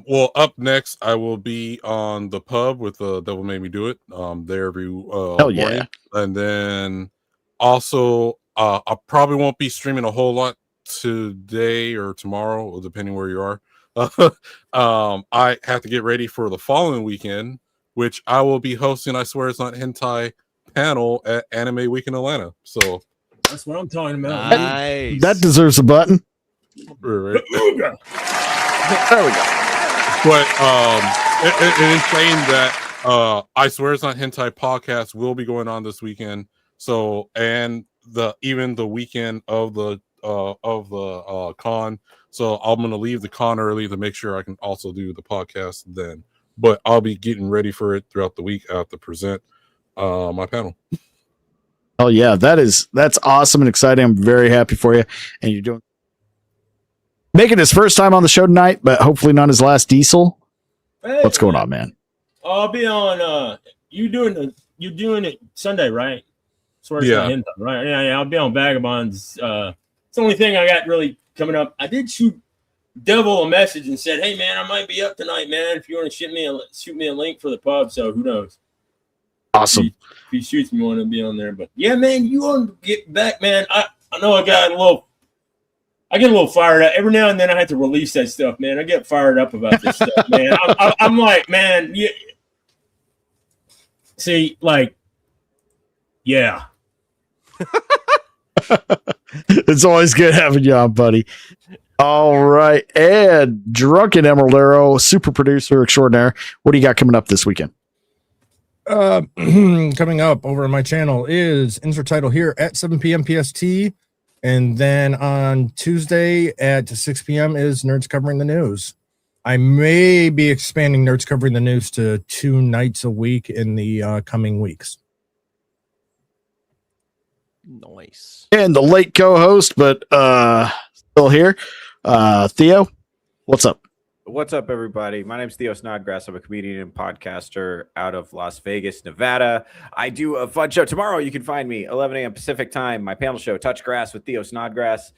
Well, up next, I will be on the pub with Devil Made Me Do It. There every morning. And then also, I probably won't be streaming a whole lot today or tomorrow, depending where you are. I have to get ready for the following weekend, which I will be hosting, I swear it's not hentai, panel at Anime Week in Atlanta. So that's what I'm talking about. Nice. That deserves a button. Right. There we go. But in saying that, I swear it's not hentai podcast will be going on this weekend. So and even the weekend of the con. So I'm gonna leave the con early to make sure I can also do the podcast then. But I'll be getting ready for it throughout the week. I have to present my panel. Oh yeah, that's awesome and exciting. I'm very happy for you, and you're making his first time on the show tonight, but hopefully not his last. Diesel, hey, what's going on, man? I'll be on. You're doing it Sunday, right? Yeah. Right. Yeah. I'll be on Vagabonds. It's the only thing I got really coming up. I did shoot Devil a message and said, "Hey man, I might be up tonight, man. If you want to shoot me a link for the pub." So who knows? Awesome. If he shoots me one, to be on there. But yeah, man, you want to get back, man. I know I get a little fired up every now and then. I have to release that stuff, man. I get fired up about this stuff, man. I'm like, man, yeah. See, like, yeah. It's always good having you on, buddy. All right. And Drunken Emerald Arrow, super producer extraordinaire. What do you got coming up this weekend? coming up over on my channel is insert title here at 7 p.m. PST. And then on Tuesday at 6 p.m. is Nerds Covering the News. I may be expanding Nerds Covering the News to 2 nights a week in the coming weeks. Nice. And the late co-host, but still here, Theo, what's up? What's up, everybody? My name's Theo Snodgrass. I'm a comedian and podcaster out of Las Vegas, Nevada. I do a fun show tomorrow. You can find me 11 a.m. Pacific time. My panel show, Touch Grass with Theo Snodgrass.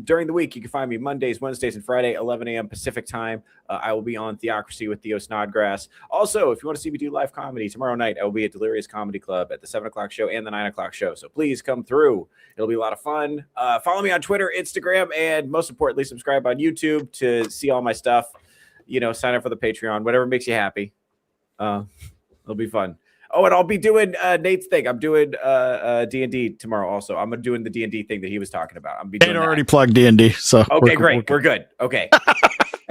During the week, you can find me Mondays, Wednesdays, and Friday, 11 a.m. Pacific time. I will be on Theocracy with Theo Snodgrass. Also, if you want to see me do live comedy, tomorrow night I will be at Delirious Comedy Club at the 7 o'clock show and the 9 o'clock show. So please come through. It'll be a lot of fun. Follow me on Twitter, Instagram, and most importantly, subscribe on YouTube to see all my stuff. You know, sign up for the Patreon, whatever makes you happy. It'll be fun. Oh, and I'll be doing Nate's thing. I'm doing D&D tomorrow also. I'm doing the D&D thing that he was talking about. I'm doing already plugged D&D, so okay, great. We're good. Okay.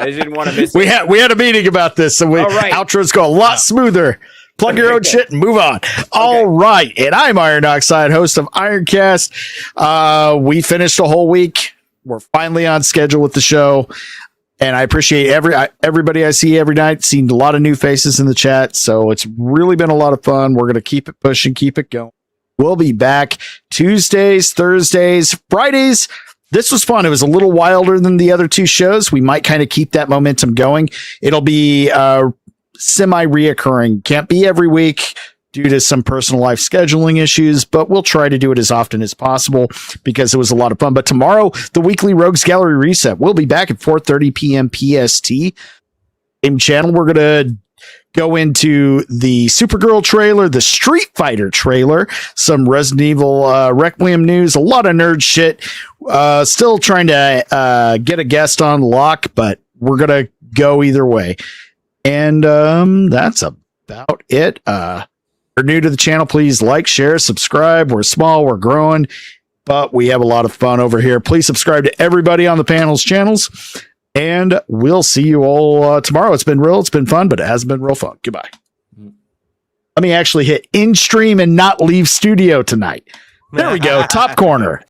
I just didn't want to miss we had a meeting about this, so outros go a lot smoother. Plug your own shit and move on. All right. And I'm Iron Oxide, host of Ironcast. We finished a whole week. We're finally on schedule with the show. And I appreciate everybody I see every night. Seen a lot of new faces in the chat. So it's really been a lot of fun. We're going to keep it pushing, keep it going. We'll be back Tuesdays, Thursdays, Fridays. This was fun. It was a little wilder than the other 2 shows. We might kind of keep that momentum going. It'll be semi-reoccurring. Can't be every week due to some personal life scheduling issues, but we'll try to do it as often as possible because it was a lot of fun. But tomorrow, the weekly Rogues Gallery Reset. We'll be back at 4:30 p.m. PST. Same channel. We're going to go into the Supergirl trailer, the Street Fighter trailer, some Resident Evil Requiem news, a lot of nerd shit. Still trying to get a guest on lock, but we're going to go either way. And that's about it. If you're new to the channel, please like, share, subscribe. We're small, we're growing, but we have a lot of fun over here. Please subscribe to everybody on the panel's channels, and we'll see you all tomorrow. It's been fun, but it hasn't been real fun. Goodbye. Let me actually hit in stream and not leave studio tonight. There we go. Top corner.